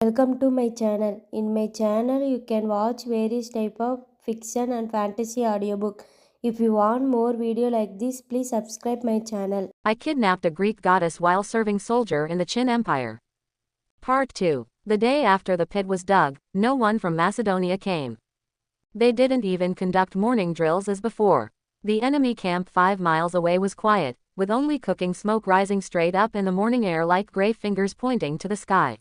Welcome to my channel. In my channel, you can watch various type of fiction and fantasy audiobook. If you want more video like this, please subscribe my channel. I kidnapped a Greek goddess while serving soldier in the Chin Empire. Part 2. The day after the pit was dug, no one from Macedonia came. They didn't even conduct morning drills as before. The enemy camp 5 miles away was quiet, with only cooking smoke rising straight up in the morning air like gray fingers pointing to the sky.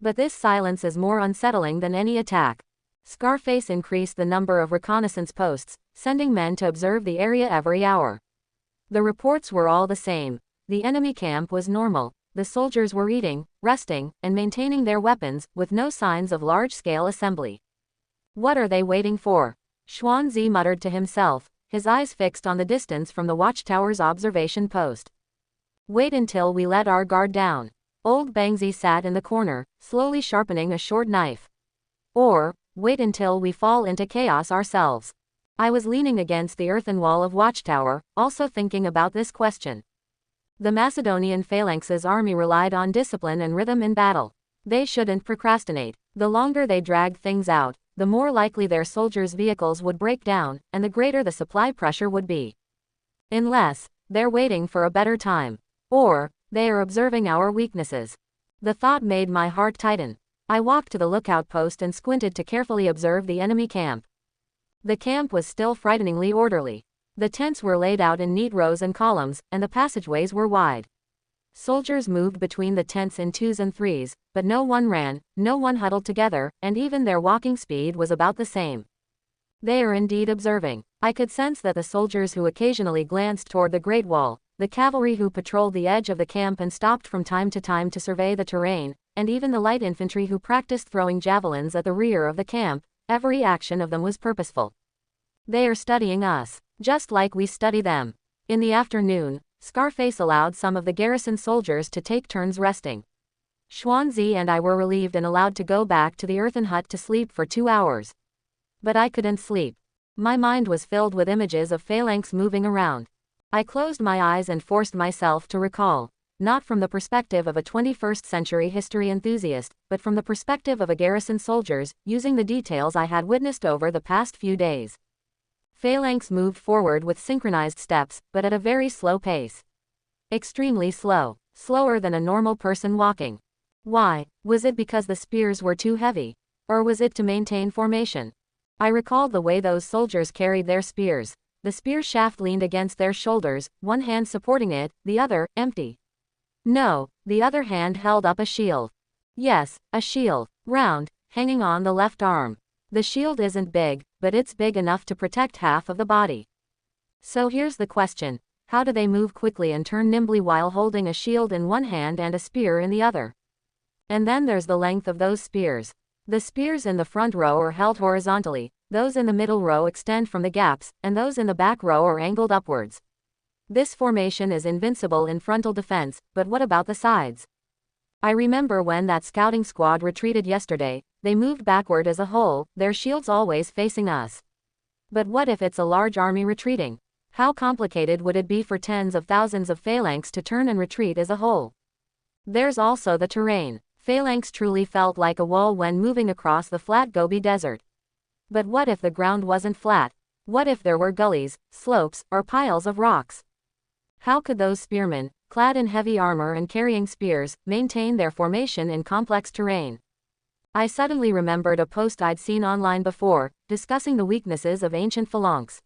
But this silence is more unsettling than any attack. Scarface increased the number of reconnaissance posts, sending men to observe the area every hour. The reports were all the same. The enemy camp was normal. The soldiers were eating, resting, and maintaining their weapons, with no signs of large-scale assembly. What are they waiting for? Xuanzi muttered to himself, his eyes fixed on the distance from the watchtower's observation post. Wait until we let our guard down. Old Bangzi sat in the corner, slowly sharpening a short knife. Or, wait until we fall into chaos ourselves. I was leaning against the earthen wall of watchtower, also thinking about this question. The Macedonian phalanx's army relied on discipline and rhythm in battle. They shouldn't procrastinate. The longer they dragged things out, the more likely their soldiers' vehicles would break down, and the greater the supply pressure would be. Unless, they're waiting for a better time. Or, they are observing our weaknesses. The thought made my heart tighten. I walked to the lookout post and squinted to carefully observe the enemy camp. The camp was still frighteningly orderly. The tents were laid out in neat rows and columns, and the passageways were wide. Soldiers moved between the tents in twos and threes, but no one ran, no one huddled together, and even their walking speed was about the same. They are indeed observing. I could sense that the soldiers who occasionally glanced toward the Great Wall, the cavalry who patrolled the edge of the camp and stopped from time to time to survey the terrain, and even the light infantry who practiced throwing javelins at the rear of the camp, every action of them was purposeful. They are studying us, just like we study them. In the afternoon, Scarface allowed some of the garrison soldiers to take turns resting. Xuanzi and I were relieved and allowed to go back to the earthen hut to sleep for 2 hours. But I couldn't sleep. My mind was filled with images of phalanx moving around. I closed my eyes and forced myself to recall, not from the perspective of a 21st century history enthusiast, but from the perspective of a garrison soldiers, using the details I had witnessed over the past few days. Phalanx moved forward with synchronized steps, but at a very slow pace. Extremely slow, slower than a normal person walking. Why? Was it because the spears were too heavy? Or was it to maintain formation? I recalled the way those soldiers carried their spears. The spear shaft leaned against their shoulders, one hand supporting it, the other, empty. No, the other hand held up a shield. Yes, a shield, round, hanging on the left arm. The shield isn't big, but it's big enough to protect half of the body. So here's the question. How do they move quickly and turn nimbly while holding a shield in one hand and a spear in the other? And then there's the length of those spears. The spears in the front row are held horizontally, those in the middle row extend from the gaps, and those in the back row are angled upwards. This formation is invincible in frontal defense, but what about the sides? I remember when that scouting squad retreated yesterday, they moved backward as a whole, their shields always facing us. But what if it's a large army retreating? How complicated would it be for tens of thousands of phalanx to turn and retreat as a whole? There's also the terrain. Phalanx truly felt like a wall when moving across the flat Gobi Desert. But what if the ground wasn't flat? What if there were gullies, slopes, or piles of rocks? How could those spearmen, clad in heavy armor and carrying spears, maintain their formation in complex terrain? I suddenly remembered a post I'd seen online before, discussing the weaknesses of ancient phalanx.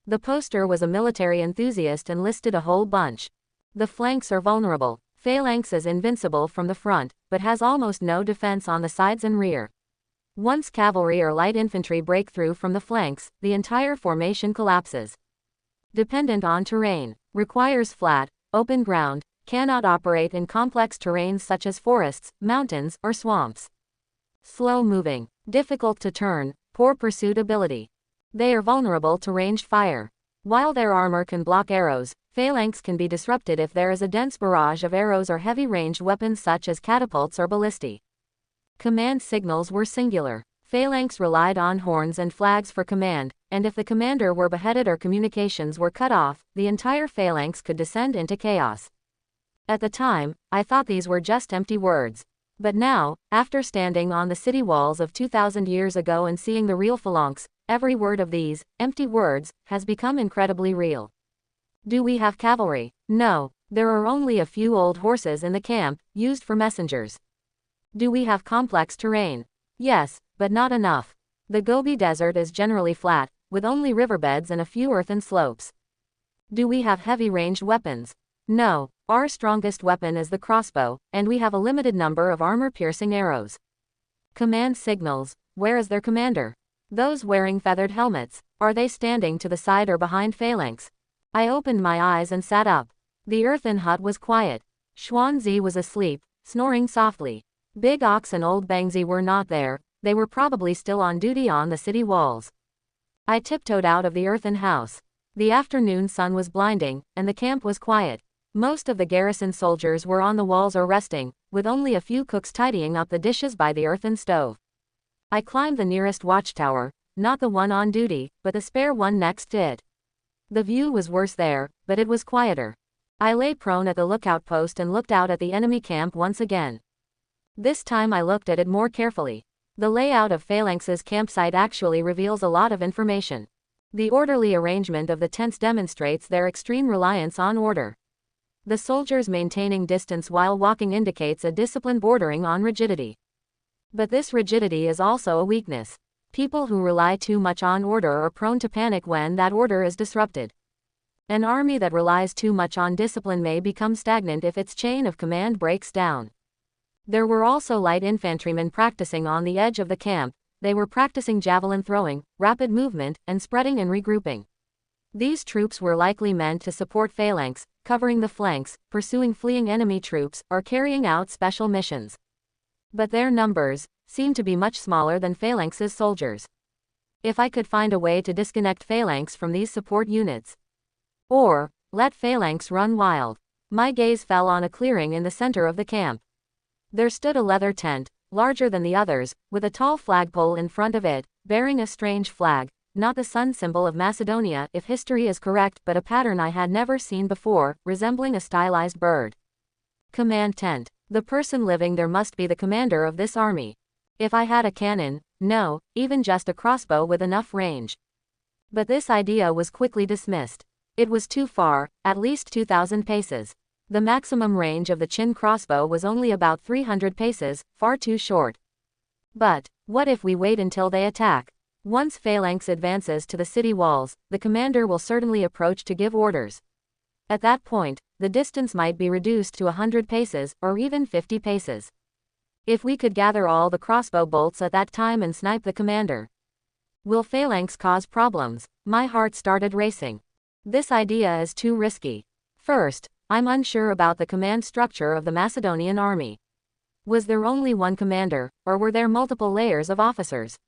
The poster was a military enthusiast and listed a whole bunch. The flanks are vulnerable. Phalanx is invincible from the front, but has almost no defense on the sides and rear. Once cavalry or light infantry break through from the flanks, the entire formation collapses. Dependent on terrain, requires flat, open ground, cannot operate in complex terrains such as forests, mountains, or swamps. Slow moving, difficult to turn, poor pursuit ability. They are vulnerable to ranged fire. While their armor can block arrows, phalanx can be disrupted if there is a dense barrage of arrows or heavy ranged weapons such as catapults or ballistae. Command signals were singular. Phalanx relied on horns and flags for command, and if the commander were beheaded or communications were cut off, the entire phalanx could descend into chaos. At the time, I thought these were just empty words. But now, after standing on the city walls of 2,000 years ago and seeing the real phalanx, every word of these, empty words, has become incredibly real. Do we have cavalry? No. There are only a few old horses in the camp, used for messengers. Do we have complex terrain? Yes, but not enough. The Gobi Desert is generally flat, with only riverbeds and a few earthen slopes. Do we have heavy ranged weapons? No. Our strongest weapon is the crossbow, and we have a limited number of armor-piercing arrows. Command signals. Where is their commander? Those wearing feathered helmets, are they standing to the side or behind phalanx? I opened my eyes and sat up. The earthen hut was quiet. Xuanzi was asleep, snoring softly. Big Ox and Old Bangzi were not there, they were probably still on duty on the city walls. I tiptoed out of the earthen house. The afternoon sun was blinding, and the camp was quiet. Most of the garrison soldiers were on the walls or resting, with only a few cooks tidying up the dishes by the earthen stove. I climbed the nearest watchtower, not the one on duty, but the spare one next to it. The view was worse there, but it was quieter. I lay prone at the lookout post and looked out at the enemy camp once again. This time I looked at it more carefully. The layout of Phalanx's campsite actually reveals a lot of information. The orderly arrangement of the tents demonstrates their extreme reliance on order. The soldiers maintaining distance while walking indicates a discipline bordering on rigidity. But this rigidity is also a weakness. People who rely too much on order are prone to panic when that order is disrupted. An army that relies too much on discipline may become stagnant if its chain of command breaks down. There were also light infantrymen practicing on the edge of the camp. They were practicing javelin throwing, rapid movement, and spreading and regrouping. These troops were likely meant to support phalanx, covering the flanks, pursuing fleeing enemy troops, or carrying out special missions. But their numbers seemed to be much smaller than phalanx's soldiers. If I could find a way to disconnect phalanx from these support units, or let phalanx run wild, my gaze fell on a clearing in the center of the camp. There stood a leather tent, larger than the others, with a tall flagpole in front of it, bearing a strange flag, not the sun symbol of Macedonia if history is correct, but a pattern I had never seen before, resembling a stylized bird. Command tent. The person living there must be the commander of this army. If I had a cannon, no, even just a crossbow with enough range. But this idea was quickly dismissed. It was too far, at least 2,000 paces. The maximum range of the Chin crossbow was only about 300 paces, far too short. But what if we wait until they attack? Once phalanx advances to the city walls, the commander will certainly approach to give orders. At that point, the distance might be reduced to 100 paces, or even 50 paces. If we could gather all the crossbow bolts at that time and snipe the commander. Will phalanx cause problems? My heart started racing. This idea is too risky. First, I'm unsure about the command structure of the Macedonian army. Was there only one commander, or were there multiple layers of officers?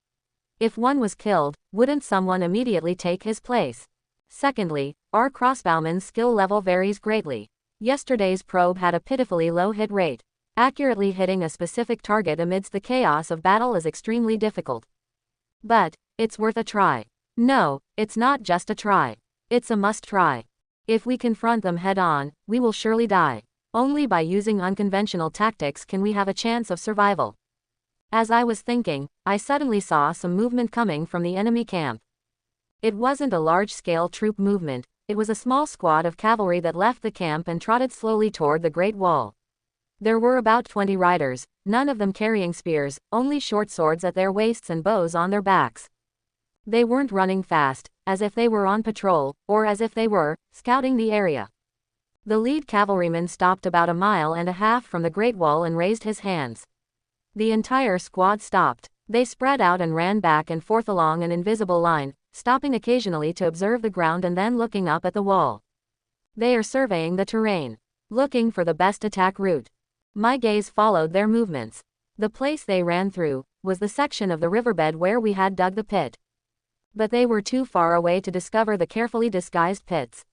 If one was killed, wouldn't someone immediately take his place? Secondly, our crossbowmen's skill level varies greatly. Yesterday's probe had a pitifully low hit rate. Accurately hitting a specific target amidst the chaos of battle is extremely difficult. But it's worth a try. No, it's not just a try. It's a must try. If we confront them head-on, we will surely die. Only by using unconventional tactics can we have a chance of survival. As I was thinking, I suddenly saw some movement coming from the enemy camp. It wasn't a large-scale troop movement, it was a small squad of cavalry that left the camp and trotted slowly toward the Great Wall. There were about 20 riders, none of them carrying spears, only short swords at their waists and bows on their backs. They weren't running fast, as if they were on patrol, or as if they were scouting the area. The lead cavalryman stopped about 1.5 miles from the Great Wall and raised his hands. The entire squad stopped. They spread out and ran back and forth along an invisible line, stopping occasionally to observe the ground and then looking up at the wall. They are surveying the terrain, looking for the best attack route. My gaze followed their movements. The place they ran through was the section of the riverbed where we had dug the pit. But they were too far away to discover the carefully disguised pits.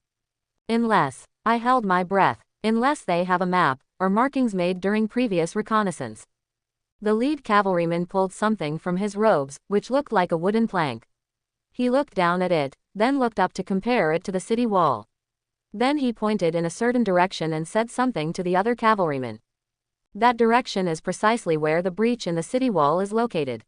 I held my breath, unless they have a map, or markings made during previous reconnaissance. The lead cavalryman pulled something from his robes, which looked like a wooden plank. He looked down at it, then looked up to compare it to the city wall. Then he pointed in a certain direction and said something to the other cavalryman. That direction is precisely where the breach in the city wall is located.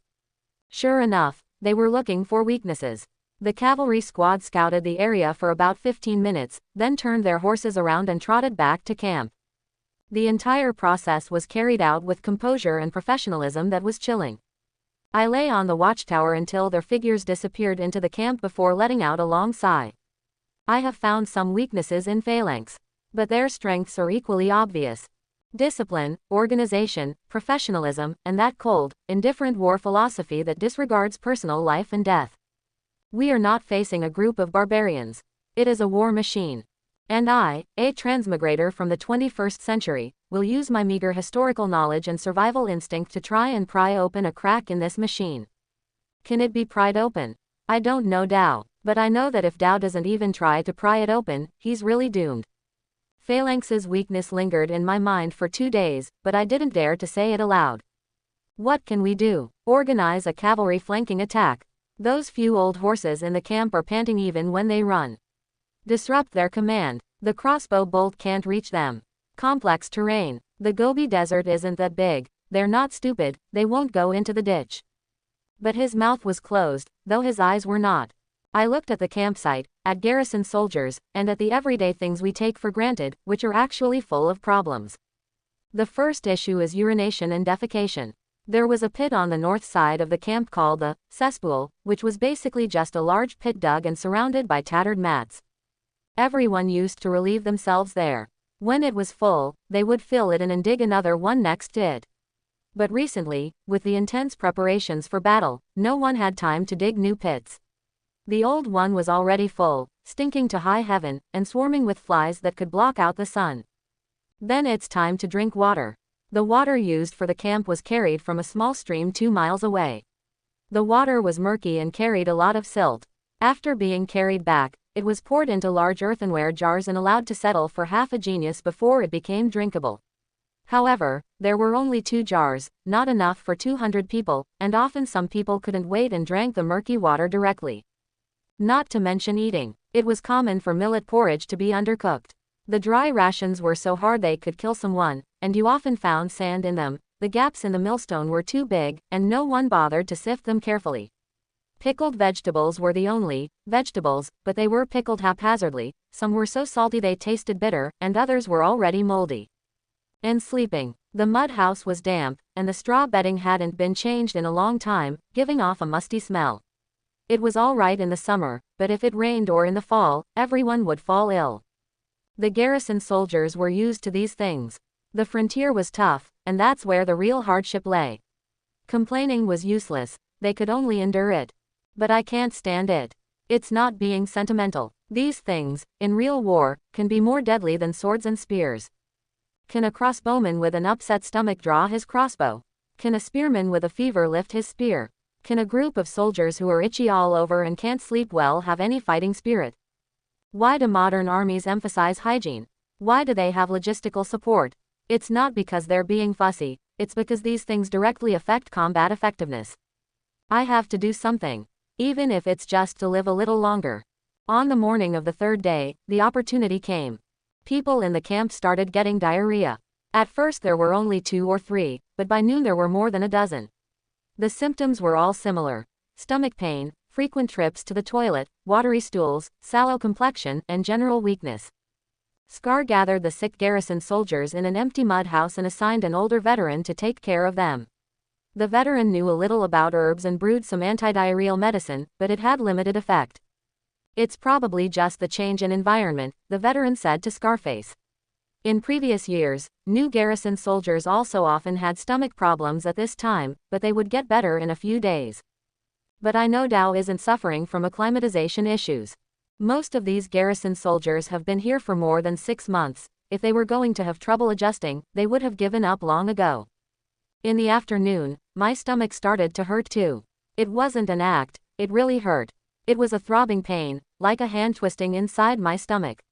Sure enough, they were looking for weaknesses. The cavalry squad scouted the area for about 15 minutes, then turned their horses around and trotted back to camp. The entire process was carried out with composure and professionalism that was chilling. I lay on the watchtower until their figures disappeared into the camp before letting out a long sigh. I have found some weaknesses in phalanx, but their strengths are equally obvious. Discipline, organization, professionalism, and that cold, indifferent war philosophy that disregards personal life and death. We are not facing a group of barbarians. It is a war machine. And I, a transmigrator from the 21st century, will use my meager historical knowledge and survival instinct to try and pry open a crack in this machine. Can it be pried open? I don't know Dao, but I know that if Dao doesn't even try to pry it open, he's really doomed. Phalanx's weakness lingered in my mind for 2 days, but I didn't dare to say it aloud. What can we do? Organize a cavalry flanking attack. Those few old horses in the camp are panting even when they run. Disrupt their command. The crossbow bolt can't reach them. Complex terrain. The Gobi Desert isn't that big. They're not stupid, they won't go into the ditch. But his mouth was closed, though his eyes were not. I looked at the campsite, at garrison soldiers, and at the everyday things we take for granted, which are actually full of problems. The first issue is urination and defecation. There was a pit on the north side of the camp called the cesspool, which was basically just a large pit dug and surrounded by tattered mats. Everyone used to relieve themselves there. When it was full, they would fill it in and dig another one next to it. But recently, with the intense preparations for battle, no one had time to dig new pits. The old one was already full, stinking to high heaven, and swarming with flies that could block out the sun. Then it's time to drink water. The water used for the camp was carried from a small stream 2 miles away. The water was murky and carried a lot of silt. After being carried back, it was poured into large earthenware jars and allowed to settle for half a genius before it became drinkable. However, there were only 2 jars, not enough for 200 people, and often some people couldn't wait and drank the murky water directly. Not to mention eating. It was common for millet porridge to be undercooked. The dry rations were so hard they could kill someone, and you often found sand in them. The gaps in the millstone were too big, and no one bothered to sift them carefully. Pickled vegetables were the only vegetables, but they were pickled haphazardly. Some were so salty they tasted bitter, and others were already moldy. And sleeping. The mud house was damp, and the straw bedding hadn't been changed in a long time, giving off a musty smell. It was all right in the summer, but if it rained or in the fall, everyone would fall ill. The garrison soldiers were used to these things. The frontier was tough, and that's where the real hardship lay. Complaining was useless, they could only endure it. But I can't stand it. It's not being sentimental. These things, in real war, can be more deadly than swords and spears. Can a crossbowman with an upset stomach draw his crossbow? Can a spearman with a fever lift his spear? Can a group of soldiers who are itchy all over and can't sleep well have any fighting spirit? Why do modern armies emphasize hygiene? Why do they have logistical support? It's not because they're being fussy, it's because these things directly affect combat effectiveness. I have to do something, even if it's just to live a little longer. On the morning of the 3rd day, the opportunity came. People in the camp started getting diarrhea. At first there were only 2 or 3, but by noon there were more than a dozen. The symptoms were all similar: stomach pain, frequent trips to the toilet, watery stools, sallow complexion, and general weakness. Scar gathered the sick garrison soldiers in an empty mud house and assigned an older veteran to take care of them. The veteran knew a little about herbs and brewed some antidiarrheal medicine, but it had limited effect. It's probably just the change in environment, the veteran said to Scarface. In previous years, new garrison soldiers also often had stomach problems at this time, but they would get better in a few days. But I know Dao isn't suffering from acclimatization issues. Most of these garrison soldiers have been here for more than 6 months. If they were going to have trouble adjusting, they would have given up long ago. In the afternoon, my stomach started to hurt too. It wasn't an act, it really hurt. It was a throbbing pain, like a hand twisting inside my stomach.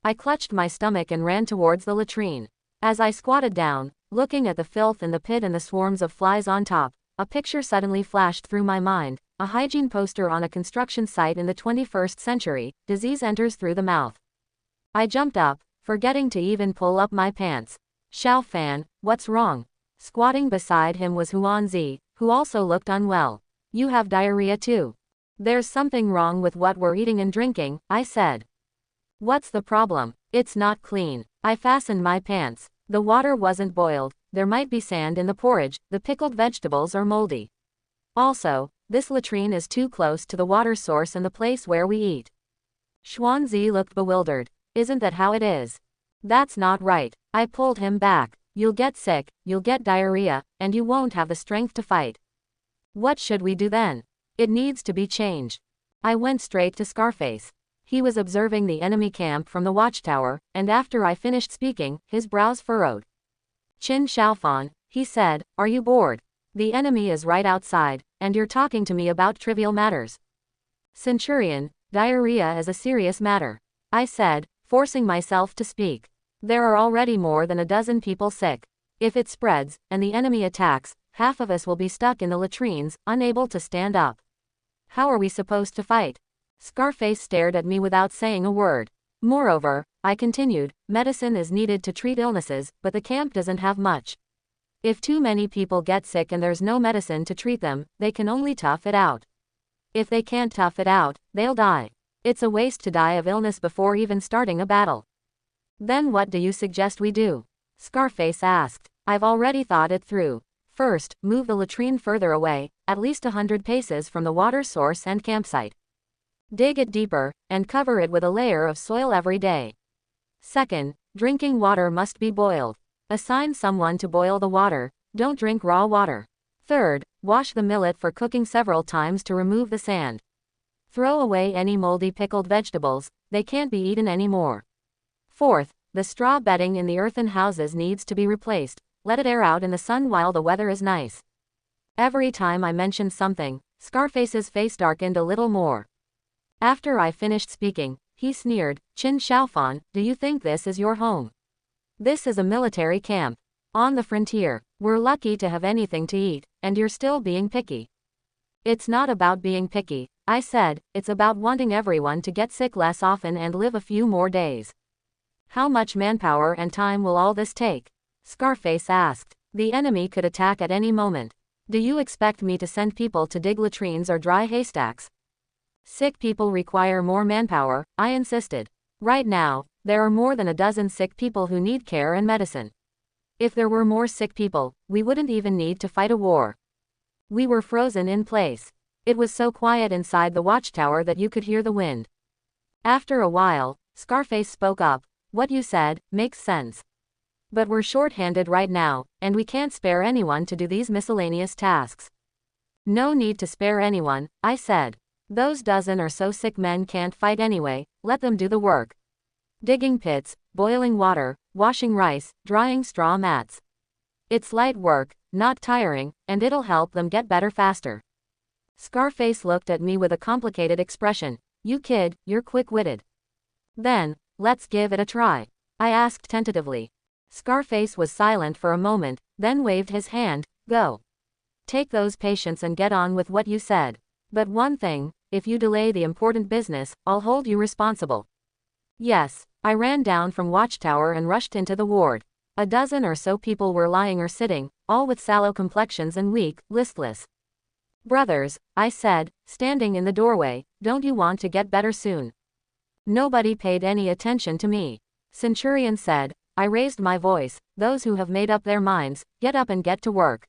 I clutched my stomach and ran towards the latrine. As I squatted down, looking at the filth in the pit and the swarms of flies on top, a picture suddenly flashed through my mind, a hygiene poster on a construction site in the 21st century: disease enters through the mouth. I jumped up, forgetting to even pull up my pants. Xiao Fan, What's wrong? Squatting beside him was Huanzi, who also looked unwell. You have diarrhea too. There's something wrong with what we're eating and drinking, I said. What's the problem? It's not clean. I fastened my pants. The water wasn't boiled, there might be sand in the porridge, the pickled vegetables are moldy. Also, this latrine is too close to the water source and the place where we eat. Xuanzi looked bewildered. Isn't that how it is? That's not right. I pulled him back. You'll get sick, you'll get diarrhea, and you won't have the strength to fight. What should we do then? It needs to be changed. I went straight to Scarface. He was observing the enemy camp from the watchtower, and after I finished speaking, his brows furrowed. Qin Xiaofan, he said, are you bored? The enemy is right outside, and you're talking to me about trivial matters. Centurion, diarrhea is a serious matter. I said, forcing myself to speak. There are already more than a dozen people sick. If it spreads, and the enemy attacks, half of us will be stuck in the latrines, unable to stand up. How are we supposed to fight? Scarface stared at me without saying a word. Moreover, I continued, medicine is needed to treat illnesses, but the camp doesn't have much. If too many people get sick and there's no medicine to treat them, they can only tough it out. If they can't tough it out, they'll die. It's a waste to die of illness before even starting a battle. Then what do you suggest we do? Scarface asked. I've already thought it through. First, move the latrine further away, at least 100 paces from the water source and campsite. Dig it deeper, and cover it with a layer of soil every day. Second, drinking water must be boiled. Assign someone to boil the water, don't drink raw water. Third, wash the millet for cooking several times to remove the sand. Throw away any moldy pickled vegetables, they can't be eaten anymore. Fourth, the straw bedding in the earthen houses needs to be replaced, let it air out in the sun while the weather is nice. Every time I mentioned something, Scarface's face darkened a little more. After I finished speaking, he sneered, Qin Xiaofan, do you think this is your home? This is a military camp. On the frontier, we're lucky to have anything to eat, and you're still being picky. It's not about being picky, I said, it's about wanting everyone to get sick less often and live a few more days. How much manpower and time will all this take? Scarface asked. The enemy could attack at any moment. Do you expect me to send people to dig latrines or dry haystacks? Sick people require more manpower, I insisted. Right now, there are more than a dozen sick people who need care and medicine. If there were more sick people, we wouldn't even need to fight a war. We were frozen in place. It was so quiet inside the watchtower that you could hear the wind. After a while, Scarface spoke up. What you said makes sense. But we're short-handed right now, and we can't spare anyone to do these miscellaneous tasks. No need to spare anyone, I said. Those dozen or so sick men can't fight anyway, let them do the work. Digging pits, boiling water, washing rice, drying straw mats. It's light work, not tiring, and it'll help them get better faster. Scarface looked at me with a complicated expression. You kid, you're quick-witted. Then, let's give it a try, I asked tentatively. Scarface was silent for a moment, then waved his hand. Go. Take those patients and get on with what you said. But one thing, if you delay the important business, I'll hold you responsible. Yes, I ran down from Watchtower and rushed into the ward. A dozen or so people were lying or sitting, all with sallow complexions and weak, listless. Brothers, I said, standing in the doorway, don't you want to get better soon? Nobody paid any attention to me. Centurion said. I raised my voice, those who have made up their minds, get up and get to work.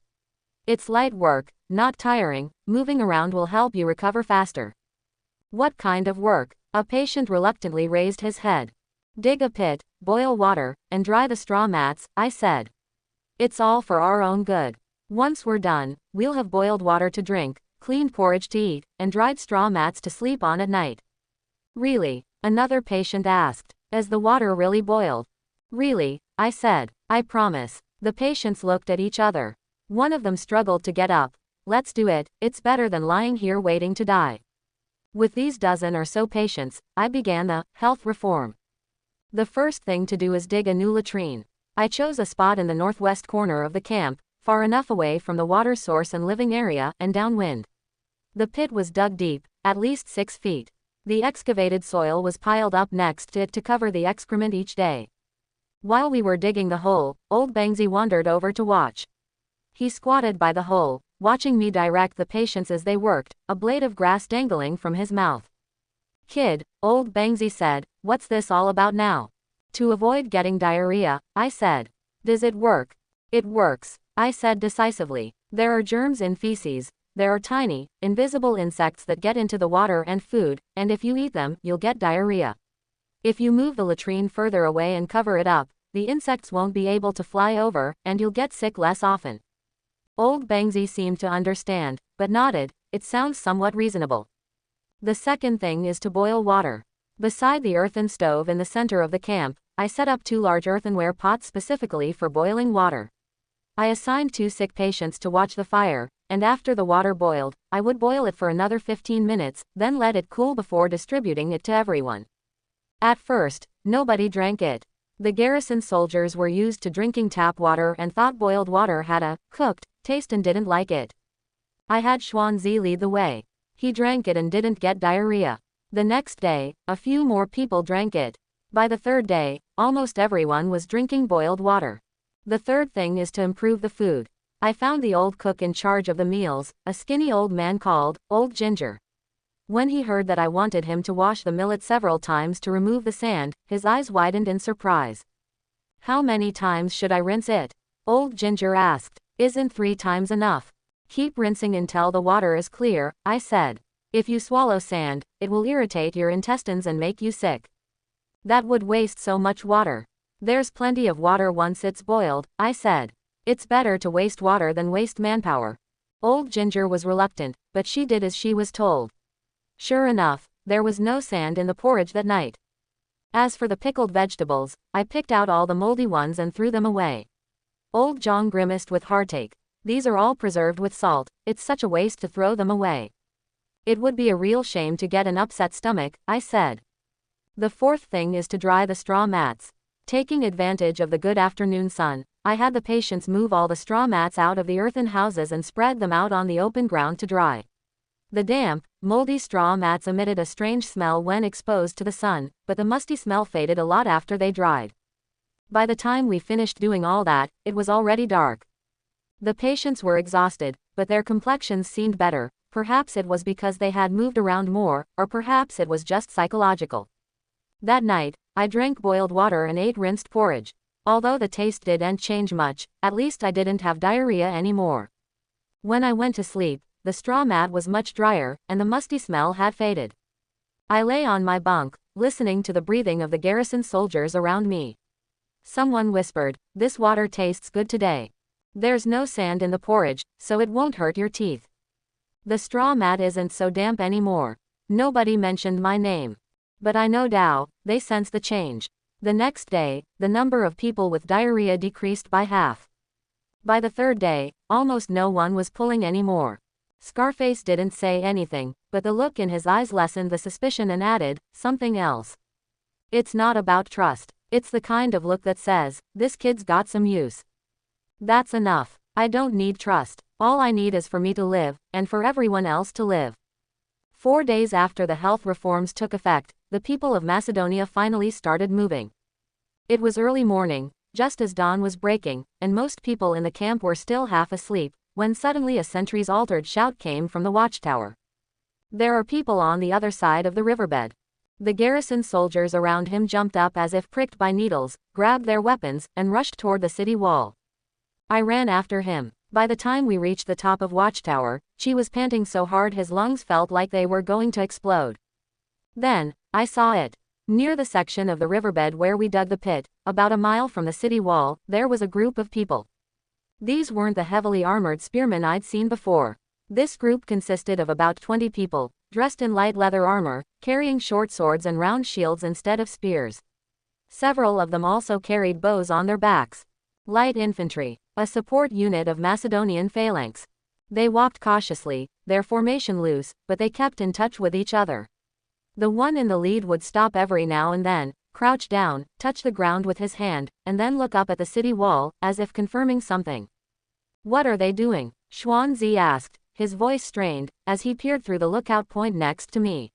It's light work, not tiring, moving around will help you recover faster. What kind of work? A patient reluctantly raised his head. Dig a pit, boil water, and dry the straw mats, I said. It's all for our own good. Once we're done, we'll have boiled water to drink, cleaned porridge to eat, and dried straw mats to sleep on at night. Really? Another patient asked. Is the water really boiled? Really, I said. I promise. The patients looked at each other. One of them struggled to get up. Let's do it, it's better than lying here waiting to die. With these dozen or so patients, I began the health reform. The first thing to do is dig a new latrine. I chose a spot in the northwest corner of the camp, far enough away from the water source and living area and downwind. The pit was dug deep, at least 6 feet. The excavated soil was piled up next to it to cover the excrement each day. While we were digging the hole, old Bangsy wandered over to watch. He squatted by the hole, watching me direct the patients as they worked, a blade of grass dangling from his mouth. Kid, old Bangsy said, what's this all about now? To avoid getting diarrhea, I said. Does it work? It works, I said decisively. There are germs in feces. There are tiny, invisible insects that get into the water and food, and if you eat them, you'll get diarrhea. If you move the latrine further away and cover it up, the insects won't be able to fly over, and you'll get sick less often. Old Bangsy seemed to understand, but nodded. It sounds somewhat reasonable. The second thing is to boil water. Beside the earthen stove in the center of the camp, I set up 2 large earthenware pots specifically for boiling water. I assigned 2 sick patients to watch the fire, and after the water boiled, I would boil it for another 15 minutes, then let it cool before distributing it to everyone. At first, nobody drank it. The garrison soldiers were used to drinking tap water and thought boiled water had a cooked taste and didn't like it. I had Xuanzi lead the way. He drank it and didn't get diarrhea. The next day, a few more people drank it. By the third day, almost everyone was drinking boiled water. The third thing is to improve the food. I found the old cook in charge of the meals, a skinny old man called Old Ginger. When he heard that I wanted him to wash the millet several times to remove the sand, his eyes widened in surprise. How many times should I rinse it? Old Ginger asked. Isn't 3 times enough? Keep rinsing until the water is clear, I said. If you swallow sand, it will irritate your intestines and make you sick. That would waste so much water. There's plenty of water once it's boiled, I said. It's better to waste water than waste manpower. Old Ginger was reluctant, but she did as she was told. Sure enough, there was no sand in the porridge that night. As for the pickled vegetables, I picked out all the moldy ones and threw them away. Old Jong grimaced with heartache. These are all preserved with salt, it's such a waste to throw them away. It would be a real shame to get an upset stomach, I said. The fourth thing is to dry the straw mats. Taking advantage of the good afternoon sun, I had the patients move all the straw mats out of the earthen houses and spread them out on the open ground to dry. The damp, moldy straw mats emitted a strange smell when exposed to the sun, but the musty smell faded a lot after they dried. By the time we finished doing all that, it was already dark. The patients were exhausted, but their complexions seemed better. Perhaps it was because they had moved around more, or perhaps it was just psychological. That night, I drank boiled water and ate rinsed porridge. Although the taste didn't change much, at least I didn't have diarrhea anymore. When I went to sleep, the straw mat was much drier, and the musty smell had faded. I lay on my bunk, listening to the breathing of the garrison soldiers around me. Someone whispered, "This water tastes good today. There's no sand in the porridge, so it won't hurt your teeth. The straw mat isn't so damp anymore." Nobody mentioned my name. But I know Dao, they sensed the change. The next day, the number of people with diarrhea decreased by half. By the third day, almost no one was pulling anymore. Scarface didn't say anything, but the look in his eyes lessened the suspicion and added, something else. It's not about trust. It's the kind of look that says, this kid's got some use. That's enough. I don't need trust. All I need is for me to live, and for everyone else to live. 4 days after the health reforms took effect, the people of Macedonia finally started moving. It was early morning, just as dawn was breaking, and most people in the camp were still half asleep, when suddenly a sentry's altered shout came from the watchtower. There are people on the other side of the riverbed. The garrison soldiers around him jumped up as if pricked by needles, grabbed their weapons, and rushed toward the city wall. I ran after him. By the time we reached the top of Watchtower, Chi was panting so hard his lungs felt like they were going to explode. Then, I saw it. Near the section of the riverbed where we dug the pit, about a mile from the city wall, there was a group of people. These weren't the heavily armored spearmen I'd seen before. This group consisted of about 20 people, dressed in light leather armor, carrying short swords and round shields instead of spears. Several of them also carried bows on their backs. Light infantry, a support unit of Macedonian phalanx. They walked cautiously, their formation loose, but they kept in touch with each other. The one in the lead would stop every now and then, crouch down, touch the ground with his hand, and then look up at the city wall, as if confirming something. "What are they doing?" Xuanzi asked, his voice strained, as he peered through the lookout point next to me.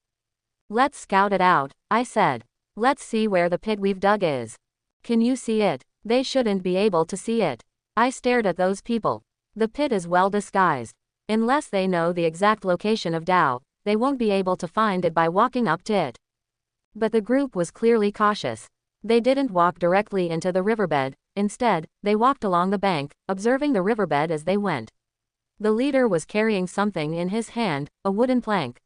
"Let's scout it out," I said. "Let's see where the pit we've dug is." Can you see it? They shouldn't be able to see it. I stared at those people. The pit is well disguised. Unless they know the exact location of Tao, they won't be able to find it by walking up to it. But the group was clearly cautious. They didn't walk directly into the riverbed. Instead, they walked along the bank, observing the riverbed as they went. The leader was carrying something in his hand, a wooden plank.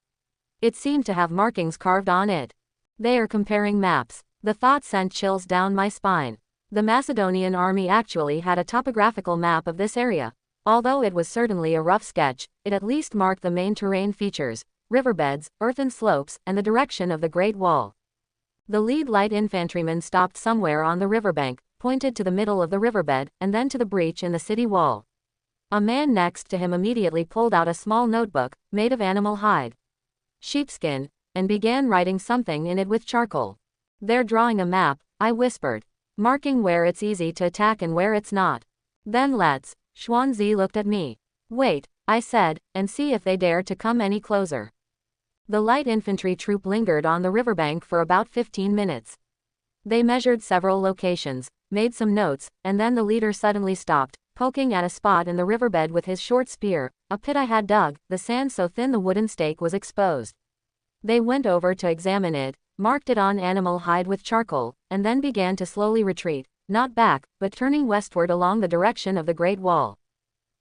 It seemed to have markings carved on it. They are comparing maps. The thought sent chills down my spine. The Macedonian army actually had a topographical map of this area. Although it was certainly a rough sketch, it at least marked the main terrain features, riverbeds, earthen slopes, and the direction of the Great Wall. The lead light infantryman stopped somewhere on the riverbank, pointed to the middle of the riverbed, and then to the breach in the city wall. A man next to him immediately pulled out a small notebook, made of animal hide, sheepskin, and began writing something in it with charcoal. "They're drawing a map," I whispered, "marking where it's easy to attack and where it's not. Then let's..." Xuanzi looked at me. "Wait," I said, "and see if they dare to come any closer." The light infantry troop lingered on the riverbank for about 15 minutes. They measured several locations, made some notes, and then the leader suddenly stopped, poking at a spot in the riverbed with his short spear, a pit I had dug, the sand so thin the wooden stake was exposed. They went over to examine it, marked it on animal hide with charcoal, and then began to slowly retreat, not back, but turning westward along the direction of the Great Wall.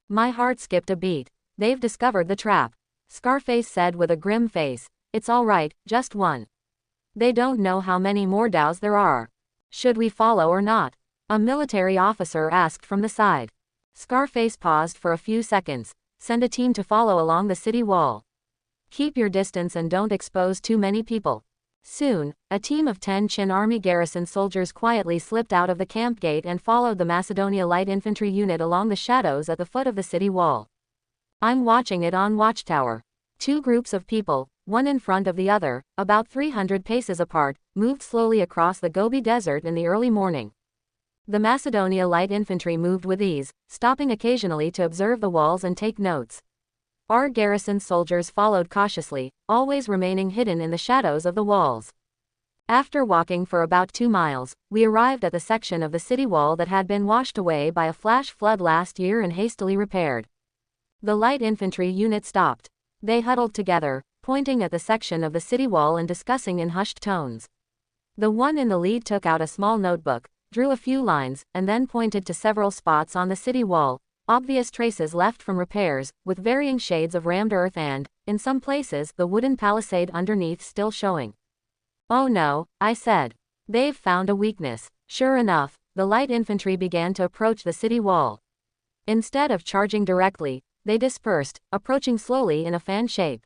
My heart skipped a beat. "They've discovered the trap," Scarface said with a grim face. "It's all right, just one. They don't know how many more Daos there are. Should we follow or not?" a military officer asked from the side. Scarface paused for a few seconds. "Send a team to follow along the city wall. Keep your distance and don't expose too many people." Soon, a team of 10 Qin Army garrison soldiers quietly slipped out of the camp gate and followed the Macedonia Light Infantry unit along the shadows at the foot of the city wall. I'm watching it on Watchtower. Two groups of people, one in front of the other, about 300 paces apart, moved slowly across the Gobi Desert in the early morning. The Macedonia Light Infantry moved with ease, stopping occasionally to observe the walls and take notes. Our garrison soldiers followed cautiously, always remaining hidden in the shadows of the walls. After walking for about 2 miles, we arrived at the section of the city wall that had been washed away by a flash flood last year and hastily repaired. The light infantry unit stopped. They huddled together, pointing at the section of the city wall and discussing in hushed tones. The one in the lead took out a small notebook, drew a few lines, and then pointed to several spots on the city wall, obvious traces left from repairs, with varying shades of rammed earth and, in some places, the wooden palisade underneath still showing. "Oh no," I said. "They've found a weakness." Sure enough, the light infantry began to approach the city wall. Instead of charging directly, they dispersed, approaching slowly in a fan shape.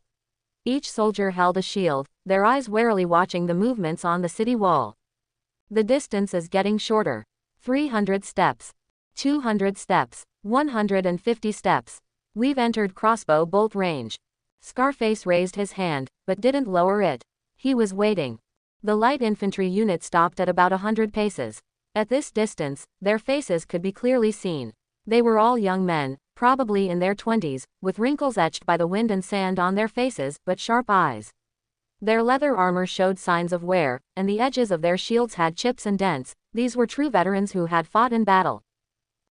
Each soldier held a shield, their eyes warily watching the movements on the city wall. The distance is getting shorter. 300 steps. 200 steps. 150 steps. We've entered crossbow bolt range. Scarface raised his hand, but didn't lower it. He was waiting. The light infantry unit stopped at about 100 paces. At this distance, their faces could be clearly seen. They were all young men, probably in their 20s, with wrinkles etched by the wind and sand on their faces, but sharp eyes. Their leather armor showed signs of wear, and the edges of their shields had chips and dents. These were true veterans who had fought in battle.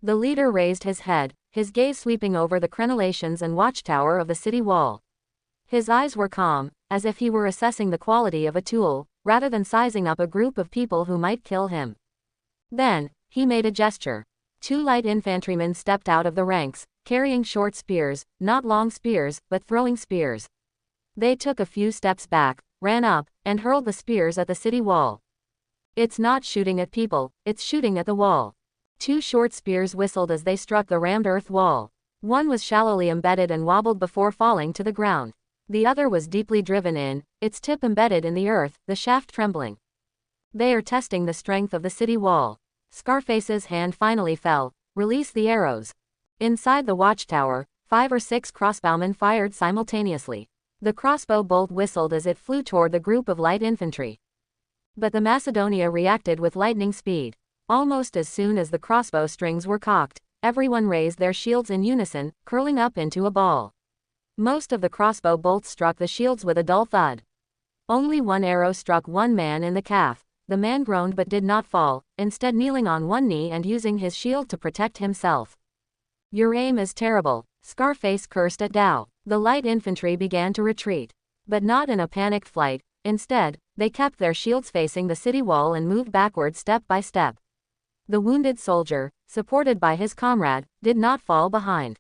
The leader raised his head, his gaze sweeping over the crenellations and watchtower of the city wall. His eyes were calm, as if he were assessing the quality of a tool, rather than sizing up a group of people who might kill him. Then, he made a gesture. 2 light infantrymen stepped out of the ranks, carrying short spears, not long spears, but throwing spears. They took a few steps back, ran up, and hurled the spears at the city wall. It's not shooting at people, it's shooting at the wall. 2 short spears whistled as they struck the rammed earth wall. One was shallowly embedded and wobbled before falling to the ground. The other was deeply driven in, its tip embedded in the earth, the shaft trembling. They are testing the strength of the city wall. Scarface's hand finally fell. Release the arrows. Inside the watchtower, 5 or 6 crossbowmen fired simultaneously. The crossbow bolt whistled as it flew toward the group of light infantry. But the Macedonia reacted with lightning speed. Almost as soon as the crossbow strings were cocked, everyone raised their shields in unison, curling up into a ball. Most of the crossbow bolts struck the shields with a dull thud. Only one arrow struck one man in the calf. The man groaned but did not fall, instead kneeling on one knee and using his shield to protect himself. Your aim is terrible, Scarface cursed at Dao. The light infantry began to retreat. But not in a panicked flight. Instead, they kept their shields facing the city wall and moved backward step by step. The wounded soldier, supported by his comrade, did not fall behind.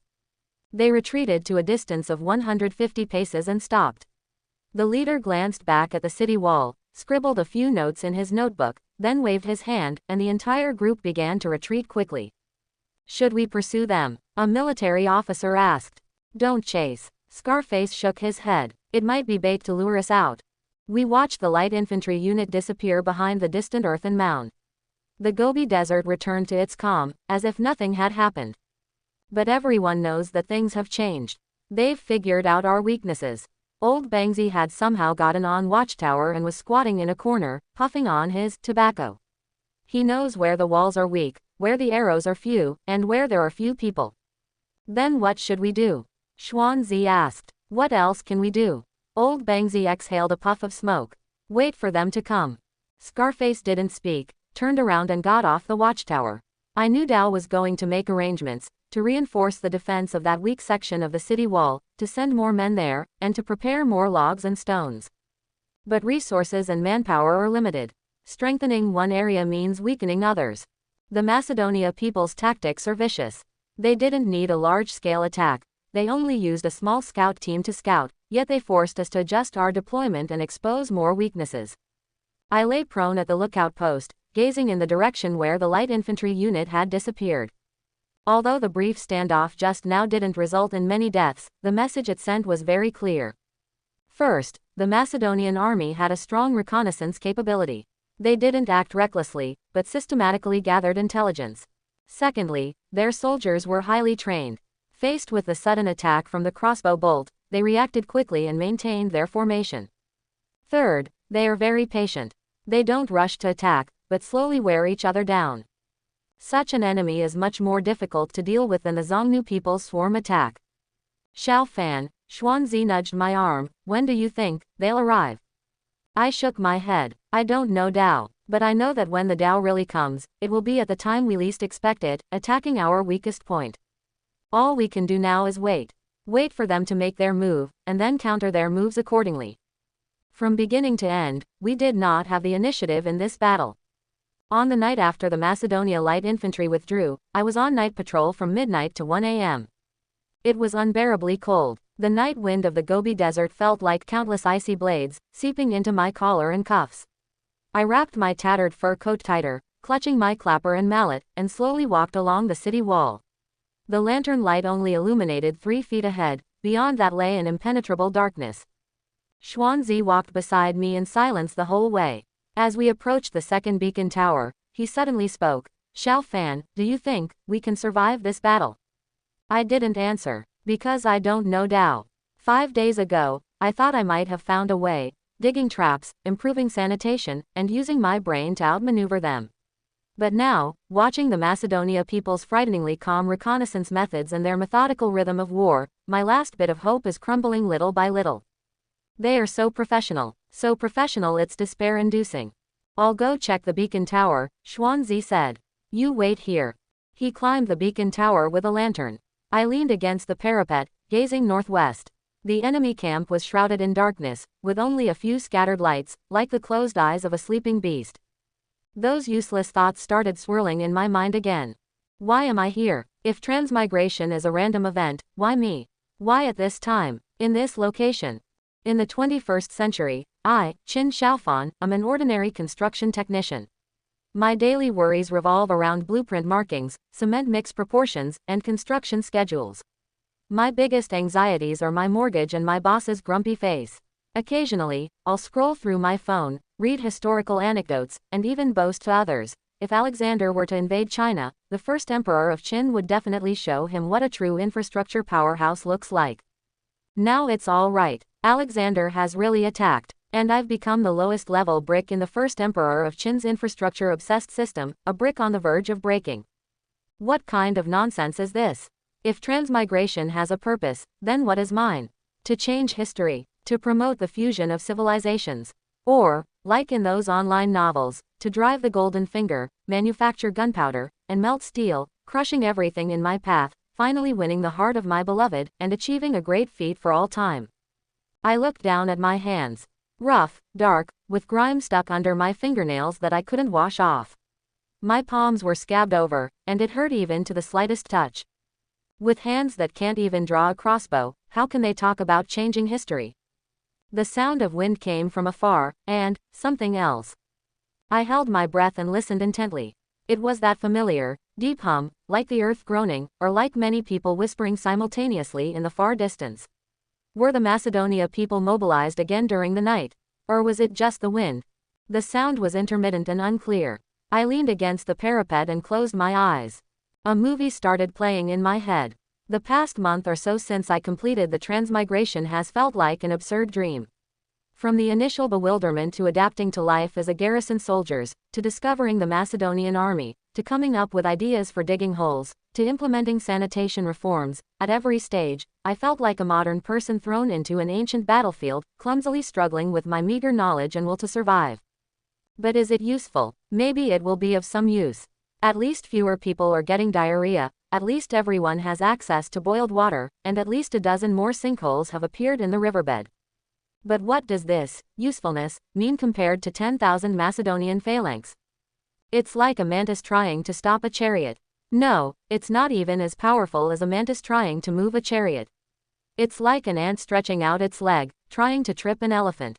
They retreated to a distance of 150 paces and stopped. The leader glanced back at the city wall, scribbled a few notes in his notebook, then waved his hand, and the entire group began to retreat quickly. Should we pursue them? A military officer asked. Don't chase. Scarface shook his head. It might be bait to lure us out. We watched the light infantry unit disappear behind the distant earthen mound. The Gobi Desert returned to its calm, as if nothing had happened. But everyone knows that things have changed. They've figured out our weaknesses. Old Bangzi had somehow gotten on watchtower and was squatting in a corner, puffing on his tobacco. He knows where the walls are weak, where the arrows are few, and where there are few people. Then what should we do? Xuanzi asked. What else can we do? Old Bangzi exhaled a puff of smoke. Wait for them to come. Scarface didn't speak, turned around and got off the watchtower. I knew Dao was going to make arrangements, to reinforce the defense of that weak section of the city wall, to send more men there, and to prepare more logs and stones. But resources and manpower are limited. Strengthening one area means weakening others. The Macedonia people's tactics are vicious. They didn't need a large-scale attack. They only used a small scout team to scout, yet they forced us to adjust our deployment and expose more weaknesses. I lay prone at the lookout post, gazing in the direction where the light infantry unit had disappeared. Although the brief standoff just now didn't result in many deaths, the message it sent was very clear. First, the Macedonian army had a strong reconnaissance capability. They didn't act recklessly, but systematically gathered intelligence. Secondly, their soldiers were highly trained. Faced with the sudden attack from the crossbow bolt, they reacted quickly and maintained their formation. Third, they are very patient. They don't rush to attack, but slowly wear each other down. Such an enemy is much more difficult to deal with than the Xiongnu people's swarm attack. Xiao Fan, Xuanzi nudged my arm. When do you think they'll arrive? I shook my head. I don't know Dao, but I know that when the Dao really comes, it will be at the time we least expect it, attacking our weakest point. All we can do now is wait. Wait for them to make their move, and then counter their moves accordingly. From beginning to end, we did not have the initiative in this battle. On the night after the Macedonia light infantry withdrew, I was on night patrol from midnight to 1 a.m. It was unbearably cold. The night wind of the Gobi Desert felt like countless icy blades, seeping into my collar and cuffs. I wrapped my tattered fur coat tighter, clutching my clapper and mallet, and slowly walked along the city wall. The lantern light only illuminated 3 feet ahead, beyond that lay an impenetrable darkness. Xuanzi walked beside me in silence the whole way. As we approached the second beacon tower, he suddenly spoke. Xiao Fan, do you think we can survive this battle? I didn't answer, because I don't know Dao. 5 days ago, I thought I might have found a way, digging traps, improving sanitation, and using my brain to outmaneuver them. But now, watching the Macedonia people's frighteningly calm reconnaissance methods and their methodical rhythm of war, my last bit of hope is crumbling little by little. They are so professional it's despair-inducing. I'll go check the beacon tower, Xuanzi said. You wait here. He climbed the beacon tower with a lantern. I leaned against the parapet, gazing northwest. The enemy camp was shrouded in darkness, with only a few scattered lights, like the closed eyes of a sleeping beast. Those useless thoughts started swirling in my mind again. Why am I here? If transmigration is a random event, why me? Why at this time? In this location? In the 21st century, I, Qin Xiaofan, am an ordinary construction technician. My daily worries revolve around blueprint markings, cement mix proportions, and construction schedules. My biggest anxieties are my mortgage and my boss's grumpy face. Occasionally, I'll scroll through my phone, read historical anecdotes, and even boast to others. If Alexander were to invade China, the first emperor of Qin would definitely show him what a true infrastructure powerhouse looks like. Now it's all right. Alexander has really attacked, and I've become the lowest level brick in the first emperor of Qin's infrastructure-obsessed system, a brick on the verge of breaking. What kind of nonsense is this? If transmigration has a purpose, then what is mine? To change history, to promote the fusion of civilizations, or like in those online novels, to drive the golden finger, manufacture gunpowder, and melt steel, crushing everything in my path, finally winning the heart of my beloved, and achieving a great feat for all time. I looked down at my hands. Rough, dark, with grime stuck under my fingernails that I couldn't wash off. My palms were scabbed over, and it hurt even to the slightest touch. With hands that can't even draw a crossbow, how can they talk about changing history? The sound of wind came from afar, and something else. I held my breath and listened intently. It was that familiar, deep hum, like the earth groaning, or like many people whispering simultaneously in the far distance. Were the Macedonia people mobilized again during the night? Or was it just the wind? The sound was intermittent and unclear. I leaned against the parapet and closed my eyes. A movie started playing in my head. The past month or so since I completed the transmigration has felt like an absurd dream. From the initial bewilderment to adapting to life as a garrison soldiers, to discovering the Macedonian army, to coming up with ideas for digging holes, to implementing sanitation reforms, at every stage, I felt like a modern person thrown into an ancient battlefield, clumsily struggling with my meager knowledge and will to survive. But is it useful? Maybe it will be of some use. At least fewer people are getting diarrhea, at least everyone has access to boiled water, and at least a dozen more sinkholes have appeared in the riverbed. But what does this usefulness mean compared to 10,000 Macedonian phalanx? It's like a mantis trying to stop a chariot. No, it's not even as powerful as a mantis trying to move a chariot. It's like an ant stretching out its leg, trying to trip an elephant.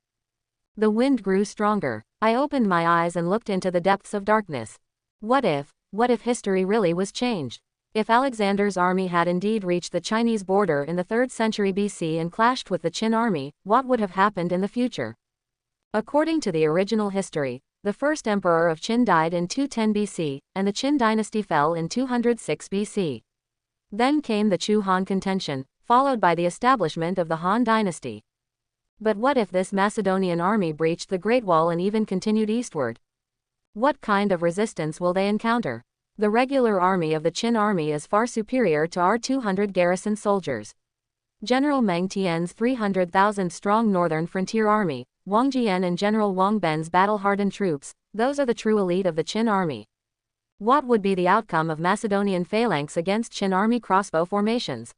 The wind grew stronger. I opened my eyes and looked into the depths of darkness. What if history really was changed? If Alexander's army had indeed reached the Chinese border in the 3rd century BC and clashed with the Qin army, what would have happened in the future? According to the original history, the first emperor of Qin died in 210 BC, and the Qin dynasty fell in 206 BC. Then came the Chu-Han contention, followed by the establishment of the Han dynasty. But what if this Macedonian army breached the Great Wall and even continued eastward? What kind of resistance will they encounter? The regular army of the Qin army is far superior to our 200 garrison soldiers. General Meng Tian's 300,000-strong northern frontier army, Wang Jian and General Wang Ben's battle-hardened troops, those are the true elite of the Qin army. What would be the outcome of Macedonian phalanx against Qin army crossbow formations?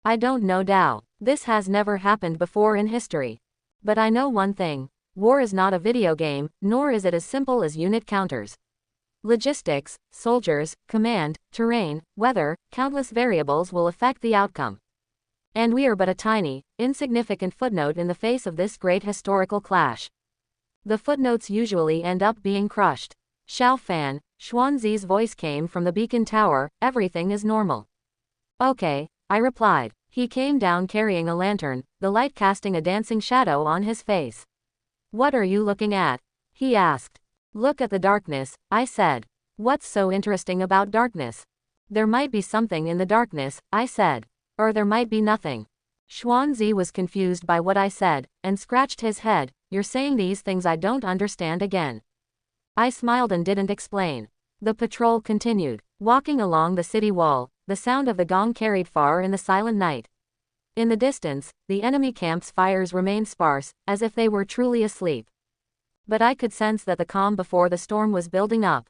I don't know. This has never happened before in history. But I know one thing. War is not a video game, nor is it as simple as unit counters. Logistics, soldiers, command, terrain, weather, countless variables will affect the outcome. And we are but a tiny, insignificant footnote in the face of this great historical clash. The footnotes usually end up being crushed. Xiao Fan, Xuanzi's voice came from the beacon tower, everything is normal. Okay, I replied. He came down carrying a lantern, the light casting a dancing shadow on his face. What are you looking at? He asked. Look at the darkness, I said. What's so interesting about darkness? There might be something in the darkness, I said. Or there might be nothing. Xuanzi was confused by what I said, and scratched his head. You're saying these things I don't understand again. I smiled and didn't explain. The patrol continued, walking along the city wall, the sound of the gong carried far in the silent night. In the distance, the enemy camp's fires remained sparse, as if they were truly asleep. But I could sense that the calm before the storm was building up.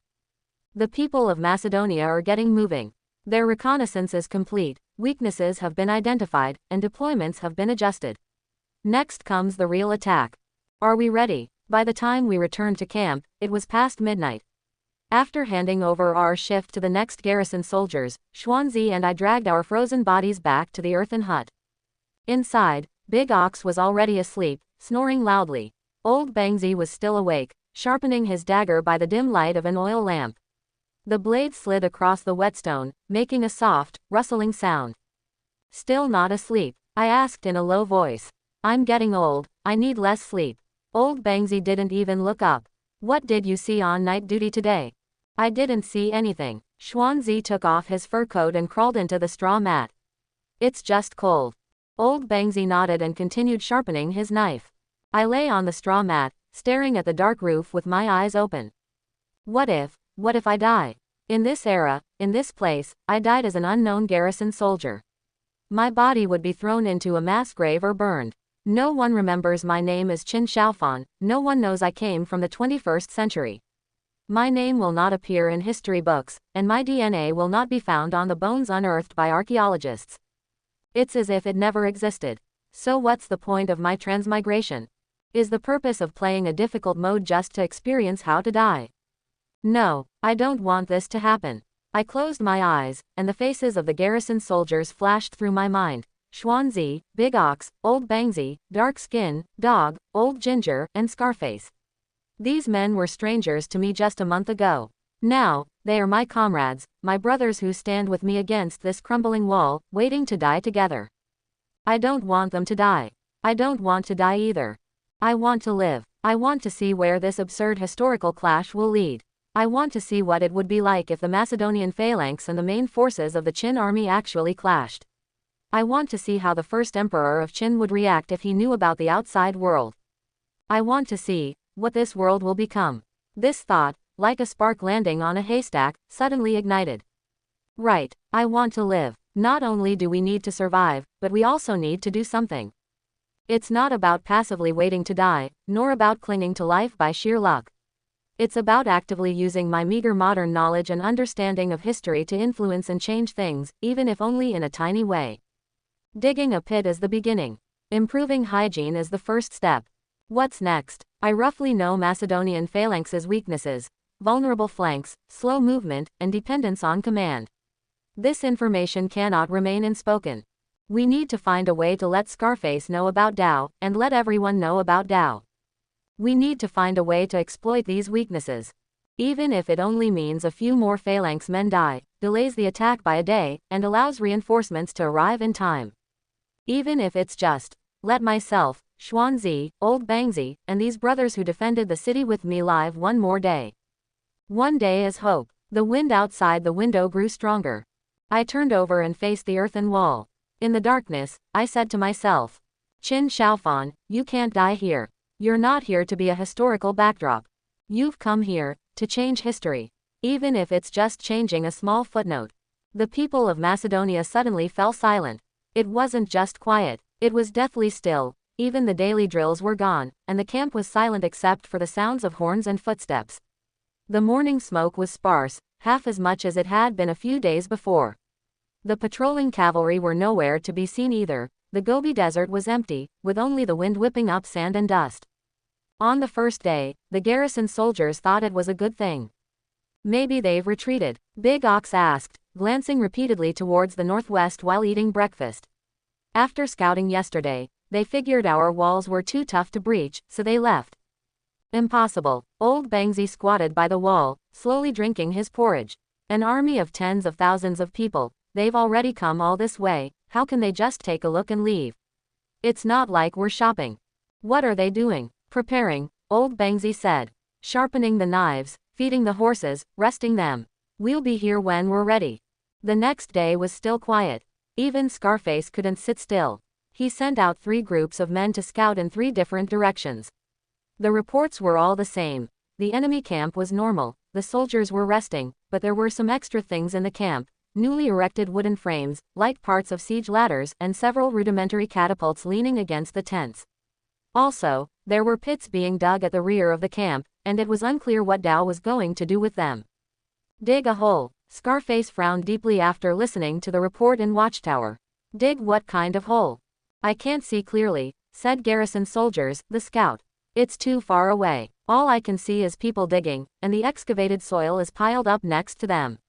The people of Macedonia are getting moving. Their reconnaissance is complete, weaknesses have been identified, and deployments have been adjusted. Next comes the real attack. Are we ready? By the time we returned to camp, it was past midnight. After handing over our shift to the next garrison soldiers, Xuanzi and I dragged our frozen bodies back to the earthen hut. Inside, Big Ox was already asleep, snoring loudly. Old Bangzi was still awake, sharpening his dagger by the dim light of an oil lamp. The blade slid across the whetstone, making a soft, rustling sound. Still not asleep? I asked in a low voice. I'm getting old, I need less sleep. Old Bangzi didn't even look up. What did you see on night duty today? I didn't see anything. Xuanzi took off his fur coat and crawled into the straw mat. It's just cold. Old Bangzi nodded and continued sharpening his knife. I lay on the straw mat, staring at the dark roof with my eyes open. What if I die? In this era, in this place, I died as an unknown garrison soldier. My body would be thrown into a mass grave or burned. No one remembers my name as Qin Xiaofan, no one knows I came from the 21st century. My name will not appear in history books, and my DNA will not be found on the bones unearthed by archaeologists. It's as if it never existed. So what's the point of my transmigration? Is the purpose of playing a difficult mode just to experience how to die? No, I don't want this to happen. I closed my eyes, and the faces of the garrison soldiers flashed through my mind. Xuanzi, Big Ox, Old Bangzi, Dark Skin, Dog, Old Ginger, and Scarface. These men were strangers to me just a month ago. Now, they are my comrades, my brothers who stand with me against this crumbling wall, waiting to die together. I don't want them to die. I don't want to die either. I want to live. I want to see where this absurd historical clash will lead. I want to see what it would be like if the Macedonian phalanx and the main forces of the Qin army actually clashed. I want to see how the first emperor of Qin would react if he knew about the outside world. I want to see what this world will become. This thought, like a spark landing on a haystack, suddenly ignited. Right, I want to live. Not only do we need to survive, but we also need to do something. It's not about passively waiting to die, nor about clinging to life by sheer luck. It's about actively using my meager modern knowledge and understanding of history to influence and change things, even if only in a tiny way. Digging a pit is the beginning. Improving hygiene is the first step. What's next? I roughly know Macedonian phalanx's weaknesses: vulnerable flanks, slow movement, and dependence on command. This information cannot remain unspoken. We need to find a way to let Scarface know about Dao, and let everyone know about Dao. We need to find a way to exploit these weaknesses. Even if it only means a few more phalanx men die, delays the attack by a day, and allows reinforcements to arrive in time. Even if it's just, let myself, Xuanzi, Old Bangzi, and these brothers who defended the city with me live one more day. One day is hope. The wind outside the window grew stronger. I turned over and faced the earthen wall. In the darkness, I said to myself, Qin Xiaofan, you can't die here. You're not here to be a historical backdrop. You've come here to change history. Even if it's just changing a small footnote. The people of Macedonia suddenly fell silent. It wasn't just quiet, it was deathly still. Even the daily drills were gone, and the camp was silent except for the sounds of horns and footsteps. The morning smoke was sparse, half as much as it had been a few days before. The patrolling cavalry were nowhere to be seen either. The Gobi Desert was empty, with only the wind whipping up sand and dust. On the first day, the garrison soldiers thought it was a good thing. Maybe they've retreated, Big Ox asked, glancing repeatedly towards the northwest while eating breakfast. After scouting yesterday, they figured our walls were too tough to breach, so they left. Impossible. Old Bangzi squatted by the wall, slowly drinking his porridge. An army of tens of thousands of people. They've already come all this way, how can they just take a look and leave? It's not like we're shopping. What are they doing? Preparing, Old Bangzi said. Sharpening the knives, feeding the horses, resting them. We'll be here when we're ready. The next day was still quiet. Even Scarface couldn't sit still. He sent out 3 groups of men to scout in 3 different directions. The reports were all the same. The enemy camp was normal, the soldiers were resting, but there were some extra things in the camp. Newly erected wooden frames, light parts of siege ladders, and several rudimentary catapults leaning against the tents. Also, there were pits being dug at the rear of the camp, and it was unclear what Dao was going to do with them. Dig a hole. Scarface frowned deeply after listening to the report in Watchtower. Dig what kind of hole? I can't see clearly, said garrison soldiers, the scout. It's too far away. All I can see is people digging, and the excavated soil is piled up next to them.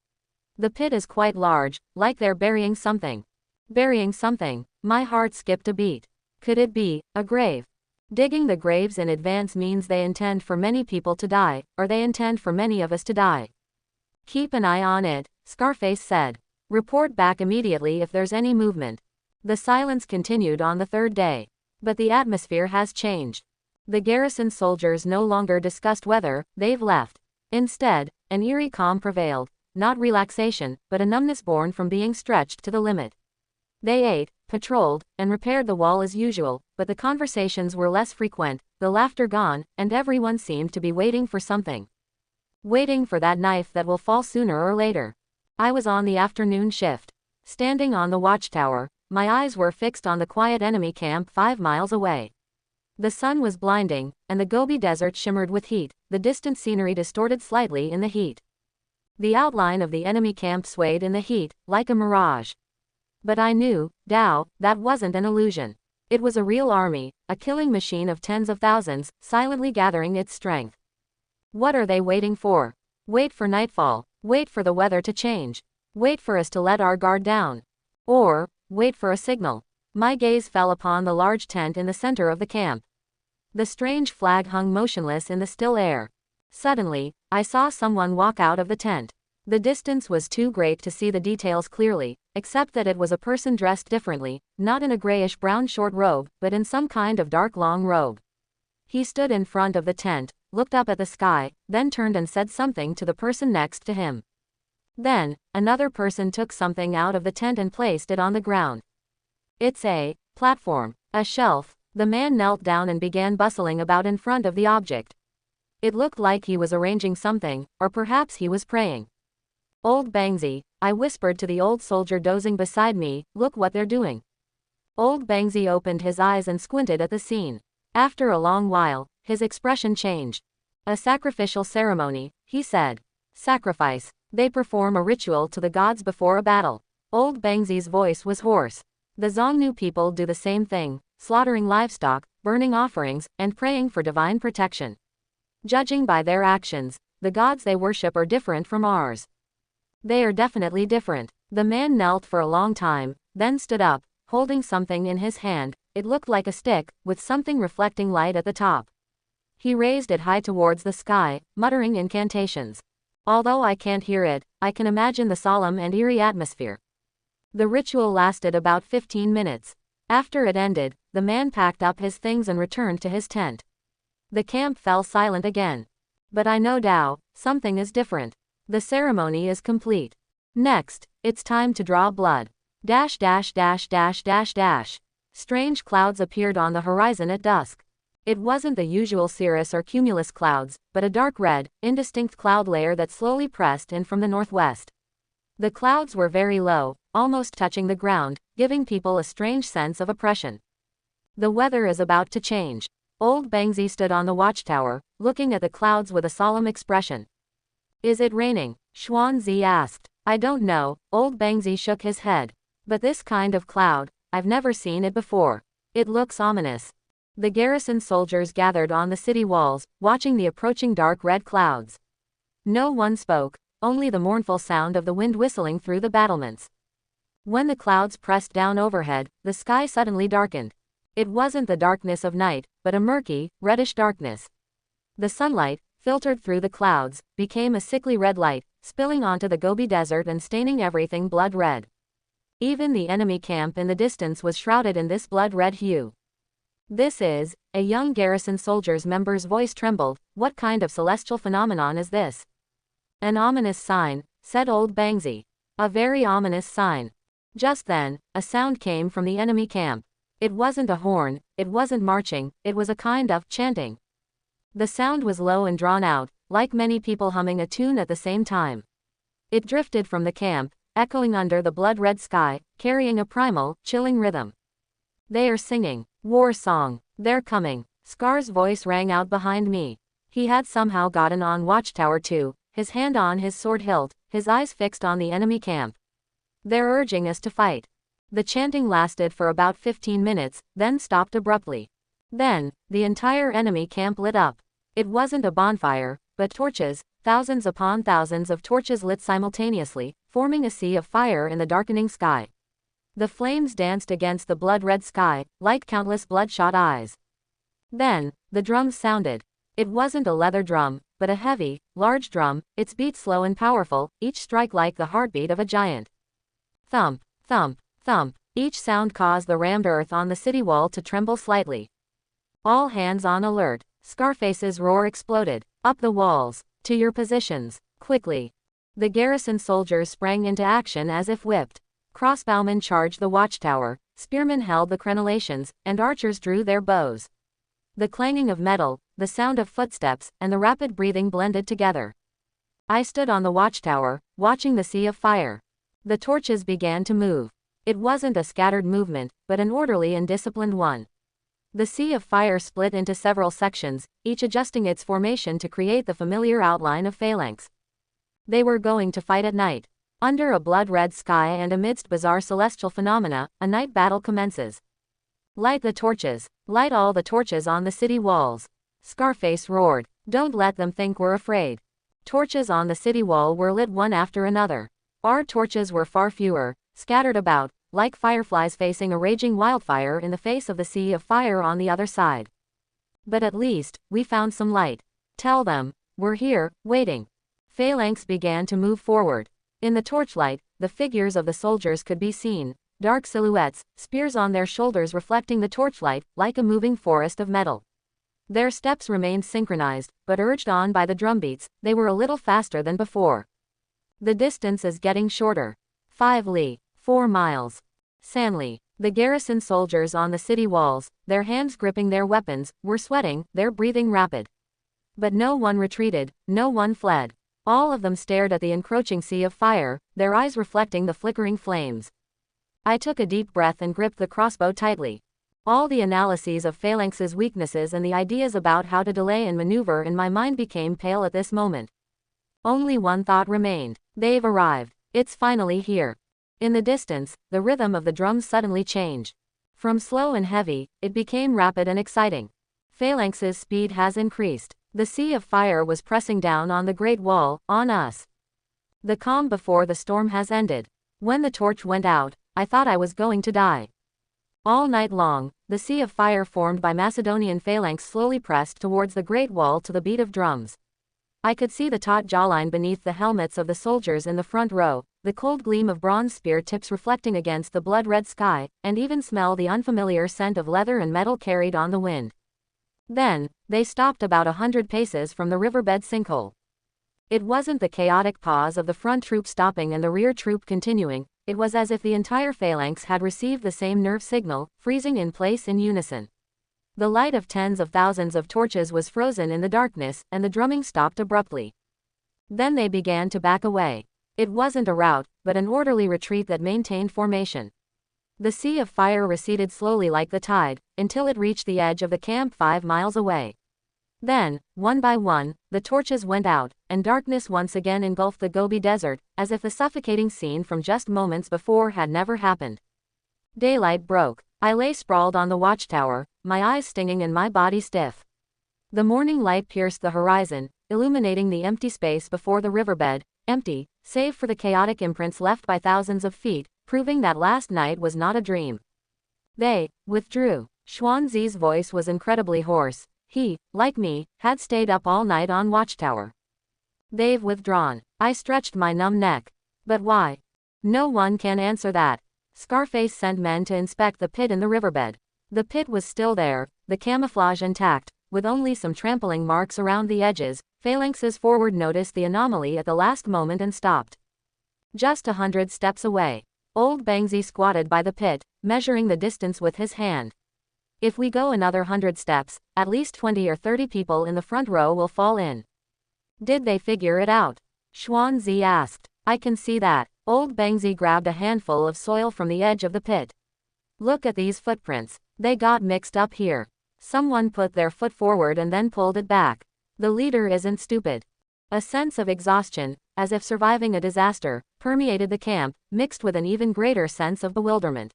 The pit is quite large, like they're burying something. Burying something. My heart skipped a beat. Could it be a grave? Digging the graves in advance means they intend for many people to die, or they intend for many of us to die. Keep an eye on it, Scarface said. Report back immediately if there's any movement. The silence continued on the 3rd day. But the atmosphere has changed. The garrison soldiers no longer discussed weather, they've left. Instead, an eerie calm prevailed. Not relaxation, but a numbness born from being stretched to the limit. They ate, patrolled, and repaired the wall as usual, but the conversations were less frequent, the laughter gone, and everyone seemed to be waiting for something. Waiting for that knife that will fall sooner or later. I was on the afternoon shift. Standing on the watchtower, my eyes were fixed on the quiet enemy camp 5 miles away. The sun was blinding, and the Gobi Desert shimmered with heat, the distant scenery distorted slightly in the heat. The outline of the enemy camp swayed in the heat, like a mirage. But I knew, Tao, that wasn't an illusion. It was a real army, a killing machine of tens of thousands, silently gathering its strength. What are they waiting for? Wait for nightfall, wait for the weather to change, wait for us to let our guard down. Or, wait for a signal. My gaze fell upon the large tent in the center of the camp. The strange flag hung motionless in the still air. Suddenly, I saw someone walk out of the tent. The distance was too great to see the details clearly, except that it was a person dressed differently, not in a grayish-brown short robe, but in some kind of dark long robe. He stood in front of the tent, looked up at the sky, then turned and said something to the person next to him. Then, another person took something out of the tent and placed it on the ground. It's a platform, a shelf. The man knelt down and began bustling about in front of the object. It looked like he was arranging something, or perhaps he was praying. Old Bangzi, I whispered to the old soldier dozing beside me, look what they're doing. Old Bangzi opened his eyes and squinted at the scene. After a long while, his expression changed. A sacrificial ceremony, he said. Sacrifice. They perform a ritual to the gods before a battle. Old Bangzi's voice was hoarse. The Xiongnu people do the same thing, slaughtering livestock, burning offerings, and praying for divine protection. Judging by their actions, the gods they worship are different from ours. They are definitely different. The man knelt for a long time, then stood up, holding something in his hand. It looked like a stick, with something reflecting light at the top. He raised it high towards the sky, muttering incantations. Although I can't hear it, I can imagine the solemn and eerie atmosphere. The ritual lasted about 15 minutes. After it ended, the man packed up his things and returned to his tent. The camp fell silent again. But I know Tao, something is different. The ceremony is complete. Next, it's time to draw blood. Dash dash dash dash dash dash. Strange clouds appeared on the horizon at dusk. It wasn't the usual cirrus or cumulus clouds, but a dark red, indistinct cloud layer that slowly pressed in from the northwest. The clouds were very low, almost touching the ground, giving people a strange sense of oppression. The weather is about to change. Old Bangzi stood on the watchtower, looking at the clouds with a solemn expression. Is it raining? Xuanzi asked. I don't know, Old Bangzi shook his head. But this kind of cloud, I've never seen it before. It looks ominous. The garrison soldiers gathered on the city walls, watching the approaching dark red clouds. No one spoke, only the mournful sound of the wind whistling through the battlements. When the clouds pressed down overhead, the sky suddenly darkened. It wasn't the darkness of night, but a murky, reddish darkness. The sunlight, filtered through the clouds, became a sickly red light, spilling onto the Gobi Desert and staining everything blood red. Even the enemy camp in the distance was shrouded in this blood red hue. This is, a young garrison soldier's member's voice trembled. What kind of celestial phenomenon is this? An ominous sign, said Old Bangzi. A very ominous sign. Just then, a sound came from the enemy camp. It wasn't a horn, it wasn't marching, it was a kind of chanting. The sound was low and drawn out, like many people humming a tune at the same time. It drifted from the camp, echoing under the blood-red sky, carrying a primal, chilling rhythm. They are singing. War song. They're coming. Scar's voice rang out behind me. He had somehow gotten on watchtower too, his hand on his sword hilt, his eyes fixed on the enemy camp. They're urging us to fight. The chanting lasted for about 15 minutes, then stopped abruptly. Then, the entire enemy camp lit up. It wasn't a bonfire, but torches, thousands upon thousands of torches lit simultaneously, forming a sea of fire in the darkening sky. The flames danced against the blood-red sky, like countless bloodshot eyes. Then, the drums sounded. It wasn't a leather drum, but a heavy, large drum, its beat slow and powerful, each strike like the heartbeat of a giant. Thump, thump, thump. Each sound caused the rammed earth on the city wall to tremble slightly. All hands on alert. Scarface's roar exploded. Up the walls. To your positions. Quickly. The garrison soldiers sprang into action as if whipped. Crossbowmen charged the watchtower, spearmen held the crenellations, and archers drew their bows. The clanging of metal, the sound of footsteps, and the rapid breathing blended together. I stood on the watchtower, watching the sea of fire. The torches began to move. It wasn't a scattered movement, but an orderly and disciplined one. The sea of fire split into several sections, each adjusting its formation to create the familiar outline of phalanx. They were going to fight at night. Under a blood-red sky and amidst bizarre celestial phenomena, a night battle commences. Light the torches. Light all the torches on the city walls. Scarface roared. Don't let them think we're afraid. Torches on the city wall were lit one after another. Our torches were far fewer, scattered about, like fireflies facing a raging wildfire in the face of the sea of fire on the other side. But at least, we found some light. Tell them, we're here, waiting. Phalanx began to move forward. In the torchlight, the figures of the soldiers could be seen, dark silhouettes, spears on their shoulders reflecting the torchlight, like a moving forest of metal. Their steps remained synchronized, but urged on by the drumbeats, they were a little faster than before. The distance is getting shorter. 5 li. 4 miles. Sanli. The garrison soldiers on the city walls, their hands gripping their weapons, were sweating, their breathing rapid. But no one retreated, no one fled. All of them stared at the encroaching sea of fire, their eyes reflecting the flickering flames. I took a deep breath and gripped the crossbow tightly. All the analyses of Phalanx's weaknesses and the ideas about how to delay and maneuver in my mind became pale at this moment. Only one thought remained. They've arrived. It's finally here. In the distance, the rhythm of the drums suddenly changed. From slow and heavy, it became rapid and exciting. Phalanx's speed has increased. The sea of fire was pressing down on the Great Wall, on us. The calm before the storm has ended. When the torch went out, I thought I was going to die. All night long, the sea of fire formed by Macedonian phalanx slowly pressed towards the Great Wall to the beat of drums. I could see the taut jawline beneath the helmets of the soldiers in the front row, the cold gleam of bronze spear tips reflecting against the blood-red sky, and even smell the unfamiliar scent of leather and metal carried on the wind. Then, they stopped about 100 paces from the riverbed sinkhole. It wasn't the chaotic pause of the front troop stopping and the rear troop continuing, it was as if the entire phalanx had received the same nerve signal, freezing in place in unison. The light of tens of thousands of torches was frozen in the darkness, and the drumming stopped abruptly. Then they began to back away. It wasn't a rout, but an orderly retreat that maintained formation. The sea of fire receded slowly like the tide, until it reached the edge of the camp 5 miles away. Then, one by one, the torches went out, and darkness once again engulfed the Gobi Desert, as if the suffocating scene from just moments before had never happened. Daylight broke. I lay sprawled on the watchtower, my eyes stinging and my body stiff. The morning light pierced the horizon, illuminating the empty space before the riverbed, empty, save for the chaotic imprints left by thousands of feet, proving that last night was not a dream. They withdrew. Xuanzi's voice was incredibly hoarse. He, like me, had stayed up all night on watchtower. They've withdrawn. I stretched my numb neck. But why? No one can answer that. Scarface sent men to inspect the pit in the riverbed. The pit was still there, the camouflage intact, with only some trampling marks around the edges. Phalanx's forward noticed the anomaly at the last moment and stopped. Just 100 steps away. Old Bangzi squatted by the pit, measuring the distance with his hand. If we go another 100 steps, at least 20 or 30 people in the front row will fall in. Did they figure it out? Xuanzi asked. I can see that. Old Bangzi grabbed a handful of soil from the edge of the pit. Look at these footprints. They got mixed up here. Someone put their foot forward and then pulled it back. The leader isn't stupid. A sense of exhaustion, as if surviving a disaster, permeated the camp, mixed with an even greater sense of bewilderment.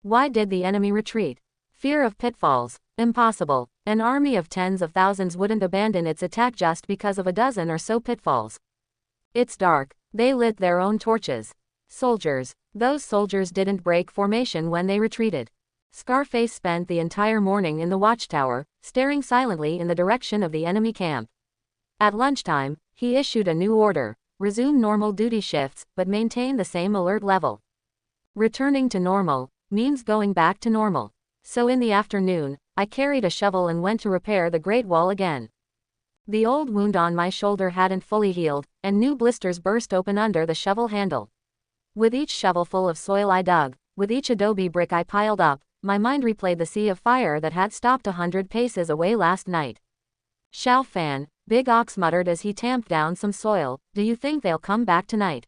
Why did the enemy retreat? Fear of pitfalls. Impossible. An army of tens of thousands wouldn't abandon its attack just because of a dozen or so pitfalls. It's dark. They lit their own torches. Soldiers. Those soldiers didn't break formation when they retreated. Scarface spent the entire morning in the watchtower, staring silently in the direction of the enemy camp. At lunchtime, he issued a new order: resume normal duty shifts, but maintain the same alert level. Returning to normal means going back to normal. So in the afternoon, I carried a shovel and went to repair the Great Wall again. The old wound on my shoulder hadn't fully healed, and new blisters burst open under the shovel handle. With each shovelful of soil I dug, with each adobe brick I piled up, my mind replayed the sea of fire that had stopped 100 paces away last night. Xiao Fan, Big Ox muttered as he tamped down some soil, do you think they'll come back tonight?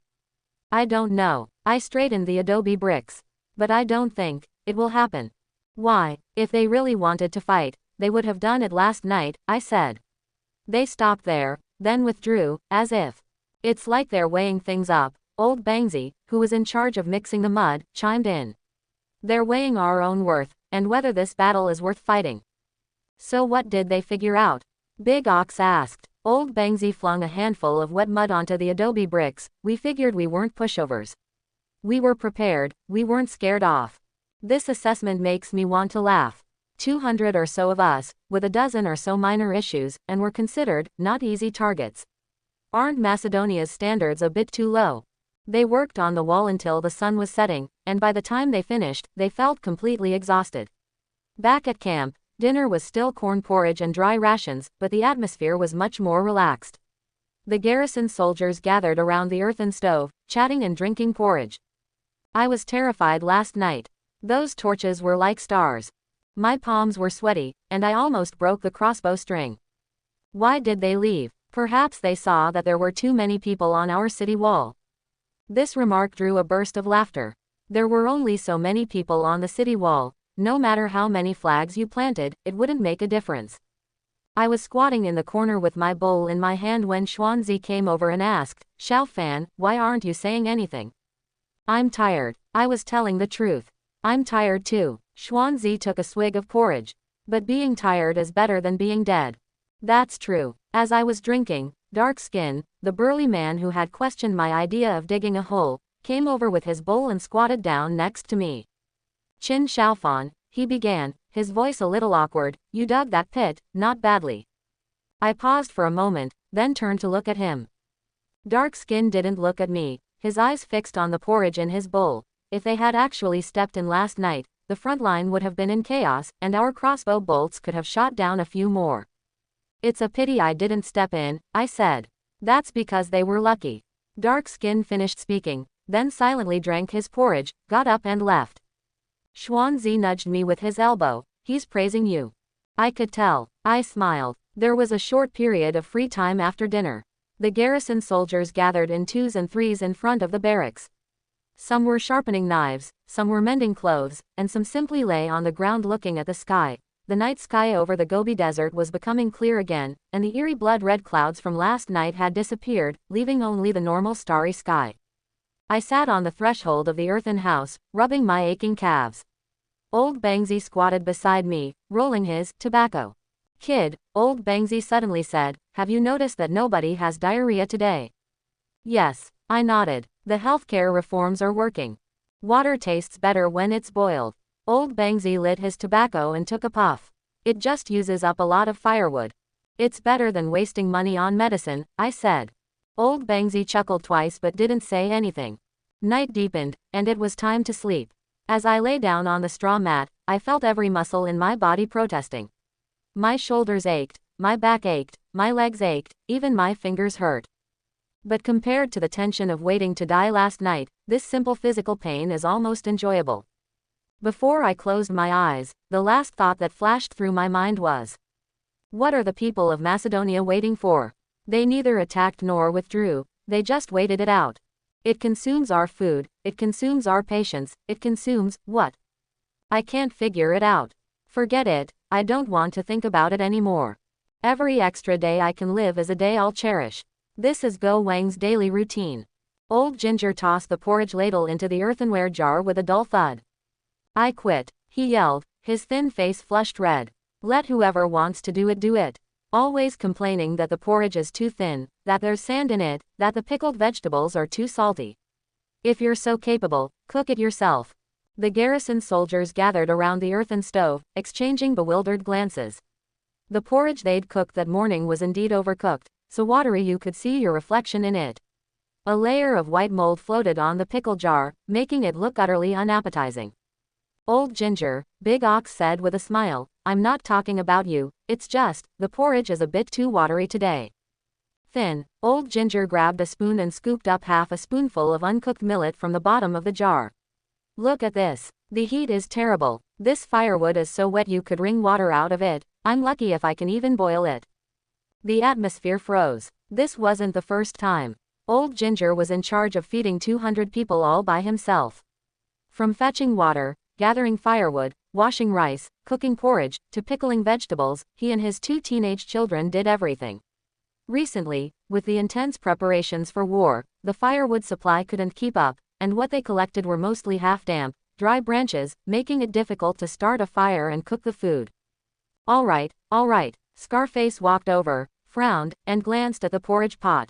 I don't know. I straightened the adobe bricks. But I don't think it will happen. Why, if they really wanted to fight, they would have done it last night, I said. They stopped there, then withdrew, as if. It's like they're weighing things up, old Bangsy, who was in charge of mixing the mud, chimed in. They're weighing our own worth, and whether this battle is worth fighting. So what did they figure out? Big Ox asked. Old Bangsy flung a handful of wet mud onto the adobe bricks. We figured we weren't pushovers. We were prepared, we weren't scared off. This assessment makes me want to laugh. 200 or so of us, with a dozen or so minor issues, and were considered not easy targets. Aren't Macedonia's standards a bit too low? They worked on the wall until the sun was setting, and by the time they finished, they felt completely exhausted. Back at camp, dinner was still corn porridge and dry rations, but the atmosphere was much more relaxed. The garrison soldiers gathered around the earthen stove, chatting and drinking porridge. I was terrified last night. Those torches were like stars. My palms were sweaty, and I almost broke the crossbow string. Why did they leave? Perhaps they saw that there were too many people on our city wall. This remark drew a burst of laughter. There were only so many people on the city wall. No matter how many flags you planted, it wouldn't make a difference. I was squatting in the corner with my bowl in my hand when Xuanzi came over and asked, Xiao Fan, why aren't you saying anything? I'm tired. I was telling the truth. I'm tired too. Xuanzi took a swig of porridge. But being tired is better than being dead. That's true. As I was drinking, Dark Skin, the burly man who had questioned my idea of digging a hole, came over with his bowl and squatted down next to me. Qin Xiaofan, he began, his voice a little awkward, you dug that pit, not badly. I paused for a moment, then turned to look at him. Dark Skin didn't look at me, his eyes fixed on the porridge in his bowl. If they had actually stepped in last night, the front line would have been in chaos, and our crossbow bolts could have shot down a few more. It's a pity I didn't step in, I said. That's because they were lucky. Dark Skin finished speaking, then silently drank his porridge, got up and left. Xuanzi nudged me with his elbow. He's praising you. I could tell. I smiled. There was a short period of free time after dinner. The garrison soldiers gathered in twos and threes in front of the barracks. Some were sharpening knives, some were mending clothes, and some simply lay on the ground looking at the sky. The night sky over the Gobi Desert was becoming clear again, and the eerie blood-red clouds from last night had disappeared, leaving only the normal starry sky. I sat on the threshold of the earthen house, rubbing my aching calves. Old Bangsy squatted beside me, rolling his tobacco. Kid, Old Bangsy suddenly said, have you noticed that nobody has diarrhea today? Yes, I nodded. The healthcare reforms are working. Water tastes better when it's boiled. Old Bangsy lit his tobacco and took a puff. It just uses up a lot of firewood. It's better than wasting money on medicine, I said. Old Bangsy chuckled twice but didn't say anything. Night deepened, and it was time to sleep. As I lay down on the straw mat, I felt every muscle in my body protesting. My shoulders ached, my back ached, my legs ached, even my fingers hurt. But compared to the tension of waiting to die last night, this simple physical pain is almost enjoyable. Before I closed my eyes, the last thought that flashed through my mind was, what are the people of Macedonia waiting for? They neither attacked nor withdrew, they just waited it out. It consumes our food, it consumes our patience, it consumes, what? I can't figure it out. Forget it, I don't want to think about it anymore. Every extra day I can live is a day I'll cherish. This is Go Wang's daily routine. Old Ginger tossed the porridge ladle into the earthenware jar with a dull thud. I quit, he yelled, his thin face flushed red. Let whoever wants to do it. Always complaining that the porridge is too thin, that there's sand in it, that the pickled vegetables are too salty. If you're so capable, cook it yourself. The garrison soldiers gathered around the earthen stove, exchanging bewildered glances. The porridge they'd cooked that morning was indeed overcooked, so watery you could see your reflection in it. A layer of white mold floated on the pickle jar, making it look utterly unappetizing. Old Ginger, Big Ox said with a smile, I'm not talking about you, it's just, the porridge is a bit too watery today. Thin, Old Ginger grabbed a spoon and scooped up half a spoonful of uncooked millet from the bottom of the jar. Look at this. The heat is terrible. This firewood is so wet you could wring water out of it. I'm lucky if I can even boil it. The atmosphere froze. This wasn't the first time. Old Ginger was in charge of feeding 200 people all by himself. From fetching water, gathering firewood, washing rice, cooking porridge, to pickling vegetables, he and his 2 teenage children did everything. Recently, with the intense preparations for war, the firewood supply couldn't keep up, and what they collected were mostly half-damp, dry branches, making it difficult to start a fire and cook the food. All right, Scarface walked over, frowned, and glanced at the porridge pot.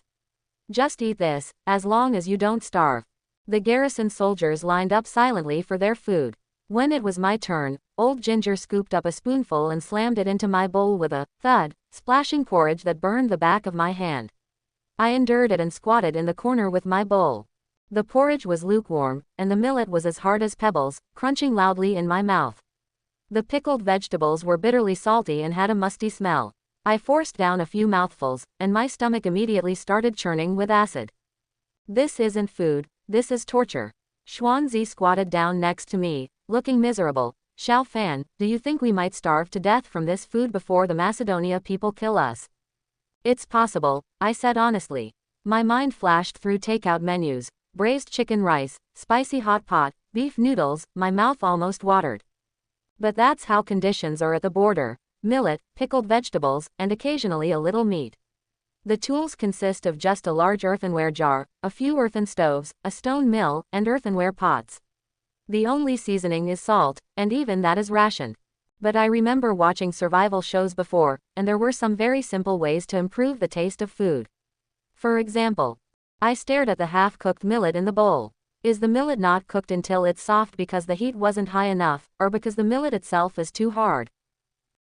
Just eat this, as long as you don't starve. The garrison soldiers lined up silently for their food. When it was my turn, Old Ginger scooped up a spoonful and slammed it into my bowl with a thud, splashing porridge that burned the back of my hand. I endured it and squatted in the corner with my bowl. The porridge was lukewarm, and the millet was as hard as pebbles, crunching loudly in my mouth. The pickled vegetables were bitterly salty and had a musty smell. I forced down a few mouthfuls, and my stomach immediately started churning with acid. This isn't food, this is torture. Xuanzi squatted down next to me, looking miserable. Xiao Fan, do you think we might starve to death from this food before the Macedonia people kill us? It's possible, I said honestly. My mind flashed through takeout menus, braised chicken rice, spicy hot pot, beef noodles, my mouth almost watered. But that's how conditions are at the border. Millet, pickled vegetables, and occasionally a little meat. The tools consist of just a large earthenware jar, a few earthen stoves, a stone mill, and earthenware pots. The only seasoning is salt, and even that is rationed. But I remember watching survival shows before, and there were some very simple ways to improve the taste of food. For example, I stared at the half-cooked millet in the bowl. Is the millet not cooked until it's soft because the heat wasn't high enough, or because the millet itself is too hard?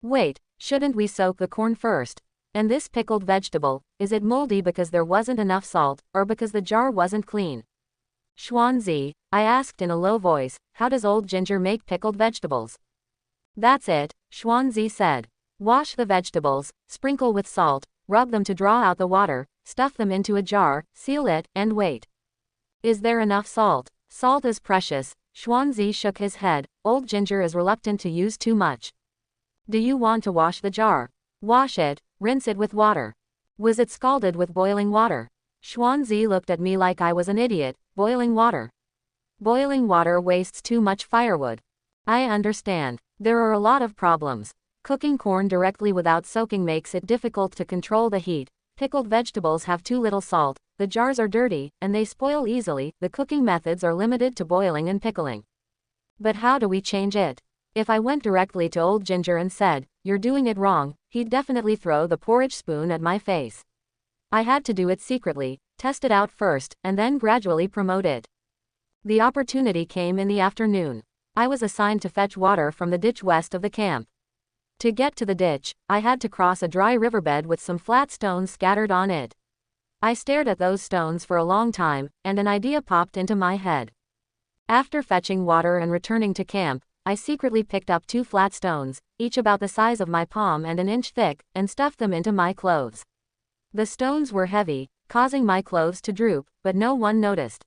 Wait, shouldn't we soak the corn first? And this pickled vegetable, is it moldy because there wasn't enough salt, or because the jar wasn't clean? Xuanzi, I asked in a low voice, how does Old Ginger make pickled vegetables? That's it, Xuanzi said. Wash the vegetables, sprinkle with salt, rub them to draw out the water, stuff them into a jar, seal it, and wait. Is there enough salt? Salt is precious. Xuanzi shook his head. Old Ginger is reluctant to use too much. Do you want to wash the jar? Wash it, rinse it with water. Was it scalded with boiling water? Xuanzi looked at me like I was an idiot. Boiling water. Boiling water wastes too much firewood. I understand. There are a lot of problems. Cooking corn directly without soaking makes it difficult to control the heat. Pickled vegetables have too little salt, the jars are dirty, and they spoil easily. The cooking methods are limited to boiling and pickling. But how do we change it? If I went directly to Old Ginger and said, "You're doing it wrong," he'd definitely throw the porridge spoon at my face. I had to do it secretly, test it out first, and then gradually promote it. The opportunity came in the afternoon. I was assigned to fetch water from the ditch west of the camp. To get to the ditch, I had to cross a dry riverbed with some flat stones scattered on it. I stared at those stones for a long time, and an idea popped into my head. After fetching water and returning to camp, I secretly picked up 2 flat stones, each about the size of my palm and an inch thick, and stuffed them into my clothes. The stones were heavy, causing my clothes to droop, but no one noticed.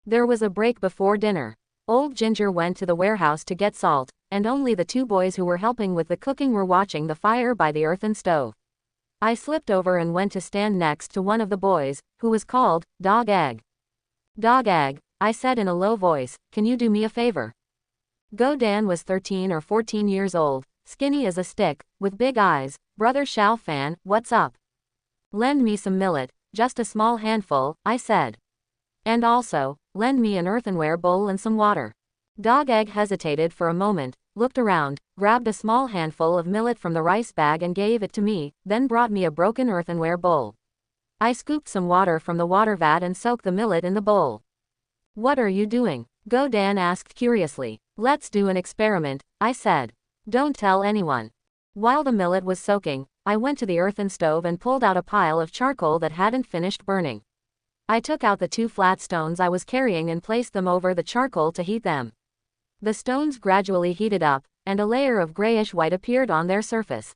There was a break before dinner. Old Ginger went to the warehouse to get salt, and only the 2 boys who were helping with the cooking were watching the fire by the earthen stove. I slipped over and went to stand next to one of the boys, who was called Dog Egg. Dog Egg, I said in a low voice, can you do me a favor? Go Dan was 13 or 14 years old, skinny as a stick, with big eyes. Brother Xiao Fan, what's up? Lend me some millet, just a small handful, I said. And also, lend me an earthenware bowl and some water. Dog Egg hesitated for a moment, looked around, grabbed a small handful of millet from the rice bag and gave it to me, then brought me a broken earthenware bowl. I scooped some water from the water vat and soaked the millet in the bowl. What are you doing? Go Dan asked curiously. Let's do an experiment, I said. Don't tell anyone. While the millet was soaking, I went to the earthen stove and pulled out a pile of charcoal that hadn't finished burning. I took out the 2 flat stones I was carrying and placed them over the charcoal to heat them. The stones gradually heated up, and a layer of grayish-white appeared on their surface.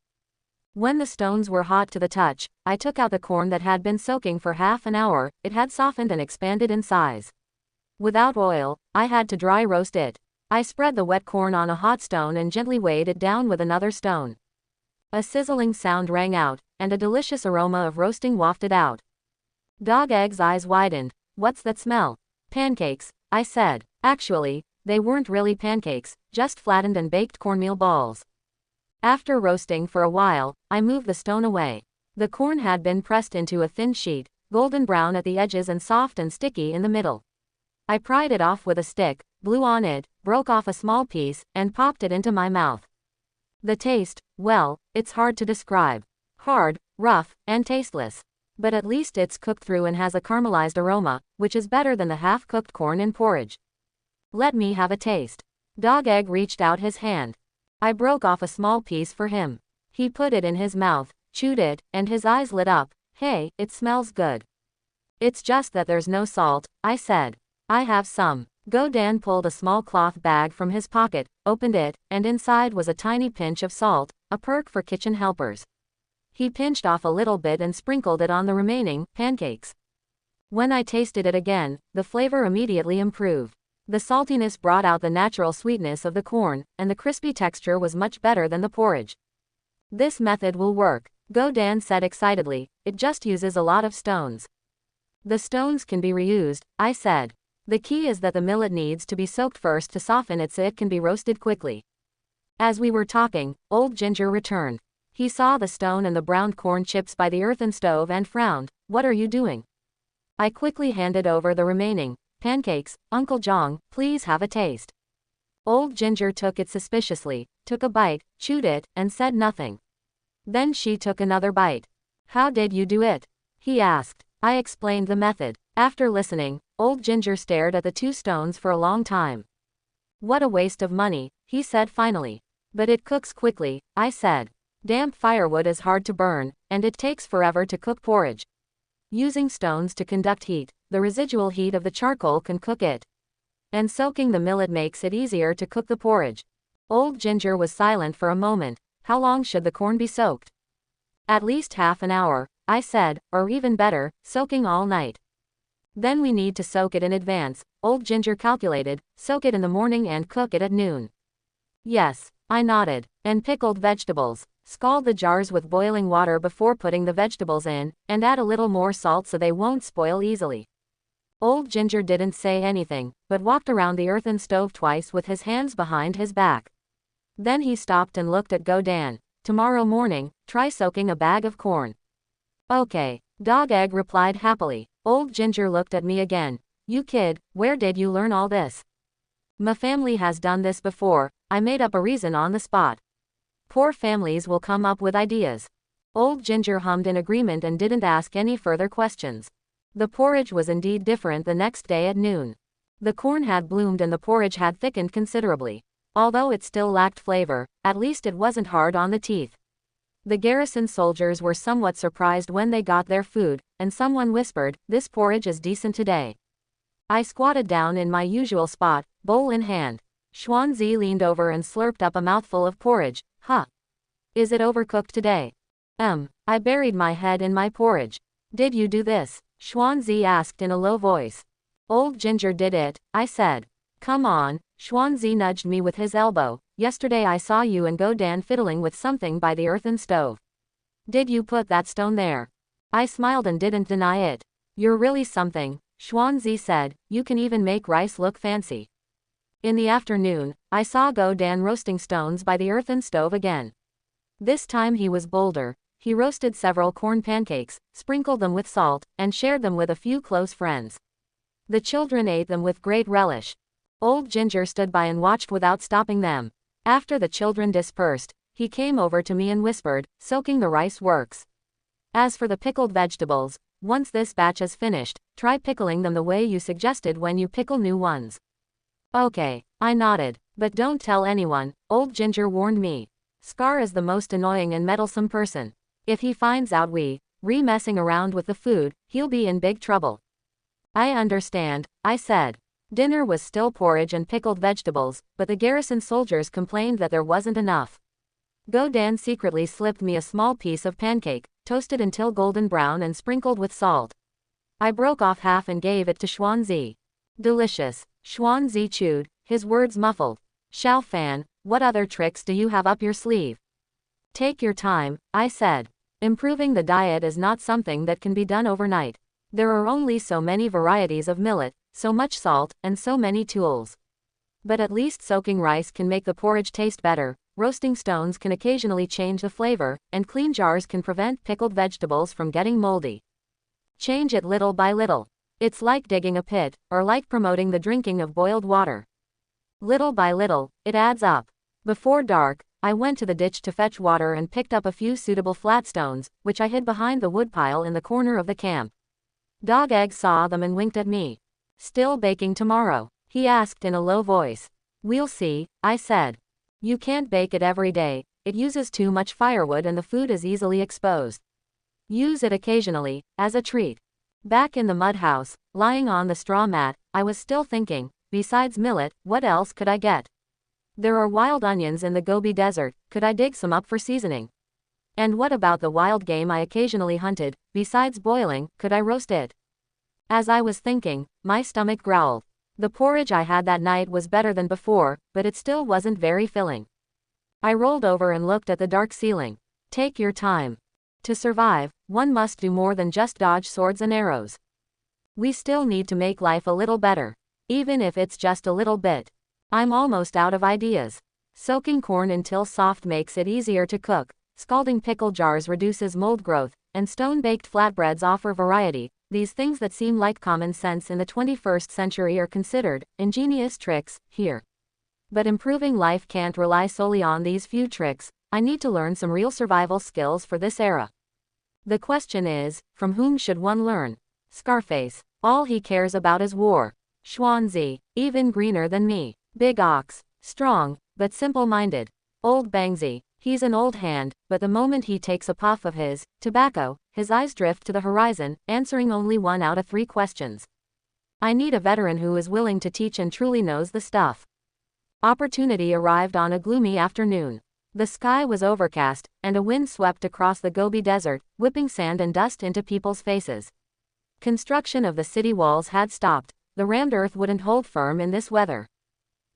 When the stones were hot to the touch, I took out the corn that had been soaking for half an hour. It had softened and expanded in size. Without oil, I had to dry roast it. I spread the wet corn on a hot stone and gently weighed it down with another stone. A sizzling sound rang out, and a delicious aroma of roasting wafted out. Dog Egg's eyes widened. What's that smell? Pancakes, I said. Actually, they weren't really pancakes, just flattened and baked cornmeal balls. After roasting for a while, I moved the stone away. The corn had been pressed into a thin sheet, golden brown at the edges and soft and sticky in the middle. I pried it off with a stick, blew on it, broke off a small piece, and popped it into my mouth. The taste, well, it's hard to describe. Hard, rough, and tasteless. But at least it's cooked through and has a caramelized aroma, which is better than the half-cooked corn in porridge. Let me have a taste. Dog Egg reached out his hand. I broke off a small piece for him. He put it in his mouth, chewed it, and his eyes lit up. Hey, it smells good. It's just that there's no salt, I said. I have some. Godan pulled a small cloth bag from his pocket, opened it, and inside was a tiny pinch of salt, a perk for kitchen helpers. He pinched off a little bit and sprinkled it on the remaining pancakes. When I tasted it again, the flavor immediately improved. The saltiness brought out the natural sweetness of the corn, and the crispy texture was much better than the porridge. This method will work, Godan said excitedly. It just uses a lot of stones. The stones can be reused, I said. The key is that the millet needs to be soaked first to soften it so it can be roasted quickly. As we were talking, Old Ginger returned. He saw the stone and the browned corn chips by the earthen stove and frowned. What are you doing? I quickly handed over the remaining pancakes. Uncle Jong, please have a taste. Old Ginger took it suspiciously, took a bite, chewed it, and said nothing. Then she took another bite. How did you do it? He asked. I explained the method. After listening, Old Ginger stared at the two stones for a long time. What a waste of money, he said finally. But it cooks quickly, I said. Damp firewood is hard to burn, and it takes forever to cook porridge. Using stones to conduct heat, the residual heat of the charcoal can cook it. And soaking the millet makes it easier to cook the porridge. Old Ginger was silent for a moment. How long should the corn be soaked? At least half an hour, I said, or even better, soaking all night. Then we need to soak it in advance, Old Ginger calculated, soak it in the morning and cook it at noon. Yes, I nodded. And pickled vegetables. Scald the jars with boiling water before putting the vegetables in, and add a little more salt so they won't spoil easily. Old Ginger didn't say anything, but walked around the earthen stove twice with his hands behind his back. Then he stopped and looked at Godan. Tomorrow morning, try soaking a bag of corn. Okay, Dog Egg replied happily. Old Ginger looked at me again. You kid, where did you learn all this? My family has done this before, I made up a reason on the spot. Poor families will come up with ideas. Old Ginger hummed in agreement and didn't ask any further questions. The porridge was indeed different the next day at noon. The corn had bloomed and the porridge had thickened considerably. Although it still lacked flavor, at least it wasn't hard on the teeth. The garrison soldiers were somewhat surprised when they got their food, and someone whispered, "This porridge is decent today." I squatted down in my usual spot, bowl in hand. Xuanzi leaned over and slurped up a mouthful of porridge. Huh. Is it overcooked today? I buried my head in my porridge. Did you do this? Xuanzi asked in a low voice. Old Ginger did it, I said. Come on, Xuanzi nudged me with his elbow. Yesterday I saw you and Godan fiddling with something by the earthen stove. Did you put that stone there? I smiled and didn't deny it. You're really something, Xuanzi said. You can even make rice look fancy. In the afternoon, I saw Godan roasting stones by the earthen stove again. This time he was bolder. He roasted several corn pancakes, sprinkled them with salt, and shared them with a few close friends. The children ate them with great relish. Old Ginger stood by and watched without stopping them. After the children dispersed, he came over to me and whispered, "Soaking the rice works. As for the pickled vegetables, once this batch is finished, try pickling them the way you suggested when you pickle new ones." Okay, I nodded. But don't tell anyone, Old Ginger warned me. Scar is the most annoying and meddlesome person. If he finds out we messing around with the food, he'll be in big trouble. I understand, I said. Dinner was still porridge and pickled vegetables, but the garrison soldiers complained that there wasn't enough. Godan secretly slipped me a small piece of pancake, toasted until golden brown and sprinkled with salt. I broke off half and gave it to Xuanzi. Delicious, Xuanzi chewed, his words muffled. Xiao Fan, what other tricks do you have up your sleeve? Take your time, I said. Improving the diet is not something that can be done overnight. There are only so many varieties of millet, so much salt, and so many tools. But at least soaking rice can make the porridge taste better, roasting stones can occasionally change the flavor, and clean jars can prevent pickled vegetables from getting moldy. Change it little by little. It's like digging a pit, or like promoting the drinking of boiled water. Little by little, it adds up. Before dark, I went to the ditch to fetch water and picked up a few suitable flat stones, which I hid behind the woodpile in the corner of the camp. Dog Egg saw them and winked at me. "Still baking tomorrow?" he asked in a low voice. "We'll see," I said. "You can't bake it every day, it uses too much firewood and the food is easily exposed. Use it occasionally, as a treat." Back in the mud house, lying on the straw mat, I was still thinking, besides millet, what else could I get? There are wild onions in the Gobi Desert, could I dig some up for seasoning? And what about the wild game I occasionally hunted, besides boiling, could I roast it? As I was thinking, my stomach growled. The porridge I had that night was better than before, but it still wasn't very filling. I rolled over and looked at the dark ceiling. Take your time. To survive, one must do more than just dodge swords and arrows. We still need to make life a little better. Even if it's just a little bit. I'm almost out of ideas. Soaking corn until soft makes it easier to cook, scalding pickle jars reduces mold growth, and stone-baked flatbreads offer variety. These things that seem like common sense in the 21st century are considered ingenious tricks here. But improving life can't rely solely on these few tricks. I need to learn some real survival skills for this era. The question is, from whom should one learn? Scarface. All he cares about is war. Schwanzi. Even greener than me. Big Ox. Strong, but simple-minded. Old Bangsy. He's an old hand, but the moment he takes a puff of his tobacco, his eyes drift to the horizon, answering only 1 out of 3 questions. I need a veteran who is willing to teach and truly knows the stuff. Opportunity arrived on a gloomy afternoon. The sky was overcast, and a wind swept across the Gobi Desert, whipping sand and dust into people's faces. Construction of the city walls had stopped. The rammed earth wouldn't hold firm in this weather.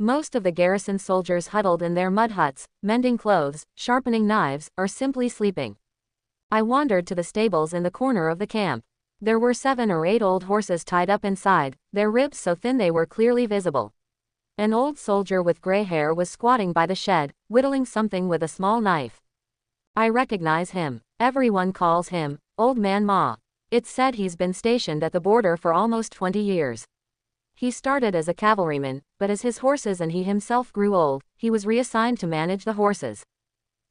Most of the garrison soldiers huddled in their mud huts, mending clothes, sharpening knives, or simply sleeping. I wandered to the stables in the corner of the camp. There were 7 or 8 old horses tied up inside, their ribs so thin they were clearly visible. An old soldier with gray hair was squatting by the shed, whittling something with a small knife. I recognize him. Everyone calls him Old Man Ma. It's said he's been stationed at the border for almost 20 years. He started as a cavalryman, but as his horses and he himself grew old, he was reassigned to manage the horses.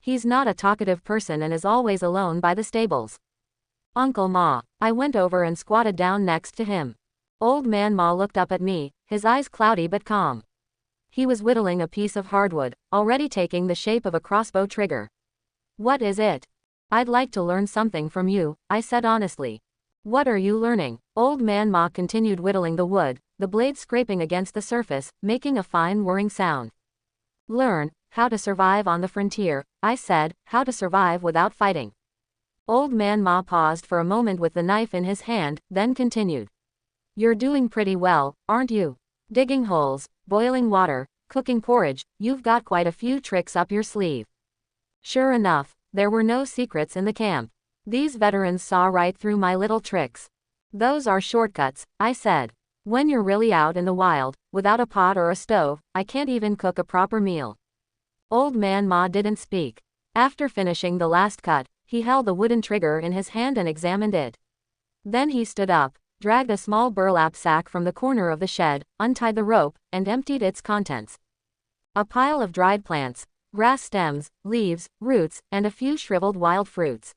He's not a talkative person and is always alone by the stables. "Uncle Ma." I went over and squatted down next to him. Old Man Ma looked up at me, his eyes cloudy but calm. He was whittling a piece of hardwood, already taking the shape of a crossbow trigger. "What is it?" "I'd like to learn something from you," I said honestly. "What are you learning?" Old Man Ma continued whittling the wood, the blade scraping against the surface, making a fine whirring sound. "Learn how to survive on the frontier," I said, "how to survive without fighting." Old Man Ma paused for a moment with the knife in his hand, then continued. "You're doing pretty well, aren't you? Digging holes, boiling water, cooking porridge, you've got quite a few tricks up your sleeve." Sure enough, there were no secrets in the camp. These veterans saw right through my little tricks. "Those are shortcuts," I said. "When you're really out in the wild, without a pot or a stove, I can't even cook a proper meal." Old Man Ma didn't speak. After finishing the last cut, he held the wooden trigger in his hand and examined it. Then he stood up, dragged a small burlap sack from the corner of the shed, untied the rope, and emptied its contents. A pile of dried plants, grass stems, leaves, roots, and a few shriveled wild fruits.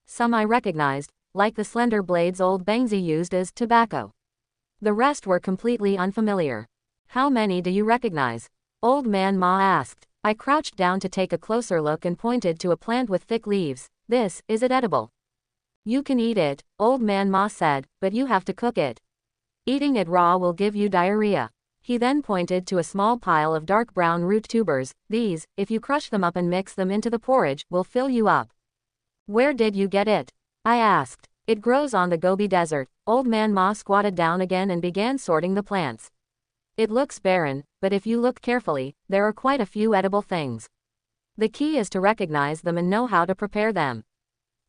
Some I recognized, like the slender blades old Bangsy used as tobacco. The rest were completely unfamiliar. "How many do you recognize?" Old Man Ma asked. I crouched down to take a closer look and pointed to a plant with thick leaves. Is it edible?" "You can eat it," Old Man Ma said, "but you have to cook it. Eating it raw will give you diarrhea." He then pointed to a small pile of dark brown root tubers. "These, if you crush them up and mix them into the porridge, will fill you up." "Where did you get it?" I asked. "It grows on the Gobi Desert." Old Man Ma squatted down again and began sorting the plants. "It looks barren, but if you look carefully, there are quite a few edible things. The key is to recognize them and know how to prepare them."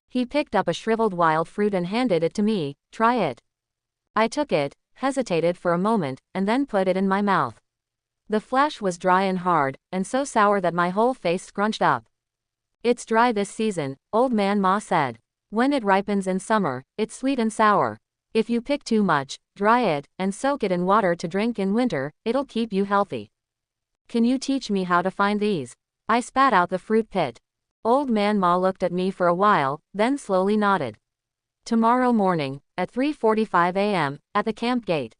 He picked up a shriveled wild fruit and handed it to me. "Try it." I took it, hesitated for a moment, and then put it in my mouth. The flesh was dry and hard, and so sour that my whole face scrunched up. It's dry this season, Old Man Ma said. When it ripens in summer, it's sweet and sour. If you pick too much, dry it, and soak it in water to drink in winter, it'll keep you healthy. Can you teach me how to find these? I spat out the fruit pit. Old Man Ma looked at me for a while, then slowly nodded. Tomorrow morning, at 3:45 a.m., at the camp gate.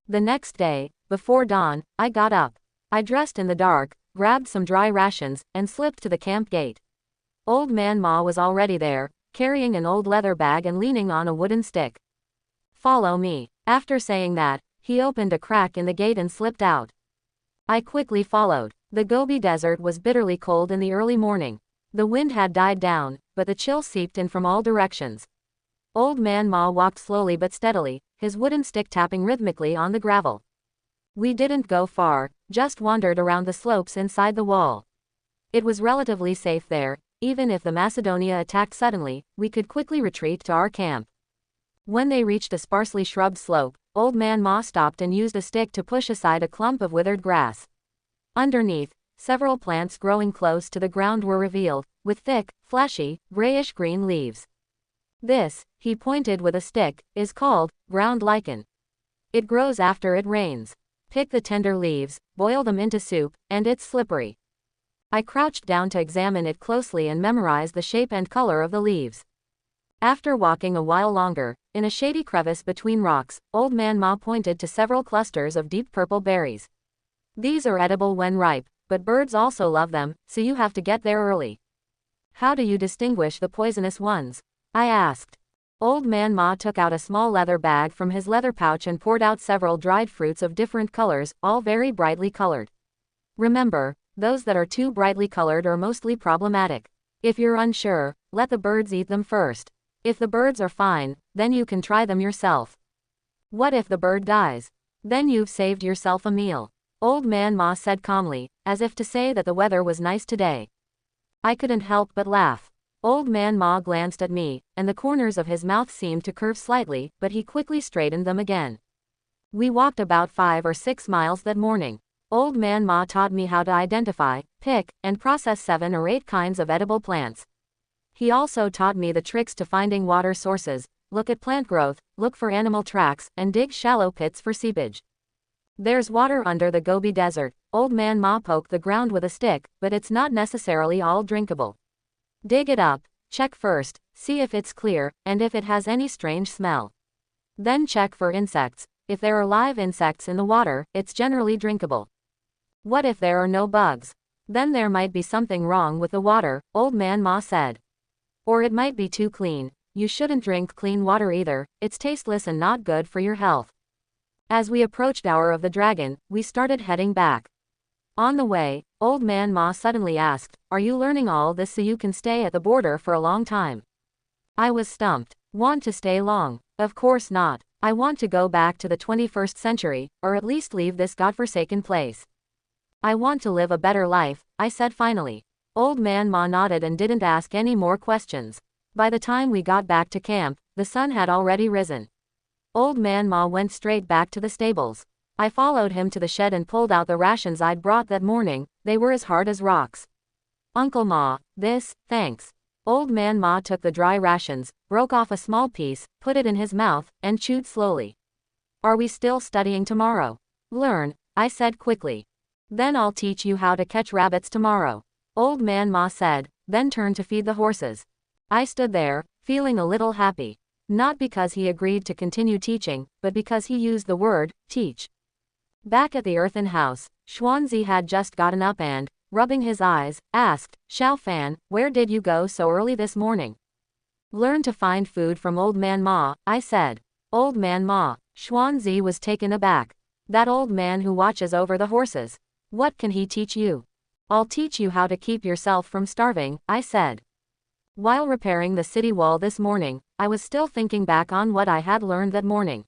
The next day, before dawn, I got up. I dressed in the dark, grabbed some dry rations, and slipped to the camp gate. Old Man Ma was already there, carrying an old leather bag and leaning on a wooden stick. Follow me. After saying that, he opened a crack in the gate and slipped out. I quickly followed. The Gobi Desert was bitterly cold in the early morning. The wind had died down, but the chill seeped in from all directions. Old Man Ma walked slowly but steadily, his wooden stick tapping rhythmically on the gravel. We didn't go far, just wandered around the slopes inside the wall. It was relatively safe there. Even if the Macedonia attacked suddenly, we could quickly retreat to our camp. When they reached a sparsely shrubbed slope, Old Man Ma stopped and used a stick to push aside a clump of withered grass. Underneath, several plants growing close to the ground were revealed, with thick, fleshy, grayish-green leaves. This, he pointed with a stick, is called ground lichen. It grows after it rains. Pick the tender leaves, boil them into soup, and it's slippery. I crouched down to examine it closely and memorize the shape and color of the leaves. After walking a while longer, in a shady crevice between rocks, Old Man Ma pointed to several clusters of deep purple berries. These are edible when ripe, but birds also love them, so you have to get there early. How do you distinguish the poisonous ones? I asked. Old Man Ma took out a small leather bag from his leather pouch and poured out several dried fruits of different colors, all very brightly colored. Remember, those that are too brightly colored are mostly problematic. If you're unsure, let the birds eat them first. If the birds are fine, then you can try them yourself. What if the bird dies? Then you've saved yourself a meal. Old Man Ma said calmly, as if to say that the weather was nice today. I couldn't help but laugh. Old Man Ma glanced at me, and the corners of his mouth seemed to curve slightly, but he quickly straightened them again. We walked about 5 or 6 miles that morning. Old Man Ma taught me how to identify, pick, and process 7 or 8 kinds of edible plants. He also taught me the tricks to finding water sources, look at plant growth, look for animal tracks, and dig shallow pits for seepage. There's water under the Gobi Desert. Old Man Ma poked the ground with a stick, but it's not necessarily all drinkable. Dig it up, check first, see if it's clear, and if it has any strange smell. Then check for insects. If there are live insects in the water, it's generally drinkable. What if there are no bugs? Then there might be something wrong with the water, Old Man Ma said. Or it might be too clean. You shouldn't drink clean water either, it's tasteless and not good for your health. As we approached Hour of the Dragon, we started heading back. On the way, Old Man Ma suddenly asked, "Are you learning all this so you can stay at the border for a long time?" I was stumped. Want to stay long? Of course not. I want to go back to the 21st century, or at least leave this godforsaken place. I want to live a better life, I said finally. Old Man Ma nodded and didn't ask any more questions. By the time we got back to camp, the sun had already risen. Old Man Ma went straight back to the stables. I followed him to the shed and pulled out the rations I'd brought that morning. They were as hard as rocks. Uncle Ma, this, thanks. Old Man Ma took the dry rations, broke off a small piece, put it in his mouth, and chewed slowly. Are we still studying tomorrow? Learn, I said quickly. Then I'll teach you how to catch rabbits tomorrow. Old Man Ma said, then turned to feed the horses. I stood there, feeling a little happy. Not because he agreed to continue teaching, but because he used the word, teach. Back at the earthen house, Xuanzi had just gotten up and, rubbing his eyes, asked, Xiao Fan, where did you go so early this morning? Learn to find food from Old Man Ma, I said. Old Man Ma. Xuanzi was taken aback. That old man who watches over the horses. What can he teach you? I'll teach you how to keep yourself from starving, I said. While repairing the city wall this morning, I was still thinking back on what I had learned that morning.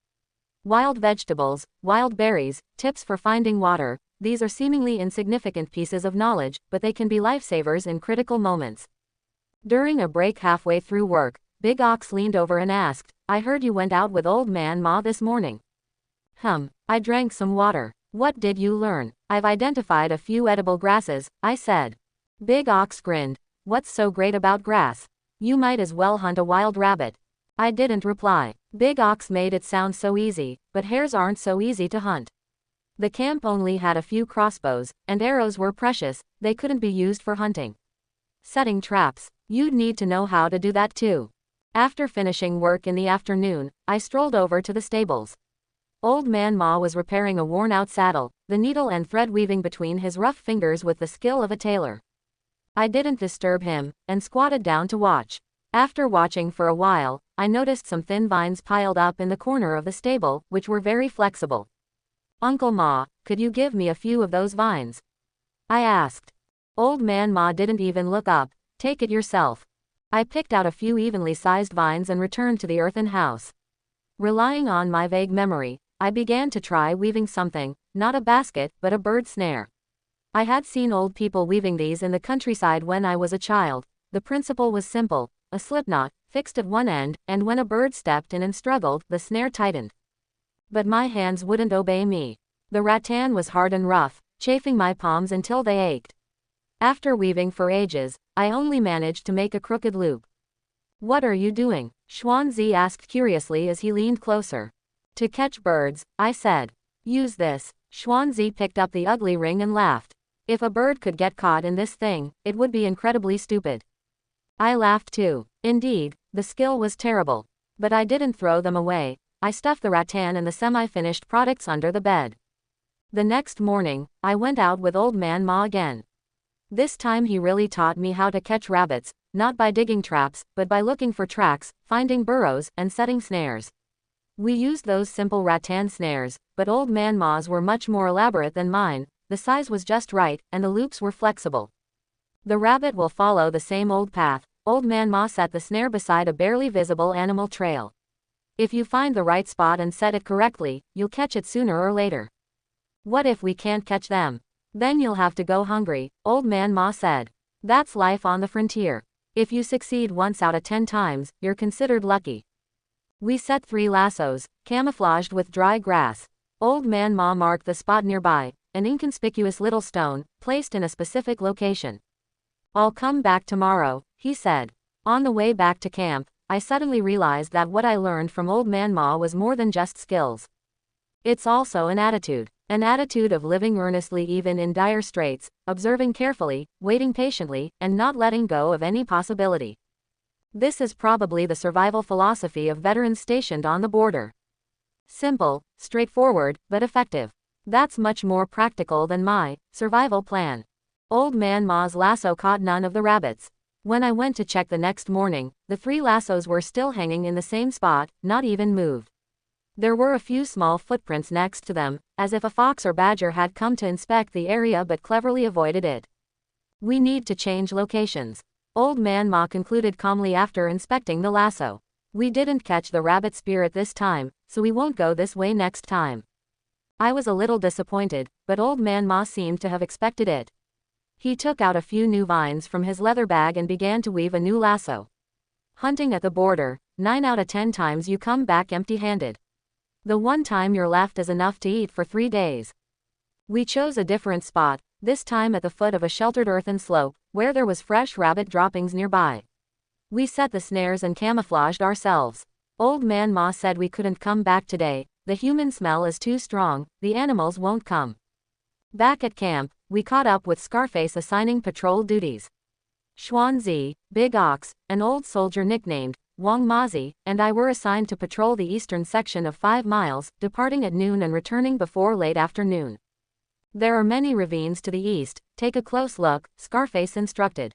Wild vegetables, wild berries, tips for finding water, these are seemingly insignificant pieces of knowledge, but they can be lifesavers in critical moments. During a break halfway through work, Big Ox leaned over and asked, I heard you went out with Old Man Ma this morning. I drank some water. What did you learn? I've identified a few edible grasses, I said. Big Ox grinned. What's so great about grass? You might as well hunt a wild rabbit. I didn't reply. Big Ox made it sound so easy, but hares aren't so easy to hunt. The camp only had a few crossbows, and arrows were precious, they couldn't be used for hunting. Setting traps. You'd need to know how to do that too. After finishing work in the afternoon, I strolled over to the stables. Old Man Ma was repairing a worn-out saddle, the needle and thread weaving between his rough fingers with the skill of a tailor. I didn't disturb him, and squatted down to watch. After watching for a while, I noticed some thin vines piled up in the corner of the stable, which were very flexible. Uncle Ma, could you give me a few of those vines? I asked. Old Man Ma didn't even look up. Take it yourself. I picked out a few evenly sized vines and returned to the earthen house. Relying on my vague memory, I began to try weaving something, not a basket, but a bird snare. I had seen old people weaving these in the countryside when I was a child. The principle was simple, a slipknot, fixed at one end, and when a bird stepped in and struggled, the snare tightened. But my hands wouldn't obey me. The rattan was hard and rough, chafing my palms until they ached. After weaving for ages, I only managed to make a crooked loop. What are you doing? Xuanzi asked curiously as he leaned closer. To catch birds, I said. Use this. Xuanzi picked up the ugly ring and laughed. If a bird could get caught in this thing, it would be incredibly stupid. I laughed too. Indeed, the skill was terrible. But I didn't throw them away. I stuffed the rattan and the semi-finished products under the bed. The next morning, I went out with Old Man Ma again. This time he really taught me how to catch rabbits, not by digging traps, but by looking for tracks, finding burrows, and setting snares. We used those simple rattan snares, but Old Man Ma's were much more elaborate than mine. The size was just right, and the loops were flexible. The rabbit will follow the same old path. Old Man Ma set the snare beside a barely visible animal trail. If you find the right spot and set it correctly, you'll catch it sooner or later. What if we can't catch them? Then you'll have to go hungry, Old Man Ma said. That's life on the frontier. If you succeed once out of 10 times, you're considered lucky. We set 3 lassos, camouflaged with dry grass. Old Man Ma marked the spot nearby, an inconspicuous little stone, placed in a specific location. I'll come back tomorrow, he said. On the way back to camp, I suddenly realized that what I learned from Old Man Ma was more than just skills. It's also an attitude of living earnestly even in dire straits, observing carefully, waiting patiently, and not letting go of any possibility. This is probably the survival philosophy of veterans stationed on the border. Simple, straightforward, but effective. That's much more practical than my survival plan. Old Man Ma's lasso caught none of the rabbits. When I went to check the next morning, the 3 lassos were still hanging in the same spot, not even moved. There were a few small footprints next to them, as if a fox or badger had come to inspect the area but cleverly avoided it. We need to change locations. Old Man Ma concluded calmly after inspecting the lasso. We didn't catch the rabbit spirit this time, so we won't go this way next time. I was a little disappointed, but Old Man Ma seemed to have expected it. He took out a few new vines from his leather bag and began to weave a new lasso. Hunting at the border, 9 out of 10 times you come back empty-handed. The one time you're left is enough to eat for 3 days. We chose a different spot, this time at the foot of a sheltered earthen slope, where there was fresh rabbit droppings nearby. We set the snares and camouflaged ourselves. Old Man Ma said we couldn't come back today, the human smell is too strong, the animals won't come. Back at camp, we caught up with Scarface assigning patrol duties. Xuanzi, Big Ox, an old soldier nicknamed Wang Mazi, and I were assigned to patrol the eastern section of 5 miles, departing at noon and returning before late afternoon. There are many ravines to the east, take a close look, Scarface instructed.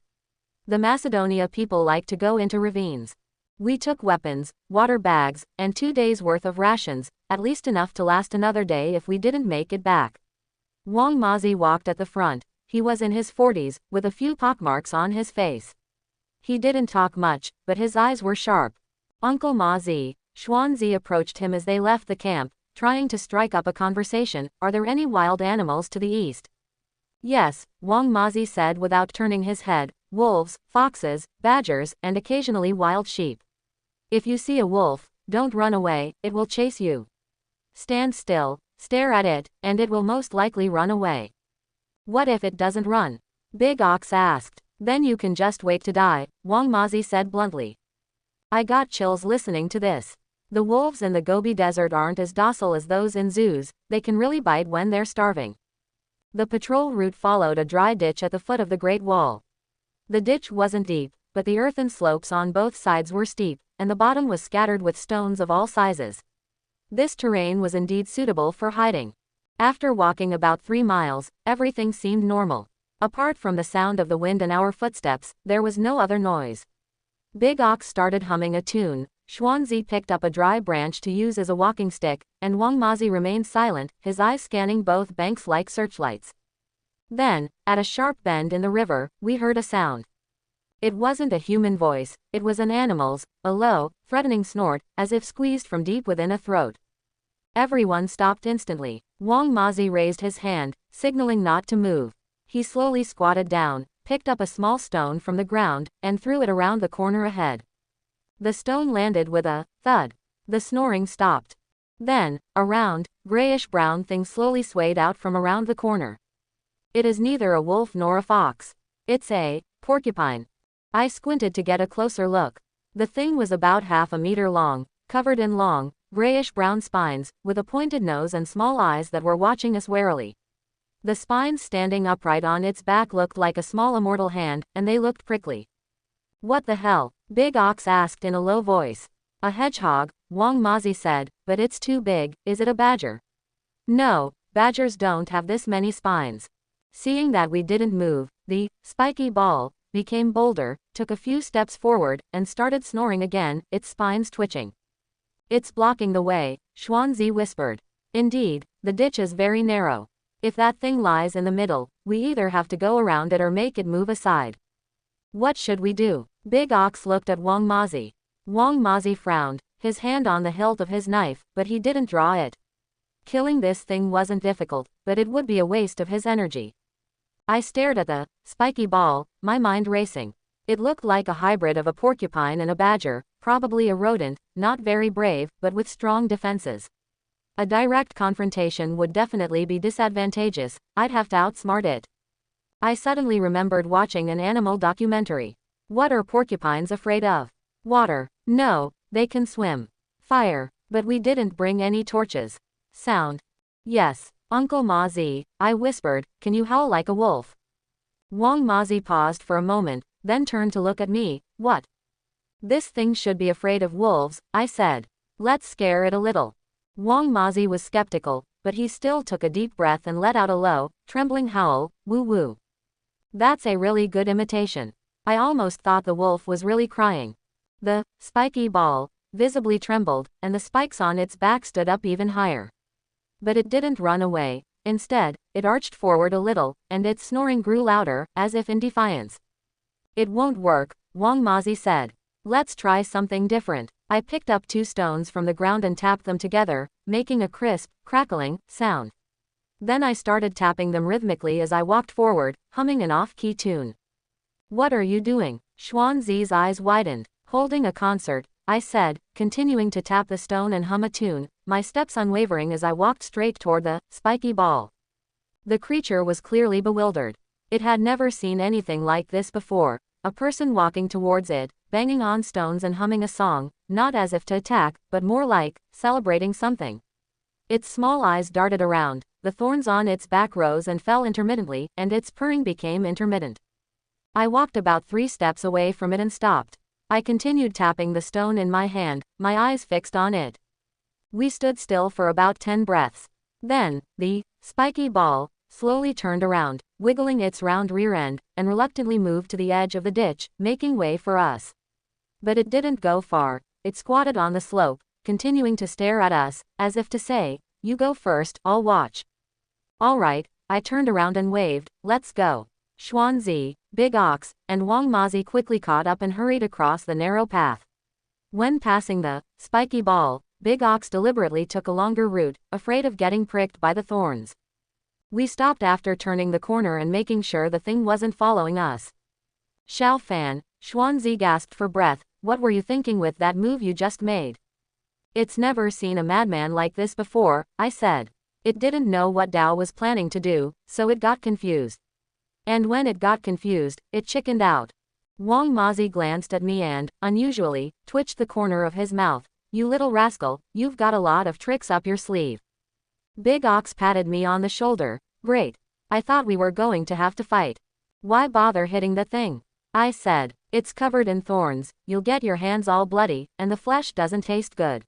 The Macedonia people like to go into ravines. We took weapons, water bags, and 2 days' worth of rations, at least enough to last another day if we didn't make it back. Wang Mazi walked at the front. He was in his 40s, with a few pockmarks on his face. He didn't talk much, but his eyes were sharp. Uncle Mazi, Xuanzi approached him as they left the camp, trying to strike up a conversation. Are there any wild animals to the east? Yes, Wang Mazi said without turning his head. Wolves, foxes, badgers, and occasionally wild sheep. If you see a wolf, don't run away, it will chase you. Stand still, stare at it, and it will most likely run away. What if it doesn't run? Big Ox asked. Then you can just wait to die, Wang Mazi said bluntly. I got chills listening to this. The wolves in the Gobi Desert aren't as docile as those in zoos, they can really bite when they're starving. The patrol route followed a dry ditch at the foot of the Great Wall. The ditch wasn't deep, but the earthen slopes on both sides were steep, and the bottom was scattered with stones of all sizes. This terrain was indeed suitable for hiding. After walking about 3 miles, everything seemed normal. Apart from the sound of the wind and our footsteps, there was no other noise. Big Ox started humming a tune, Xuanzi picked up a dry branch to use as a walking stick, and Wang Mazi remained silent, his eyes scanning both banks like searchlights. Then, at a sharp bend in the river, we heard a sound. It wasn't a human voice, it was an animal's, a low, threatening snort, as if squeezed from deep within a throat. Everyone stopped instantly. Wang Mazi raised his hand, signaling not to move. He slowly squatted down, picked up a small stone from the ground, and threw it around the corner ahead. The stone landed with a thud. The snoring stopped. Then, a round, grayish-brown thing slowly swayed out from around the corner. It is neither a wolf nor a fox. It's a porcupine. I squinted to get a closer look. The thing was about 1/2 meter long, covered in long, grayish-brown spines, with a pointed nose and small eyes that were watching us warily. The spines standing upright on its back looked like a small immortal hand, and they looked prickly. What the hell? Big Ox asked in a low voice. A hedgehog, Wang Mazi said, but it's too big. Is it a badger? No, badgers don't have this many spines. Seeing that we didn't move, the spiky ball became bolder, took a few steps forward, and started snoring again, its spines twitching. It's blocking the way, Xuanzi whispered. Indeed, the ditch is very narrow. If that thing lies in the middle, we either have to go around it or make it move aside. What should we do? Big Ox looked at Wang Mazi. Wang Mazi frowned, his hand on the hilt of his knife, but he didn't draw it. Killing this thing wasn't difficult, but it would be a waste of his energy. I stared at the spiky ball, my mind racing. It looked like a hybrid of a porcupine and a badger, probably a rodent, not very brave, but with strong defenses. A direct confrontation would definitely be disadvantageous, I'd have to outsmart it. I suddenly remembered watching an animal documentary. What are porcupines afraid of? Water. No, they can swim. Fire. But we didn't bring any torches. Sound. Yes, Uncle Mazi, I whispered, can you howl like a wolf? Wang Mazi paused for a moment, then turned to look at me. What? This thing should be afraid of wolves, I said. Let's scare it a little. Wang Mazi was skeptical, but he still took a deep breath and let out a low, trembling howl, woo-woo. That's a really good imitation. I almost thought the wolf was really crying. The spiky ball visibly trembled, and the spikes on its back stood up even higher. But it didn't run away. Instead, it arched forward a little, and its snoring grew louder, as if in defiance. It won't work, Wang Mazi said. Let's try something different. I picked up 2 stones from the ground and tapped them together, making a crisp, crackling sound. Then I started tapping them rhythmically as I walked forward, humming an off-key tune. What are you doing? Xuanzi's eyes widened. Holding a concert, I said, continuing to tap the stone and hum a tune, my steps unwavering as I walked straight toward the spiky ball. The creature was clearly bewildered. It had never seen anything like this before, a person walking towards it, banging on stones and humming a song, not as if to attack, but more like celebrating something. Its small eyes darted around, the thorns on its back rose and fell intermittently, and its purring became intermittent. I walked about 3 steps away from it and stopped. I continued tapping the stone in my hand, my eyes fixed on it. We stood still for about 10 breaths. Then, the spiky ball slowly turned around, wiggling its round rear end, and reluctantly moved to the edge of the ditch, making way for us. But it didn't go far. It squatted on the slope, continuing to stare at us, as if to say, you go first, I'll watch. All right, I turned around and waved, let's go. Xuanzi, Big Ox, and Wang Mazi quickly caught up and hurried across the narrow path. When passing the spiky ball, Big Ox deliberately took a longer route, afraid of getting pricked by the thorns. We stopped after turning the corner and making sure the thing wasn't following us. Xiao Fan, Xuanzi gasped for breath, what were you thinking with that move you just made? It's never seen a madman like this before, I said. It didn't know what Dao was planning to do, so it got confused. And when it got confused, it chickened out. Wang Mazi glanced at me and, unusually, twitched the corner of his mouth. You little rascal, you've got a lot of tricks up your sleeve. Big Ox patted me on the shoulder. Great. I thought we were going to have to fight. Why bother hitting the thing? I said. It's covered in thorns, you'll get your hands all bloody, and the flesh doesn't taste good.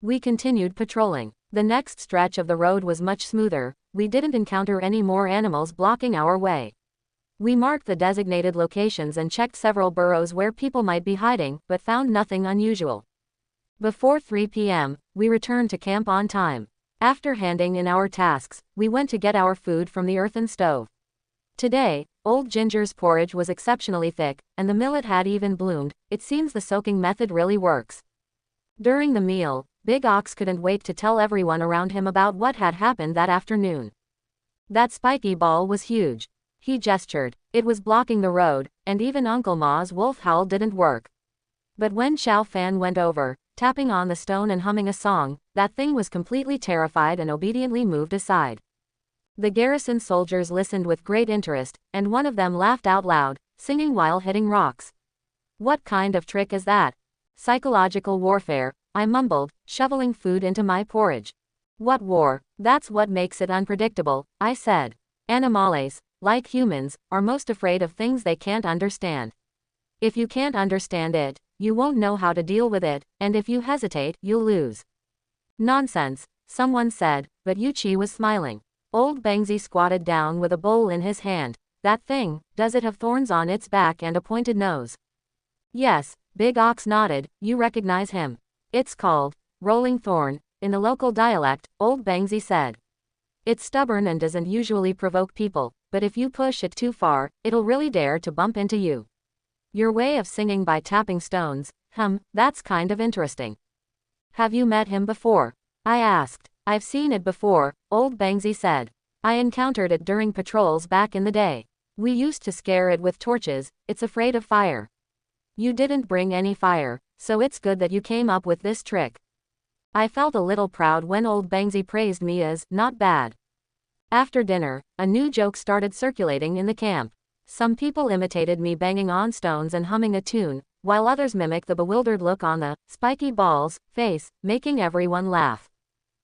We continued patrolling. The next stretch of the road was much smoother. We didn't encounter any more animals blocking our way. We marked the designated locations and checked several burrows where people might be hiding, but found nothing unusual. Before 3 p.m., we returned to camp on time. After handing in our tasks, we went to get our food from the earthen stove. Today, Old Ginger's porridge was exceptionally thick, and the millet had even bloomed. It seems the soaking method really works. During the meal, Big Ox couldn't wait to tell everyone around him about what had happened that afternoon. That spiky ball was huge. He gestured. It was blocking the road, and even Uncle Ma's wolf howl didn't work. But when Xiao Fan went over, tapping on the stone and humming a song, that thing was completely terrified and obediently moved aside. The garrison soldiers listened with great interest, and one of them laughed out loud, singing while hitting rocks. What kind of trick is that? Psychological warfare, I mumbled, shoveling food into my porridge. What war? That's what makes it unpredictable, I said. Animales, like humans, are most afraid of things they can't understand. If you can't understand it, you won't know how to deal with it, and if you hesitate, you'll lose. Nonsense, someone said, but Yuchi was smiling. Old Bangzi squatted down with a bowl in his hand. That thing, does it have thorns on its back and a pointed nose? Yes, Big Ox nodded. You recognize him. It's called rolling thorn, in the local dialect, Old Bangzi said. It's stubborn and doesn't usually provoke people, but if you push it too far, it'll really dare to bump into you. Your way of singing by tapping stones, that's kind of interesting. Have you met him before? I asked. I've seen it before, Old Bangzi said. I encountered it during patrols back in the day. We used to scare it with torches, it's afraid of fire. You didn't bring any fire, so it's good that you came up with this trick. I felt a little proud when Old Bangzi praised me as not bad. After dinner, a new joke started circulating in the camp. Some people imitated me banging on stones and humming a tune, while others mimicked the bewildered look on the spiky ball's face, making everyone laugh.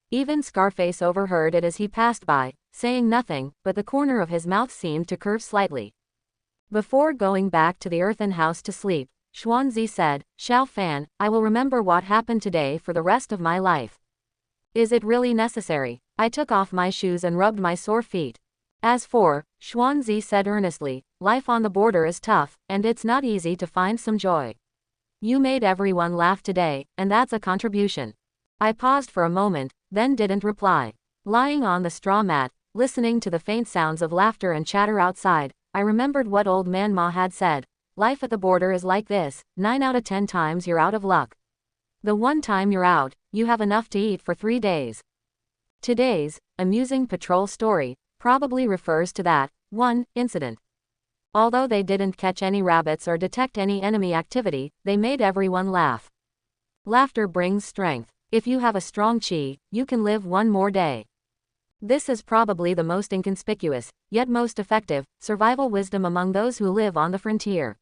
Even Scarface overheard it as he passed by, saying nothing, but the corner of his mouth seemed to curve slightly. Before going back to the earthen house to sleep, Xuanzi said, Xiao Fan, I will remember what happened today for the rest of my life. Is it really necessary? I took off my shoes and rubbed my sore feet. As for, Xuanzi said earnestly, life on the border is tough, and it's not easy to find some joy. You made everyone laugh today, and that's a contribution. I paused for a moment, then didn't reply. Lying on the straw mat, listening to the faint sounds of laughter and chatter outside, I remembered what Old Man Ma had said. Life at the border is like this, 9 out of 10 times you're out of luck. The one time you're out, you have enough to eat for 3 days. Today's amusing patrol story probably refers to that one incident. Although they didn't catch any rabbits or detect any enemy activity, they made everyone laugh. Laughter brings strength. If you have a strong chi, you can live one more day. This is probably the most inconspicuous, yet most effective, survival wisdom among those who live on the frontier.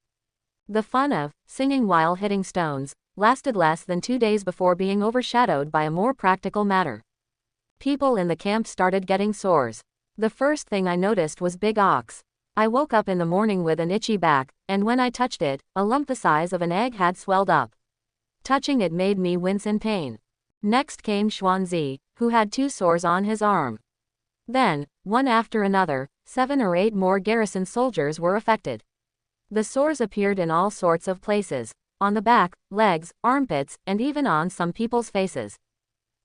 The fun of singing while hitting stones lasted less than 2 days before being overshadowed by a more practical matter. People in the camp started getting sores. The first thing I noticed was Big Ox. I woke up in the morning with an itchy back, and when I touched it, a lump the size of an egg had swelled up. Touching it made me wince in pain. Next came Xuanzi, who had 2 sores on his arm. Then, one after another, 7 or 8 more garrison soldiers were affected. The sores appeared in all sorts of places, on the back, legs, armpits, and even on some people's faces.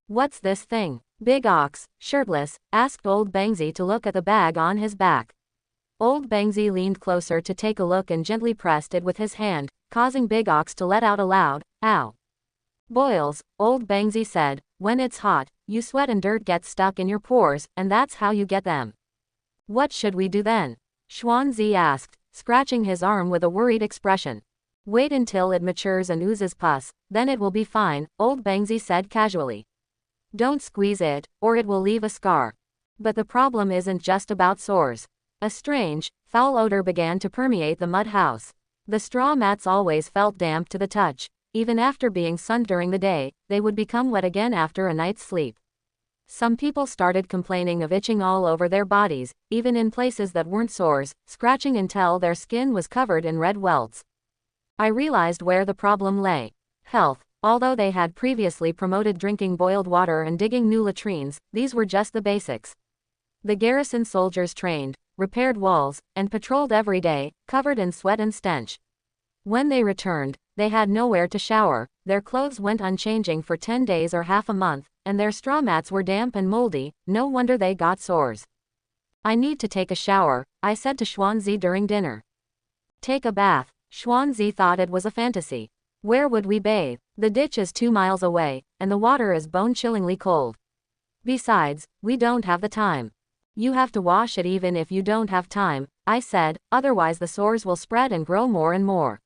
What's this thing? Big Ox, shirtless, asked Old Bangzi to look at the bag on his back. Old Bangzi leaned closer to take a look and gently pressed it with his hand, causing Big Ox to let out a loud, ow. Boils, Old Bangzi said, when it's hot, you sweat and dirt gets stuck in your pores, and that's how you get them. What should we do then? Xuanzi asked, scratching his arm with a worried expression. Wait until it matures and oozes pus, then it will be fine, Old Bangzi said casually. Don't squeeze it, or it will leave a scar. But the problem isn't just about sores. A strange, foul odor began to permeate the mud house. The straw mats always felt damp to the touch. Even after being sunned during the day, they would become wet again after a night's sleep. Some people started complaining of itching all over their bodies, even in places that weren't sores, scratching until their skin was covered in red welts. I realized where the problem lay. Health. Although they had previously promoted drinking boiled water and digging new latrines, these were just the basics. The garrison soldiers trained, repaired walls, and patrolled every day, covered in sweat and stench. When they returned, they had nowhere to shower, their clothes went unchanging for 10 days or half a month, and their straw mats were damp and moldy. No wonder they got sores. I need to take a shower, I said to Xuanzi during dinner. Take a bath. Xuanzi thought it was a fantasy. Where would we bathe? The ditch is 2 miles away, and the water is bone-chillingly cold. Besides, we don't have the time. You have to wash it even if you don't have time, I said, otherwise the sores will spread and grow more and more.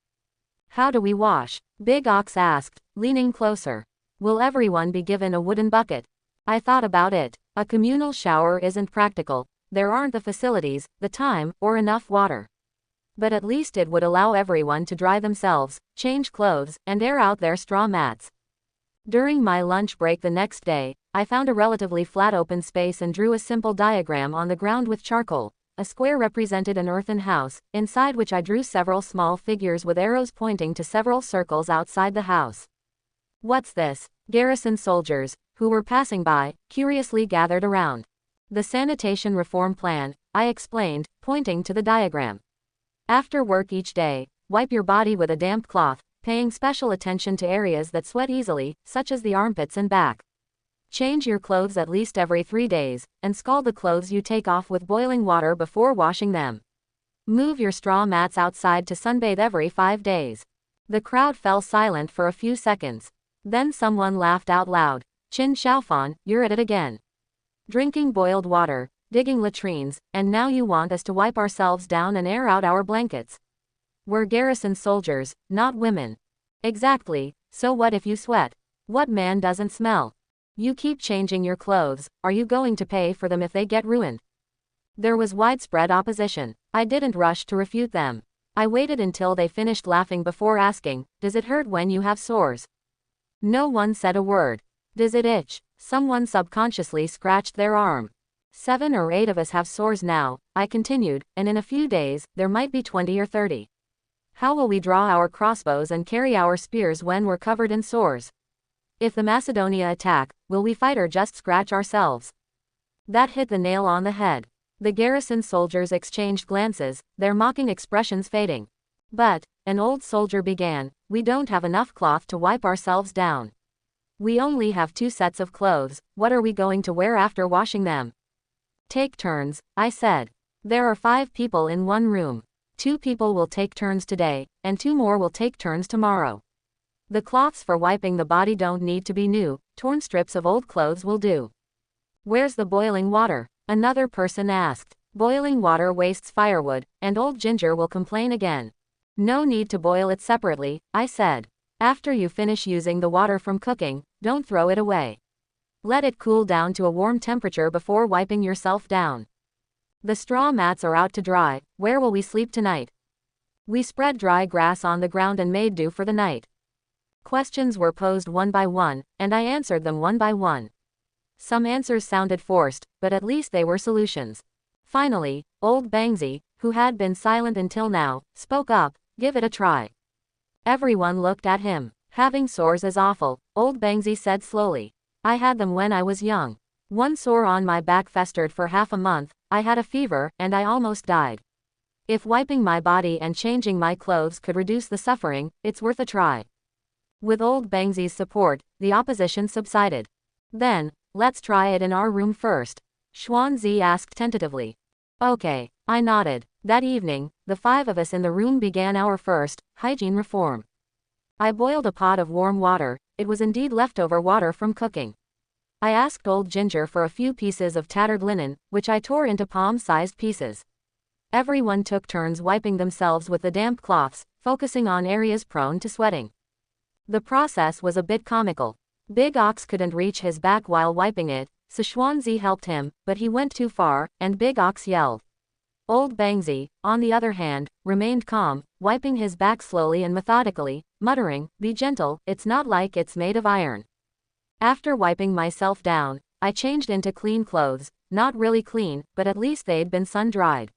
How do we wash? Big Ox asked, leaning closer. Will everyone be given a wooden bucket? I thought about it. A communal shower isn't practical. There aren't the facilities, the time, or enough water. But at least it would allow everyone to dry themselves, change clothes, and air out their straw mats. During my lunch break the next day, I found a relatively flat open space and drew a simple diagram on the ground with charcoal. A square represented an earthen house, inside which I drew several small figures with arrows pointing to several circles outside the house. What's this? Garrison soldiers, who were passing by, curiously gathered around. The sanitation reform plan, I explained, pointing to the diagram. After work each day, wipe your body with a damp cloth, paying special attention to areas that sweat easily, such as the armpits and back. Change your clothes at least every 3 days, and scald the clothes you take off with boiling water before washing them. Move your straw mats outside to sunbathe every 5 days. The crowd fell silent for a few seconds. Then someone laughed out loud. Qin Xiaofan, you're at it again. Drinking boiled water, digging latrines, and now you want us to wipe ourselves down and air out our blankets. We're garrison soldiers, not women. Exactly, so what if you sweat? What man doesn't smell? You keep changing your clothes, are you going to pay for them if they get ruined? There was widespread opposition. I didn't rush to refute them. I waited until they finished laughing before asking, does it hurt when you have sores? No one said a word. Does it itch? Someone subconsciously scratched their arm. 7 or 8 of us have sores now, I continued, and in a few days, there might be 20 or 30. How will we draw our crossbows and carry our spears when we're covered in sores? If the Macedonia attack, will we fight or just scratch ourselves? That hit the nail on the head. The garrison soldiers exchanged glances, their mocking expressions fading. But, an old soldier began, we don't have enough cloth to wipe ourselves down. We only have 2 sets of clothes, what are we going to wear after washing them? Take turns, I said. There are 5 people in one room. 2 people will take turns today, and 2 more will take turns tomorrow. The cloths for wiping the body don't need to be new, torn strips of old clothes will do. Where's the boiling water? Another person asked. Boiling water wastes firewood, and old Ginger will complain again. No need to boil it separately, I said. After you finish using the water from cooking, don't throw it away. Let it cool down to a warm temperature before wiping yourself down. The straw mats are out to dry, where will we sleep tonight? We spread dry grass on the ground and made do for the night. Questions were posed one by one, and I answered them one by one. Some answers sounded forced, but at least they were solutions. Finally, old Bangzi, who had been silent until now, spoke up, give it a try. Everyone looked at him. Having sores is awful, old Bangzi said slowly. I had them when I was young. One sore on my back festered for half a month, I had a fever, and I almost died. If wiping my body and changing my clothes could reduce the suffering, it's worth a try. With old Bangzi's support, the opposition subsided. Then, let's try it in our room first. Xuanzi asked tentatively. Okay, I nodded. That evening, the 5 of us in the room began our first hygiene reform. I boiled a pot of warm water, it was indeed leftover water from cooking. I asked old Ginger for a few pieces of tattered linen, which I tore into palm-sized pieces. Everyone took turns wiping themselves with the damp cloths, focusing on areas prone to sweating. The process was a bit comical. Big Ox couldn't reach his back while wiping it, so Xuanzi helped him, but he went too far, and Big Ox yelled. Old Bangzi, on the other hand, remained calm, wiping his back slowly and methodically, muttering, "Be gentle, it's not like it's made of iron." After wiping myself down, I changed into clean clothes, not really clean, but at least they'd been sun-dried.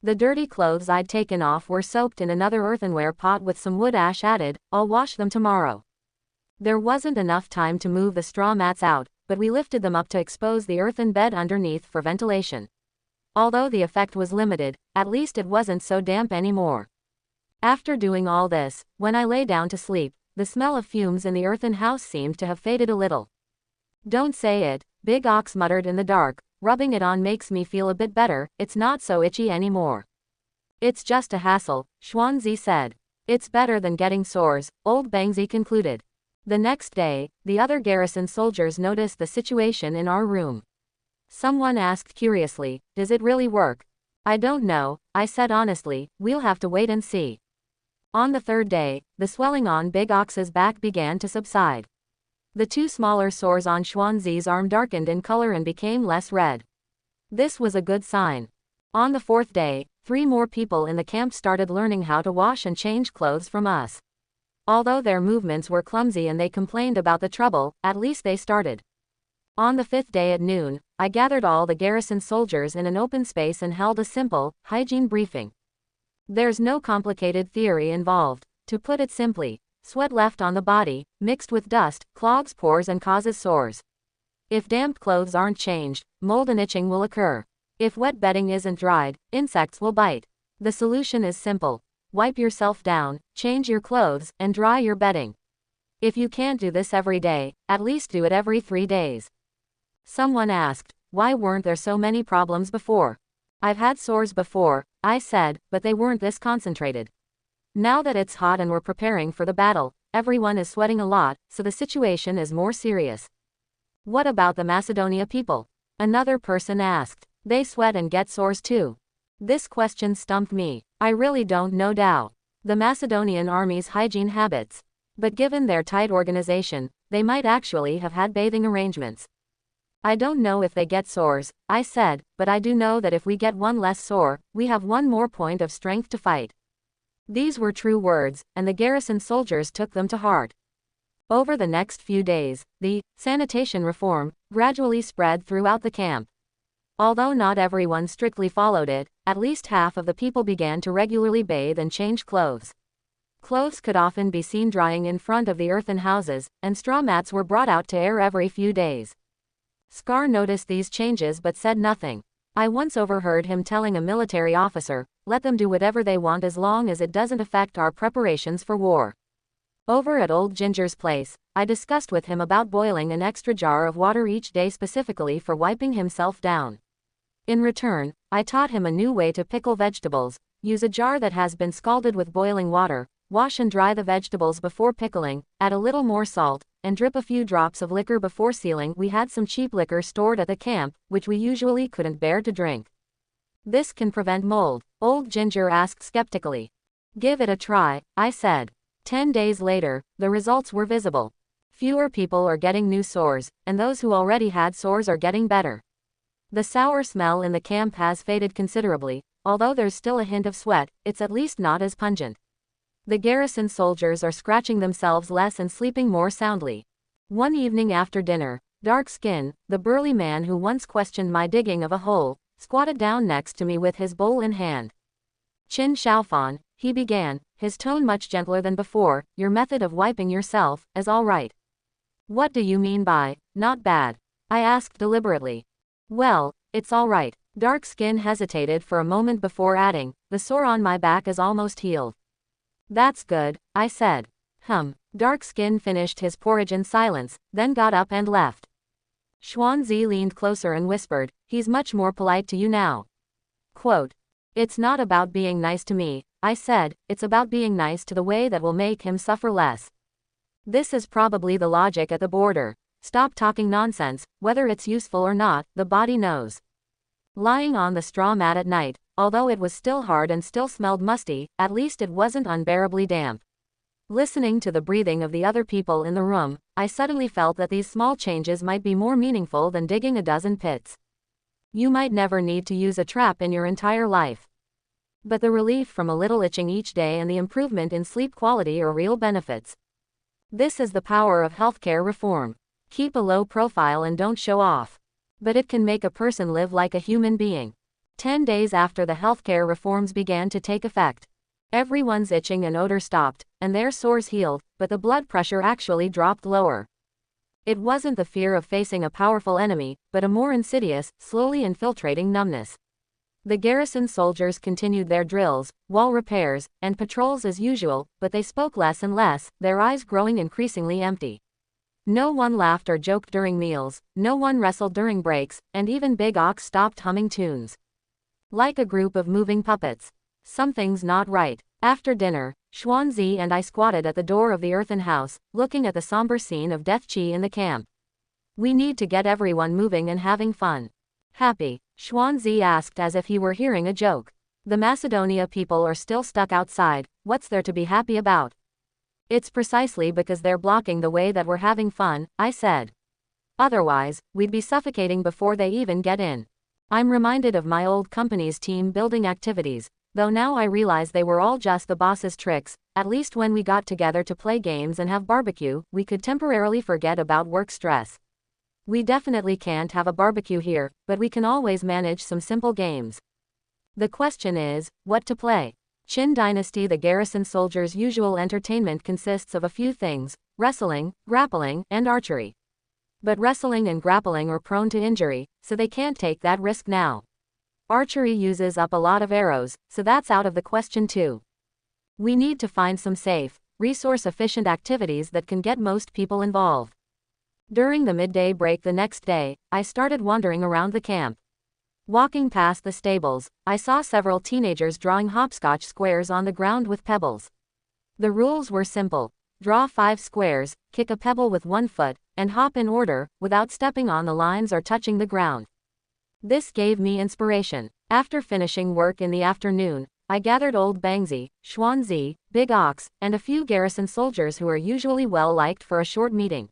The dirty clothes I'd taken off were soaked in another earthenware pot with some wood ash added. I'll wash them tomorrow. There wasn't enough time to move the straw mats out, but we lifted them up to expose the earthen bed underneath for ventilation. Although the effect was limited, at least it wasn't so damp anymore. After doing all this, when I lay down to sleep, the smell of fumes in the earthen house seemed to have faded a little. "Don't say it," Big Ox muttered in the dark. "Rubbing it on makes me feel a bit better, it's not so itchy anymore." "It's just a hassle," Xuanzi said. "It's better than getting sores," Old Bangzi concluded. The next day, the other garrison soldiers noticed the situation in our room. Someone asked curiously, "Does it really work?" "I don't know," I said honestly, "we'll have to wait and see." On the third day, the swelling on Big Ox's back began to subside. The two smaller sores on Xuanzi's arm darkened in color and became less red. This was a good sign. On the fourth day, 3 more people in the camp started learning how to wash and change clothes from us. Although their movements were clumsy and they complained about the trouble, at least they started. On the 5th day at noon, I gathered all the garrison soldiers in an open space and held a simple, hygiene briefing. There's no complicated theory involved. To put it simply, sweat left on the body, mixed with dust, clogs pores and causes sores. If damp clothes aren't changed, mold and itching will occur. If wet bedding isn't dried, insects will bite. The solution is simple. Wipe yourself down, change your clothes, and dry your bedding. If you can't do this every day, at least do it every 3 days. Someone asked, "Why weren't there so many problems before?" "I've had sores before," I said, "but they weren't this concentrated. Now that it's hot and we're preparing for the battle, everyone is sweating a lot, so the situation is more serious." "What about the Macedonia people?" another person asked. "They sweat and get sores too." This question stumped me. I really don't know the Macedonian army's hygiene habits. But given their tight organization, they might actually have had bathing arrangements. "I don't know if they get sores," I said, "but I do know that if we get one less sore, we have one more point of strength to fight." These were true words, and the garrison soldiers took them to heart. Over the next few days, the sanitation reform gradually spread throughout the camp. Although not everyone strictly followed it, at least half of the people began to regularly bathe and change clothes. Clothes could often be seen drying in front of the earthen houses, and straw mats were brought out to air every few days. Scar noticed these changes but said nothing. I once overheard him telling a military officer, "Let them do whatever they want as long as it doesn't affect our preparations for war." Over at Old Ginger's place, I discussed with him about boiling an extra jar of water each day specifically for wiping himself down. In return, I taught him a new way to pickle vegetables. Use a jar that has been scalded with boiling water, wash and dry the vegetables before pickling, add a little more salt, and drip a few drops of liquor before sealing. We had some cheap liquor stored at the camp, which we usually couldn't bear to drink. "This can prevent mold?" Old Ginger asked skeptically. "Give it a try," I said. 10 days later, the results were visible. Fewer people are getting new sores, and those who already had sores are getting better. The sour smell in the camp has faded considerably. Although there's still a hint of sweat, it's at least not as pungent. The garrison soldiers are scratching themselves less and sleeping more soundly. One evening after dinner, Dark Skin, the burly man who once questioned my digging of a hole, squatted down next to me with his bowl in hand. "Chin Xiaofan," he began, his tone much gentler than before, "your method of wiping yourself is all right." "What do you mean by, not bad?" I asked deliberately. "Well, it's all right." Dark Skin hesitated for a moment before adding, "The sore on my back is almost healed." "That's good," I said. Dark Skin finished his porridge in silence, then got up and left. Xuanzi leaned closer and whispered, "He's much more polite to you now." Quote, "It's not about being nice to me," I said, "it's about being nice to the way that will make him suffer less." This is probably the logic at the border. Stop talking nonsense, whether it's useful or not, the body knows. Lying on the straw mat at night, although it was still hard and still smelled musty, at least it wasn't unbearably damp. Listening to the breathing of the other people in the room, I suddenly felt that these small changes might be more meaningful than digging a dozen pits. You might never need to use a trap in your entire life. But the relief from a little itching each day and the improvement in sleep quality are real benefits. This is the power of healthcare reform. Keep a low profile and don't show off. But it can make a person live like a human being. 10 days after the healthcare reforms began to take effect, everyone's itching and odor stopped, and their sores healed, but the blood pressure actually dropped lower. It wasn't the fear of facing a powerful enemy, but a more insidious, slowly infiltrating numbness. The garrison soldiers continued their drills, wall repairs, and patrols as usual, but they spoke less and less, their eyes growing increasingly empty. No one laughed or joked during meals, no one wrestled during breaks, and even Big Ox stopped humming tunes. Like a group of moving puppets. Something's not right. After dinner, Xuanzi and I squatted at the door of the earthen house, looking at the somber scene of death chi in the camp. We need to get everyone moving and having fun. Happy? Xuanzi asked as if he were hearing a joke. The Macedonia people are still stuck outside, what's there to be happy about? It's precisely because they're blocking the way that we're having fun, I said. Otherwise, we'd be suffocating before they even get in. I'm reminded of my old company's team building activities, though now I realize they were all just the boss's tricks. At least when we got together to play games and have barbecue, we could temporarily forget about work stress. We definitely can't have a barbecue here, but we can always manage some simple games. The question is, what to play? Qin Dynasty. The garrison soldiers' usual entertainment consists of a few things: wrestling, grappling, and archery. But wrestling and grappling are prone to injury, so they can't take that risk now. Archery uses up a lot of arrows, so that's out of the question too. We need to find some safe, resource-efficient activities that can get most people involved. During the midday break the next day, I started wandering around the camp. Walking past the stables, I saw several teenagers drawing hopscotch squares on the ground with pebbles. The rules were simple: draw 5 squares, kick a pebble with 1 foot, and hop in order, without stepping on the lines or touching the ground. This gave me inspiration. After finishing work in the afternoon, I gathered old Bangzi, Xuanzi, Big Ox, and a few garrison soldiers who are usually well liked for a short meeting.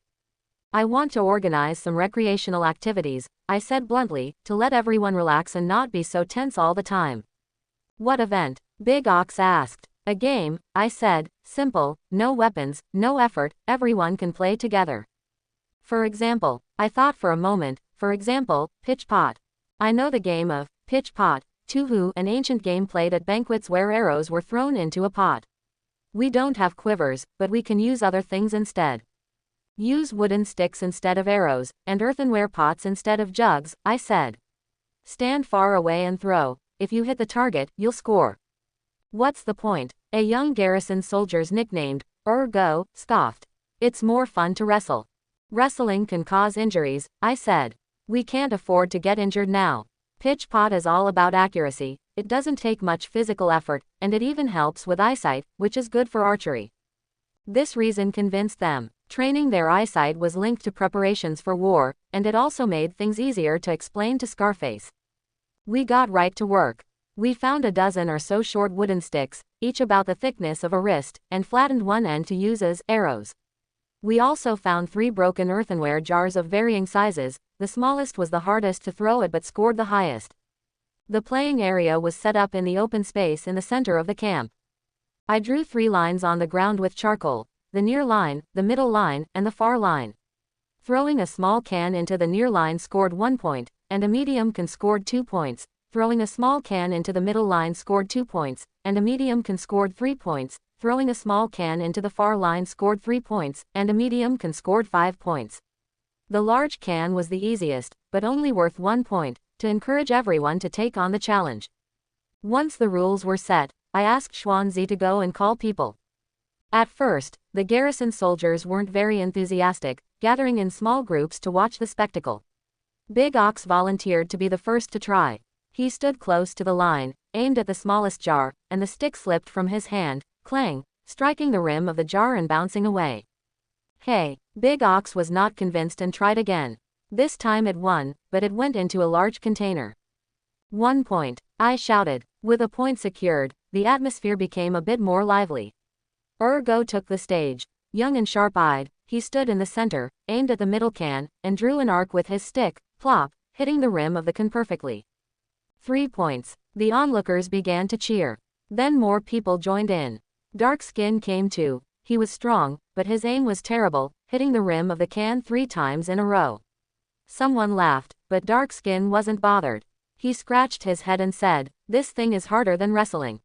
I want to organize some recreational activities, I said bluntly, to let everyone relax and not be so tense all the time. What event? Big Ox asked. A game, I said, simple, no weapons, no effort, everyone can play together. For example, I thought for a moment, for example, pitch pot. I know the game of pitch pot, tuhu, an ancient game played at banquets where arrows were thrown into a pot. We don't have quivers, but we can use other things instead. Use wooden sticks instead of arrows, and earthenware pots instead of jugs, I said. Stand far away and throw. If you hit the target, you'll score. What's the point? A young garrison soldier's nicknamed Go scoffed. It's more fun to wrestle. Wrestling can cause injuries, I said. We can't afford to get injured now. Pitch pot is all about accuracy, it doesn't take much physical effort, and it even helps with eyesight, which is good for archery. This reason convinced them. Training their eyesight was linked to preparations for war, and it also made things easier to explain to Scarface. We got right to work. We found a dozen or so short wooden sticks, each about the thickness of a wrist, and flattened one end to use as arrows. We also found 3 broken earthenware jars of varying sizes. The smallest was the hardest to throw at but scored the highest. The playing area was set up in the open space in the center of the camp. I drew 3 lines on the ground with charcoal: the near line, the middle line, and the far line. Throwing a small can into the near line scored 1 point, and a medium can scored 2 points. Throwing a small can into the middle line scored 2 points, and a medium can scored 3 points. Throwing a small can into the far line scored 3 points, and a medium can scored 5 points. The large can was the easiest, but only worth 1 point, to encourage everyone to take on the challenge. Once the rules were set, I asked Xuanzi to go and call people. At first, the garrison soldiers weren't very enthusiastic, gathering in small groups to watch the spectacle. Big Ox volunteered to be the first to try. He stood close to the line, aimed at the smallest jar, and the stick slipped from his hand, clang, striking the rim of the jar and bouncing away. Hey, Big Ox was not convinced and tried again. This time it won, but it went into a large container. 1 point, I shouted. With a point secured, the atmosphere became a bit more lively. Go took the stage. Young and sharp-eyed, he stood in the center, aimed at the middle can, and drew an arc with his stick, plop, hitting the rim of the can perfectly. 3 points. The onlookers began to cheer. Then more people joined in. Dark Skin came too. He was strong, but his aim was terrible, hitting the rim of the can 3 times in a row. Someone laughed, but Dark Skin wasn't bothered. He scratched his head and said, "This thing is harder than wrestling."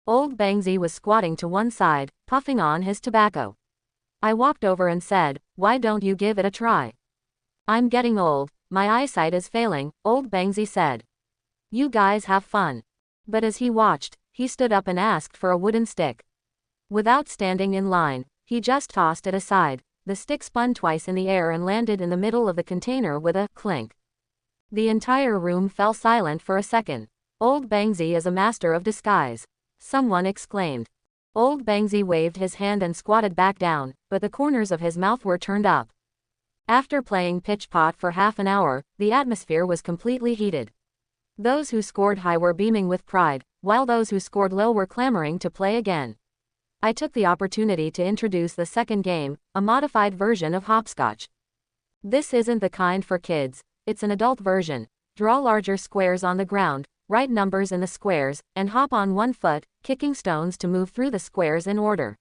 Old Bangsy was squatting to one side, puffing on his tobacco. I walked over and said, "Why don't you give it a try?" "I'm getting old, my eyesight is failing," Old Bangsy said. "You guys have fun." But as he watched, he stood up and asked for a wooden stick. Without standing in line, he just tossed it aside. The stick spun twice in the air and landed in the middle of the container with a clink. The entire room fell silent for a second. "Old Bangsy is a master of disguise," someone exclaimed. Old Bangsy waved his hand and squatted back down, but the corners of his mouth were turned up. After playing pitch pot for half an hour, the atmosphere was completely heated. Those who scored high were beaming with pride, while those who scored low were clamoring to play again. I took the opportunity to introduce the second game, a modified version of hopscotch. This isn't the kind for kids, it's an adult version. Draw larger squares on the ground, write numbers in the squares, and hop on one foot, kicking stones to move through the squares in order.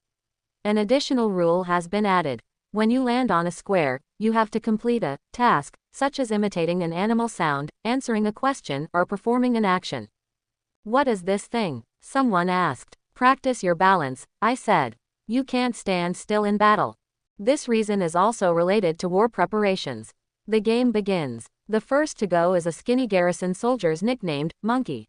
An additional rule has been added. When you land on a square, you have to complete a task, such as imitating an animal sound, answering a question, or performing an action. "What is this thing?" someone asked. "Practice your balance," I said. "You can't stand still in battle." This reason is also related to war preparations. The game begins. The first to go is a skinny garrison soldier's nicknamed Monkey.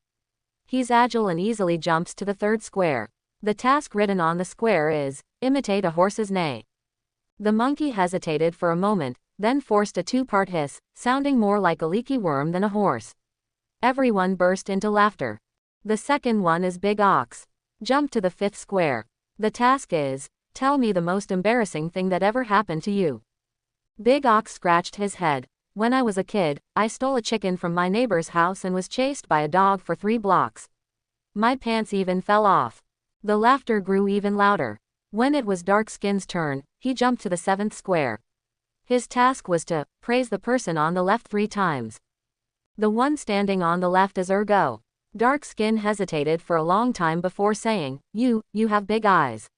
He's agile and easily jumps to the third square. The task written on the square is, imitate a horse's neigh. The monkey hesitated for a moment, then forced a 2-part hiss, sounding more like a leaky worm than a horse. Everyone burst into laughter. The second one is Big Ox. Jump to the 5th square. The task is, tell me the most embarrassing thing that ever happened to you. Big Ox scratched his head. When I was a kid, I stole a chicken from my neighbor's house and was chased by a dog for 3 blocks. My pants even fell off. The laughter grew even louder. When it was Dark Skin's turn, he jumped to the 7th square. His task was to praise the person on the left 3 times. The one standing on the left is Ergo. Dark Skin hesitated for a long time before saying, You have big eyes.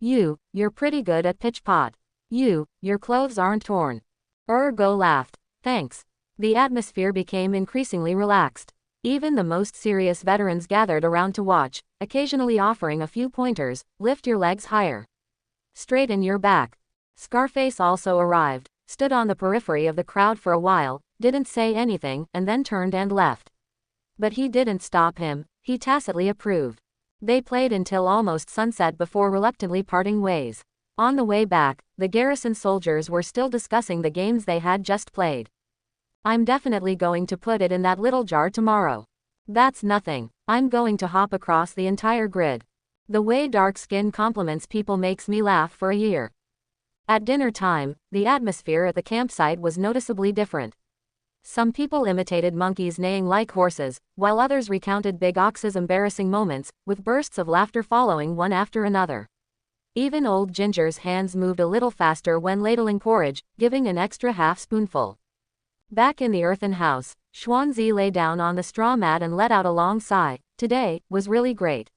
You're pretty good at pitch pot. Your clothes aren't torn." Ergo laughed. "Thanks." The atmosphere became increasingly relaxed. Even the most serious veterans gathered around to watch, occasionally offering a few pointers. Lift your legs higher. Straighten your back. Scarface also arrived, stood on the periphery of the crowd for a while, didn't say anything, and then turned and left. But he didn't stop him, he tacitly approved. They played until almost sunset before reluctantly parting ways. On the way back, the garrison soldiers were still discussing the games they had just played. "I'm definitely going to put it in that little jar tomorrow." "That's nothing. I'm going to hop across the entire grid." The way Dark Skin compliments people makes me laugh for a year. At dinner time, the atmosphere at the campsite was noticeably different. Some people imitated monkeys neighing like horses, while others recounted Big Ox's embarrassing moments, with bursts of laughter following one after another. Even Old Ginger's hands moved a little faster when ladling porridge, giving an extra half-spoonful. Back in the earthen house, Xuanzi lay down on the straw mat and let out a long sigh. "Today was really great."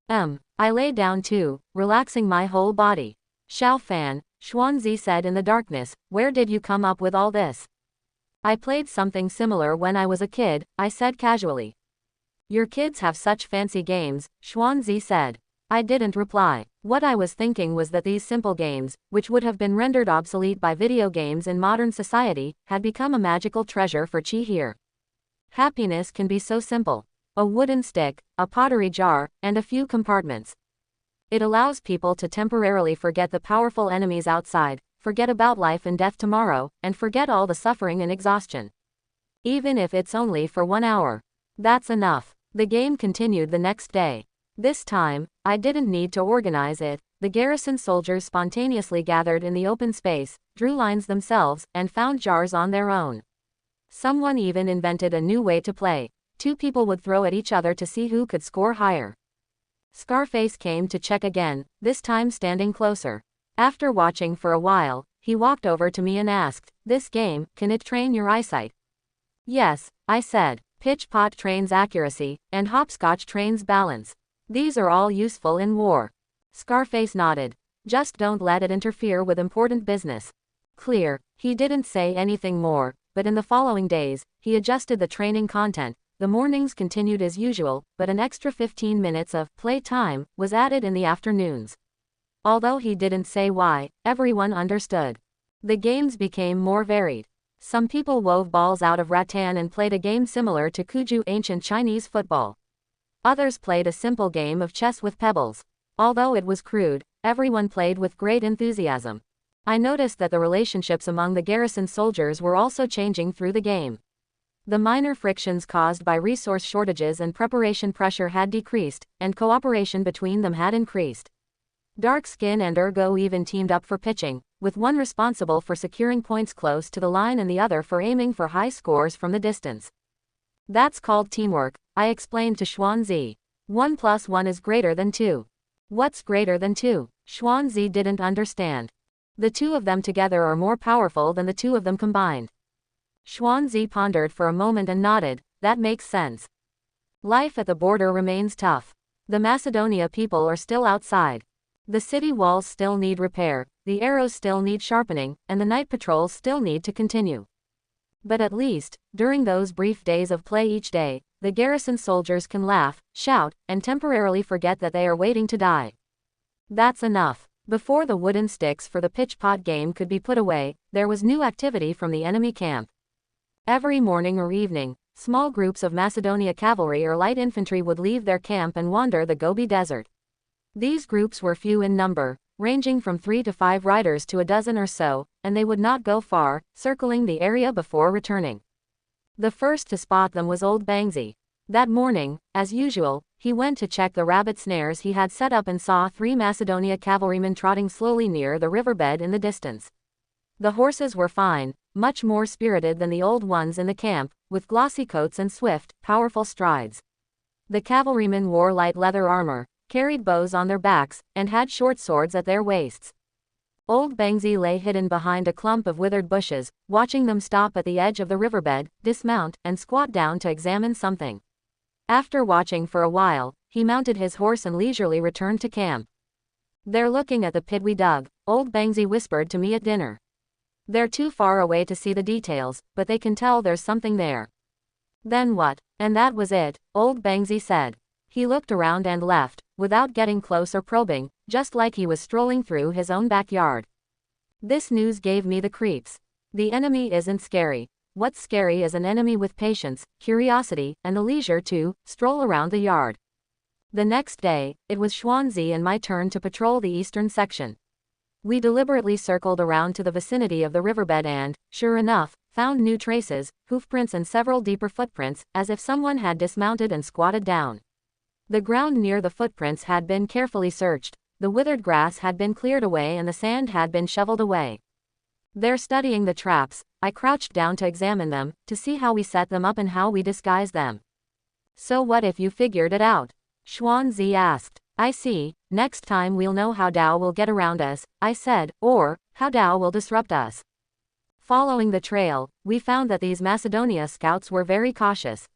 I lay down too, relaxing my whole body. "Xiao Fan," Xuanzi said in the darkness, "where did you come up with all this?" "I played something similar when I was a kid," I said casually. "Your kids have such fancy games," Xuanzi said. I didn't reply. What I was thinking was that these simple games, which would have been rendered obsolete by video games in modern society, had become a magical treasure for Chi here. Happiness can be so simple. A wooden stick, a pottery jar, and a few compartments. It allows people to temporarily forget the powerful enemies outside, forget about life and death tomorrow, and forget all the suffering and exhaustion. Even if it's only for 1 hour. That's enough. The game continued the next day. This time, I didn't need to organize it. The garrison soldiers spontaneously gathered in the open space, drew lines themselves, and found jars on their own. Someone even invented a new way to play. 2 people would throw at each other to see who could score higher. Scarface came to check again, this time standing closer. After watching for a while, he walked over to me and asked, "This game, can it train your eyesight?" "Yes," I said. "Pitch pot trains accuracy, and hopscotch trains balance. These are all useful in war." Scarface nodded. "Just don't let it interfere with important business." Clear. He didn't say anything more, but in the following days, he adjusted the training content. The mornings continued as usual, but an extra 15 minutes of play time was added in the afternoons. Although he didn't say why, everyone understood. The games became more varied. Some people wove balls out of rattan and played a game similar to Cuju, ancient Chinese football. Others played a simple game of chess with pebbles. Although it was crude, everyone played with great enthusiasm. I noticed that the relationships among the garrison soldiers were also changing through the game. The minor frictions caused by resource shortages and preparation pressure had decreased, and cooperation between them had increased. Darkskin and Ergo even teamed up for pitching, with one responsible for securing points close to the line and the other for aiming for high scores from the distance. "That's called teamwork," I explained to Xuanzi. 1 + 1 is greater than 2. "What's greater than 2? Xuanzi didn't understand. "The two of them together are more powerful than the two of them combined." Xuanzi pondered for a moment and nodded. "That makes sense. Life at the border remains tough. The Macedonia people are still outside. The city walls still need repair, the arrows still need sharpening, and the night patrols still need to continue. But at least, during those brief days of play each day, the garrison soldiers can laugh, shout, and temporarily forget that they are waiting to die. That's enough." Before the wooden sticks for the pitch pot game could be put away, there was new activity from the enemy camp. Every morning or evening, small groups of Macedonia cavalry or light infantry would leave their camp and wander the Gobi Desert. These groups were few in number, ranging from 3 to 5 riders to a dozen or so, and they would not go far, circling the area before returning. The first to spot them was old Bangzi. That morning, as usual, he went to check the rabbit snares he had set up and saw 3 Macedonia cavalrymen trotting slowly near the riverbed in the distance. The horses were fine, much more spirited than the old ones in the camp, with glossy coats and swift, powerful strides. The cavalrymen wore light leather armor, carried bows on their backs, and had short swords at their waists. Old Bangzi lay hidden behind a clump of withered bushes, watching them stop at the edge of the riverbed, dismount, and squat down to examine something. After watching for a while, he mounted his horse and leisurely returned to camp. "They're looking at the pit we dug," old Bangzi whispered to me at dinner. "They're too far away to see the details, but they can tell there's something there." "Then what?" "And that was it," old Bangzi said. He looked around and left, without getting close or probing, just like he was strolling through his own backyard. This news gave me the creeps. The enemy isn't scary. What's scary is an enemy with patience, curiosity, and the leisure to stroll around the yard. The next day, it was Xuanzi and my turn to patrol the eastern section. We deliberately circled around to the vicinity of the riverbed and, sure enough, found new traces, hoofprints and several deeper footprints, as if someone had dismounted and squatted down. The ground near the footprints had been carefully searched, the withered grass had been cleared away and the sand had been shoveled away. There, studying the traps, I crouched down to examine them, to see how we set them up and how we disguise them. "So what if you figured it out?" Xuanzi asked. "I see, next time we'll know how Dao will get around us," I said, "or how Dao will disrupt us." Following the trail, we found that these Macedonia scouts were very cautious.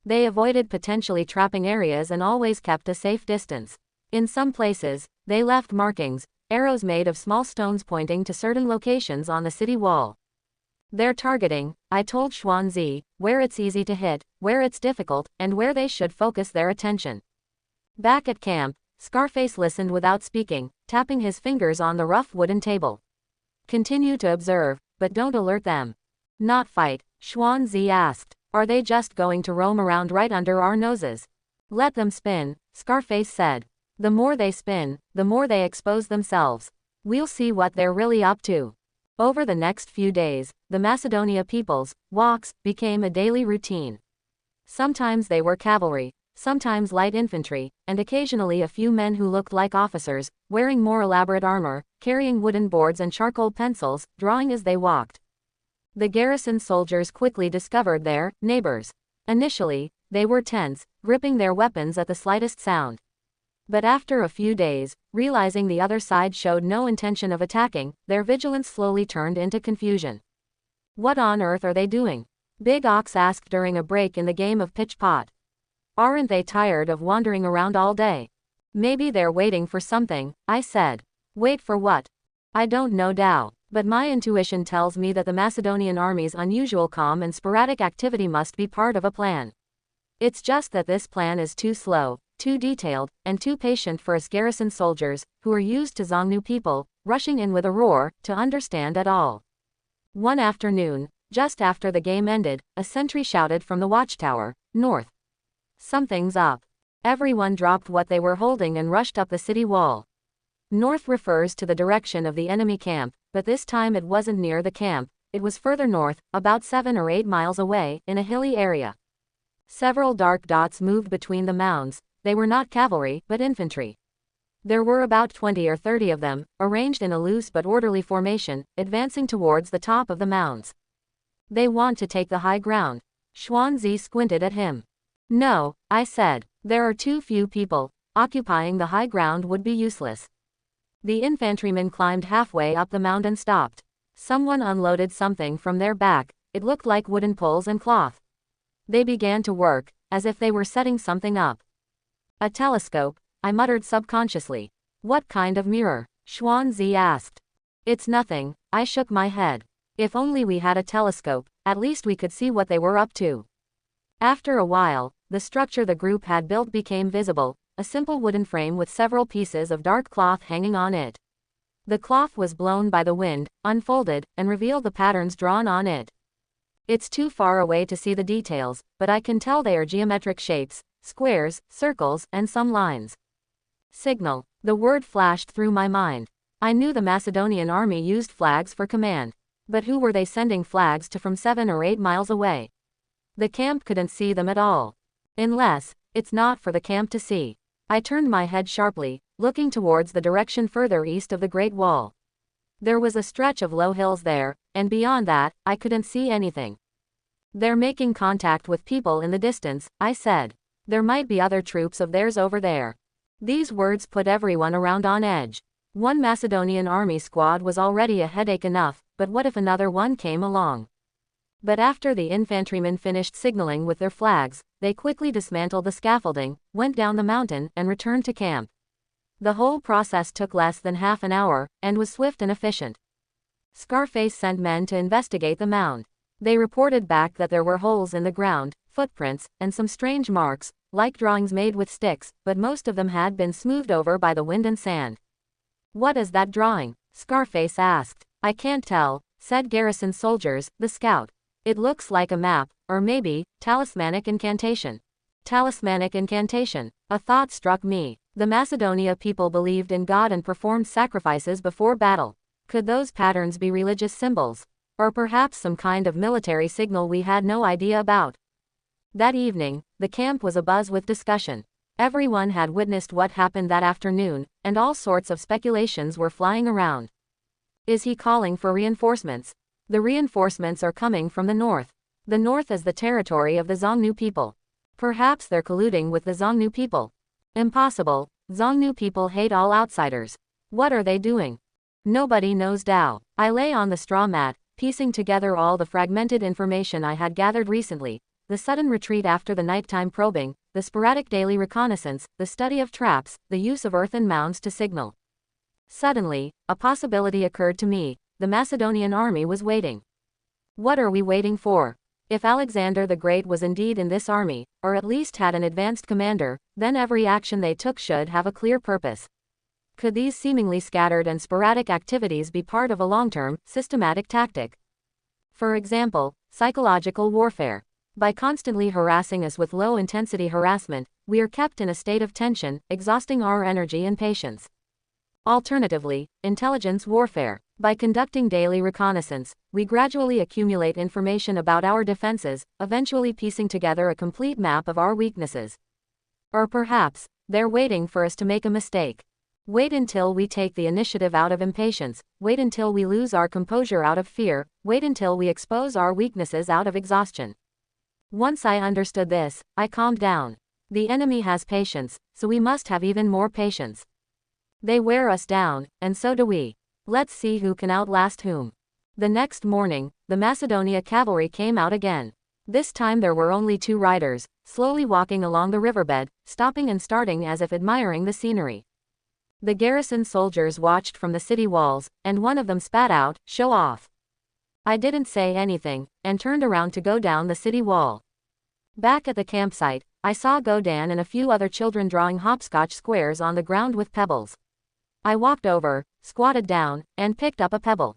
They avoided potentially trapping areas and always kept a safe distance. In some places, they left markings, arrows made of small stones pointing to certain locations on the city wall. They're targeting, I told Xuanzi, where it's easy to hit, where it's difficult, and where they should focus their attention. Back at camp, Scarface listened without speaking, tapping his fingers on the rough wooden table. "Continue to observe, but don't alert them." "Not fight?" Xuanzi asked. "Are they just going to roam around right under our noses?" "Let them spin," Scarface said. "The more they spin, the more they expose themselves. We'll see what they're really up to." Over the next few days, the Macedonia people's walks became a daily routine. Sometimes they were cavalry, sometimes light infantry, and occasionally a few men who looked like officers, wearing more elaborate armor, carrying wooden boards and charcoal pencils, drawing as they walked. The garrison soldiers quickly discovered their neighbors. Initially, they were tense, gripping their weapons at the slightest sound. But after a few days, realizing the other side showed no intention of attacking, their vigilance slowly turned into confusion. What on earth are they doing? Big Ox asked during a break in the game of pitch pot. Aren't they tired of wandering around all day? Maybe they're waiting for something, I said. Wait for what? I don't know, Dao, but my intuition tells me that the Macedonian army's unusual calm and sporadic activity must be part of a plan. It's just that this plan is too slow, too detailed, and too patient for us garrison soldiers, who are used to Xiongnu people, rushing in with a roar, to understand at all. One afternoon, just after the game ended, a sentry shouted from the watchtower, north. Something's up. Everyone dropped what they were holding and rushed up the city wall. North refers to the direction of the enemy camp, but this time it wasn't near the camp, it was further north, about 7 or 8 miles away, in a hilly area. Several dark dots moved between the mounds. They were not cavalry, but infantry. There were about 20 or 30 of them, arranged in a loose but orderly formation, advancing towards the top of the mounds. They want to take the high ground. Xuanzi squinted at him. No, I said. There are too few people. Occupying the high ground would be useless. The infantrymen climbed halfway up the mound and stopped. Someone unloaded something from their back. It looked like wooden poles and cloth. They began to work, as if they were setting something up. A telescope, I muttered subconsciously. What kind of mirror? Xuanzi asked. It's nothing, I shook my head. If only we had a telescope, at least we could see what they were up to. After a while, the structure the group had built became visible, a simple wooden frame with several pieces of dark cloth hanging on it. The cloth was blown by the wind, unfolded, and revealed the patterns drawn on it. It's too far away to see the details, but I can tell they are geometric shapes, squares, circles, and some lines. Signal. The word flashed through my mind. I knew the Macedonian army used flags for command. But who were they sending flags to from 7 or 8 miles away? The camp couldn't see them at all. Unless, it's not for the camp to see. I turned my head sharply, looking towards the direction further east of the Great Wall. There was a stretch of low hills there, and beyond that, I couldn't see anything. They're making contact with people in the distance, I said. There might be other troops of theirs over there. These words put everyone around on edge. One Macedonian army squad was already a headache enough, but what if another one came along? But after the infantrymen finished signaling with their flags, they quickly dismantled the scaffolding, went down the mountain, and returned to camp. The whole process took less than half an hour, and was swift and efficient. Scarface sent men to investigate the mound. They reported back that there were holes in the ground, footprints, and some strange marks, like drawings made with sticks, but most of them had been smoothed over by the wind and sand. What is that drawing? Scarface asked. I can't tell, said garrison soldiers, the scout. It looks like a map, or maybe, talismanic incantation. Talismanic incantation. A thought struck me. The Macedonia people believed in God and performed sacrifices before battle. Could those patterns be religious symbols? Or perhaps some kind of military signal we had no idea about? That evening, the camp was abuzz with discussion. Everyone had witnessed what happened that afternoon, and all sorts of speculations were flying around. Is he calling for reinforcements? The reinforcements are coming from the north. The north is the territory of the Xiongnu people. Perhaps they're colluding with the Xiongnu people. Impossible. Xiongnu people hate all outsiders. What are they doing? Nobody knows, Dao. I lay on the straw mat, piecing together all the fragmented information I had gathered recently. The sudden retreat after the nighttime probing, the sporadic daily reconnaissance, the study of traps, the use of earthen mounds to signal. Suddenly, a possibility occurred to me. The Macedonian army was waiting. What are we waiting for? If Alexander the Great was indeed in this army, or at least had an advanced commander, then every action they took should have a clear purpose. Could these seemingly scattered and sporadic activities be part of a long-term, systematic tactic? For example, psychological warfare. By constantly harassing us with low-intensity harassment, we are kept in a state of tension, exhausting our energy and patience. Alternatively, intelligence warfare. By conducting daily reconnaissance, we gradually accumulate information about our defenses, eventually piecing together a complete map of our weaknesses. Or perhaps, they're waiting for us to make a mistake. Wait until we take the initiative out of impatience, wait until we lose our composure out of fear, wait until we expose our weaknesses out of exhaustion. Once I understood this, I calmed down. The enemy has patience, so we must have even more patience. They wear us down, and so do we. Let's see who can outlast whom. The next morning, the Macedonia cavalry came out again. This time there were only 2 riders, slowly walking along the riverbed, stopping and starting as if admiring the scenery. The garrison soldiers watched from the city walls, and one of them spat out, "Show off." I didn't say anything, and turned around to go down the city wall. Back at the campsite, I saw Godan and a few other children drawing hopscotch squares on the ground with pebbles. I walked over, squatted down, and picked up a pebble.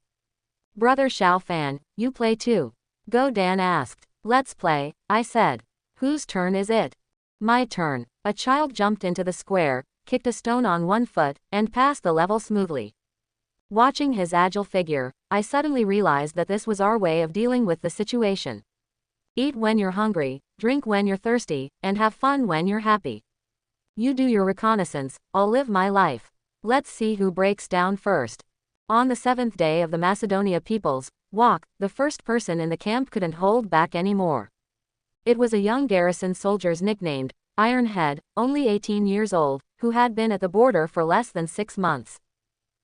"Brother Xiao Fan, you play too?" Godan asked. "Let's play," I said. "Whose turn is it?" "My turn." A child jumped into the square, kicked a stone on one foot, and passed the level smoothly. Watching his agile figure, I suddenly realized that this was our way of dealing with the situation. Eat when you're hungry, drink when you're thirsty, and have fun when you're happy. You do your reconnaissance, I'll live my life. Let's see who breaks down first. On the 7th day of the Macedonia People's Walk, the first person in the camp couldn't hold back anymore. It was a young garrison soldier's nicknamed Iron Head, only 18 years old, who had been at the border for less than 6 months.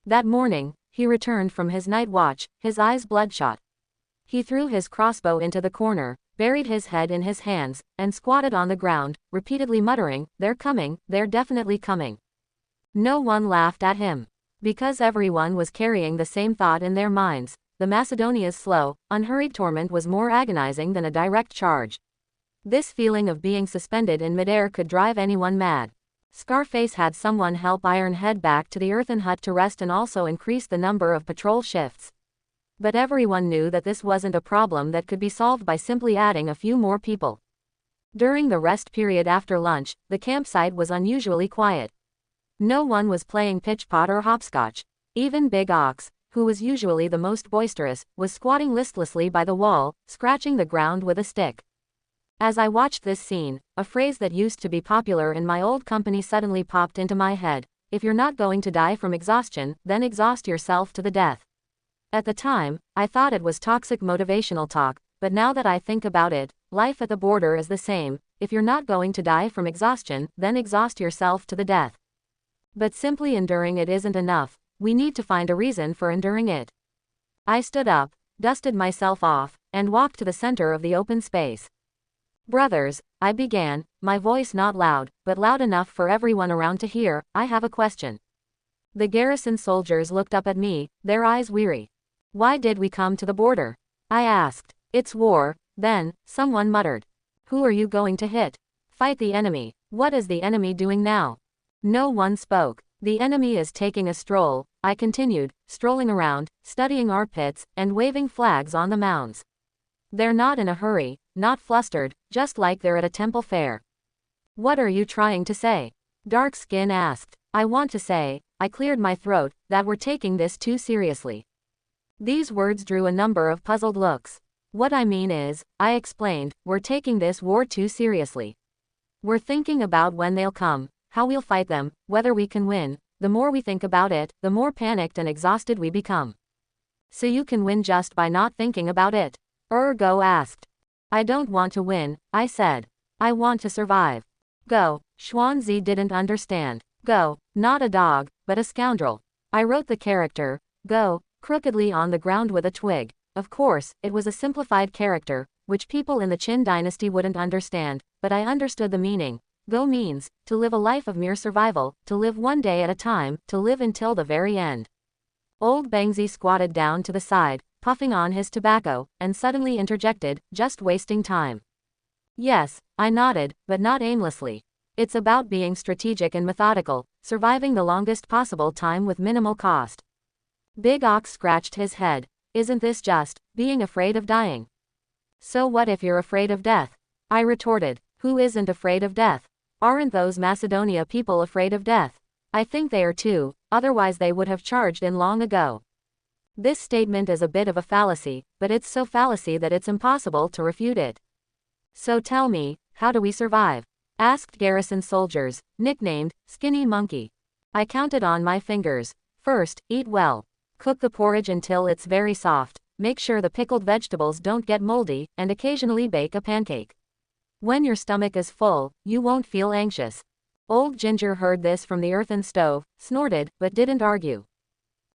That morning, he returned from his night watch, his eyes bloodshot. He threw his crossbow into the corner, buried his head in his hands, and squatted on the ground, repeatedly muttering, "They're coming, they're definitely coming." No one laughed at him. Because everyone was carrying the same thought in their minds, the Macedonia's slow, unhurried torment was more agonizing than a direct charge. This feeling of being suspended in midair could drive anyone mad. Scarface had someone help Iron Head back to the earthen hut to rest and also increase the number of patrol shifts. But everyone knew that this wasn't a problem that could be solved by simply adding a few more people. During the rest period after lunch, the campsite was unusually quiet. No one was playing pitch-pot or hopscotch. Even Big Ox, who was usually the most boisterous, was squatting listlessly by the wall, scratching the ground with a stick. As I watched this scene, a phrase that used to be popular in my old company suddenly popped into my head: "If you're not going to die from exhaustion, then exhaust yourself to the death." At the time, I thought it was toxic motivational talk, but now that I think about it, life at the border is the same. If you're not going to die from exhaustion, then exhaust yourself to the death. But simply enduring it isn't enough, we need to find a reason for enduring it. I stood up, dusted myself off, and walked to the center of the open space. "Brothers," I began, my voice not loud, but loud enough for everyone around to hear, "I have a question." The garrison soldiers looked up at me, their eyes weary. "Why did we come to the border?" I asked. "It's war." Then, someone muttered. "Who are you going to hit?" "Fight the enemy." "What is the enemy doing now?" No one spoke. "The enemy is taking a stroll," I continued, strolling around, studying our pits, and waving flags on the mounds. "They're not in a hurry, not flustered, just like they're at a temple fair." "What are you trying to say?" Dark Skin asked. "I want to say," I cleared my throat, "that we're taking this too seriously." These words drew a number of puzzled looks. "What I mean is," I explained, "we're taking this war too seriously. We're thinking about when they'll come, how we'll fight them, whether we can win. The more we think about it, the more panicked and exhausted we become." "So you can win just by not thinking about it?" Go asked. "I don't want to win," I said. "I want to survive." Go. Xuanzi didn't understand. Go, not a dog, but a scoundrel. I wrote the character, Go, crookedly on the ground with a twig. Of course, it was a simplified character, which people in the Qin dynasty wouldn't understand, but I understood the meaning. Go means, to live a life of mere survival, to live one day at a time, to live until the very end. Old Bengzi squatted down to the side, puffing on his tobacco, and suddenly interjected, "Just wasting time." Yes, I nodded, but not aimlessly. It's about being strategic and methodical, surviving the longest possible time with minimal cost. Big Ox scratched his head. "Isn't this just being afraid of dying?" "So what if you're afraid of death?" I retorted. "Who isn't afraid of death? Aren't those Macedonia people afraid of death?" "I think they are too, otherwise they would have charged in long ago." This statement is a bit of a fallacy, but it's so fallacy that it's impossible to refute it. "So tell me, how do we survive?" asked garrison soldiers, nicknamed Skinny Monkey. I counted on my fingers. "First, eat well. Cook the porridge until it's very soft, make sure the pickled vegetables don't get moldy, and occasionally bake a pancake. When your stomach is full, you won't feel anxious. Old Ginger heard this from the earthen stove, snorted, but didn't argue.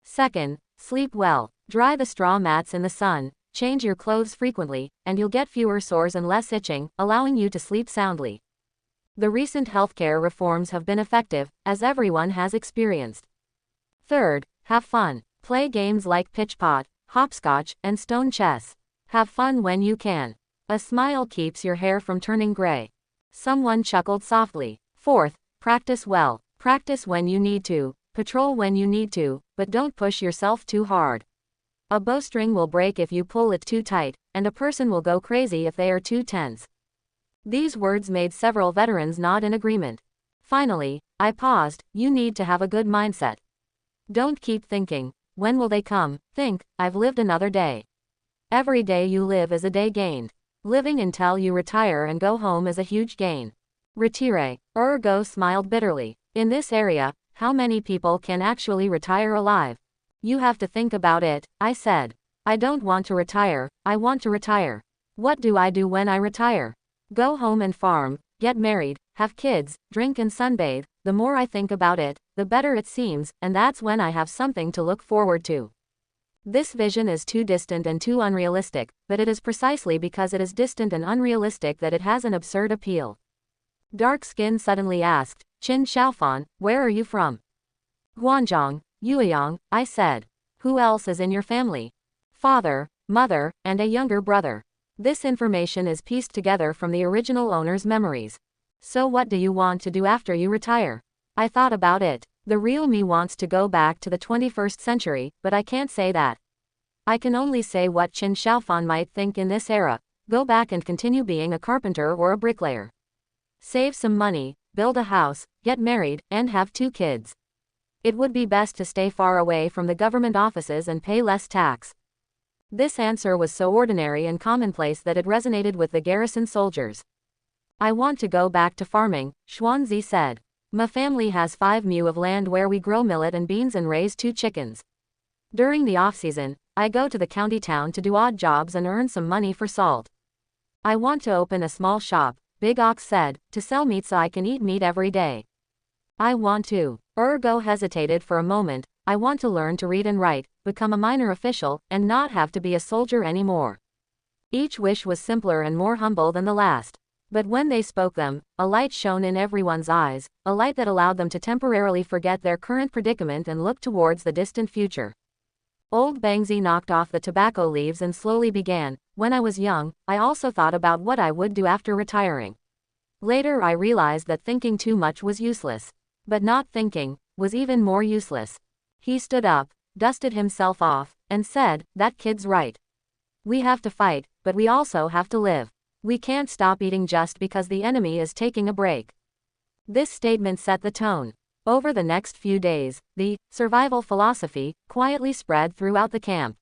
Second, sleep well. Dry the straw mats in the sun, change your clothes frequently, and you'll get fewer sores and less itching, allowing you to sleep soundly. The recent healthcare reforms have been effective, as everyone has experienced. Third, have fun. Play games like pitch pot, hopscotch, and stone chess. Have fun when you can. A smile keeps your hair from turning gray. Someone chuckled softly. Fourth, practice well. Practice when you need to, patrol when you need to, but don't push yourself too hard. A bowstring will break if you pull it too tight, and a person will go crazy if they are too tense. These words made several veterans nod in agreement. Finally, I paused. You need to have a good mindset. Don't keep thinking, when will they come? Think, I've lived another day. Every day you live is a day gained. Living until you retire and go home is a huge gain. Retire. Ergo smiled bitterly. In this area, how many people can actually retire alive? You have to think about it, I said. I don't want to retire, I want to retire. What do I do when I retire? Go home and farm, get married, have kids, drink and sunbathe. The more I think about it, the better it seems, and that's when I have something to look forward to. This vision is too distant and too unrealistic, but it is precisely because it is distant and unrealistic that it has an absurd appeal. Dark Skin suddenly asked, Qin Xiaofan, where are you from? Guangzhong, Yueyang, I said. Who else is in your family? Father, mother, and a younger brother. This information is pieced together from the original owner's memories. So what do you want to do after you retire? I thought about it. The real me wants to go back to the 21st century, but I can't say that. I can only say what Qin Xiaofan might think in this era. Go back and continue being a carpenter or a bricklayer. Save some money, build a house, get married, and have 2 kids. It would be best to stay far away from the government offices and pay less tax. This answer was so ordinary and commonplace that it resonated with the garrison soldiers. I want to go back to farming, Xuanzi said. My family has 5 mu of land where we grow millet and beans and raise 2 chickens. During the off-season, I go to the county town to do odd jobs and earn some money for salt. I want to open a small shop, Big Ox said, to sell meat so I can eat meat every day. I want to. Ergo hesitated for a moment. I want to learn to read and write, become a minor official, and not have to be a soldier anymore. Each wish was simpler and more humble than the last. But when they spoke them, a light shone in everyone's eyes, a light that allowed them to temporarily forget their current predicament and look towards the distant future. Old Bangzi knocked off the tobacco leaves and slowly began. When I was young, I also thought about what I would do after retiring. Later I realized that thinking too much was useless. But not thinking was even more useless. He stood up, dusted himself off, and said, that kid's right. We have to fight, but we also have to live. We can't stop eating just because the enemy is taking a break. This statement set the tone. Over the next few days, the survival philosophy quietly spread throughout the camp.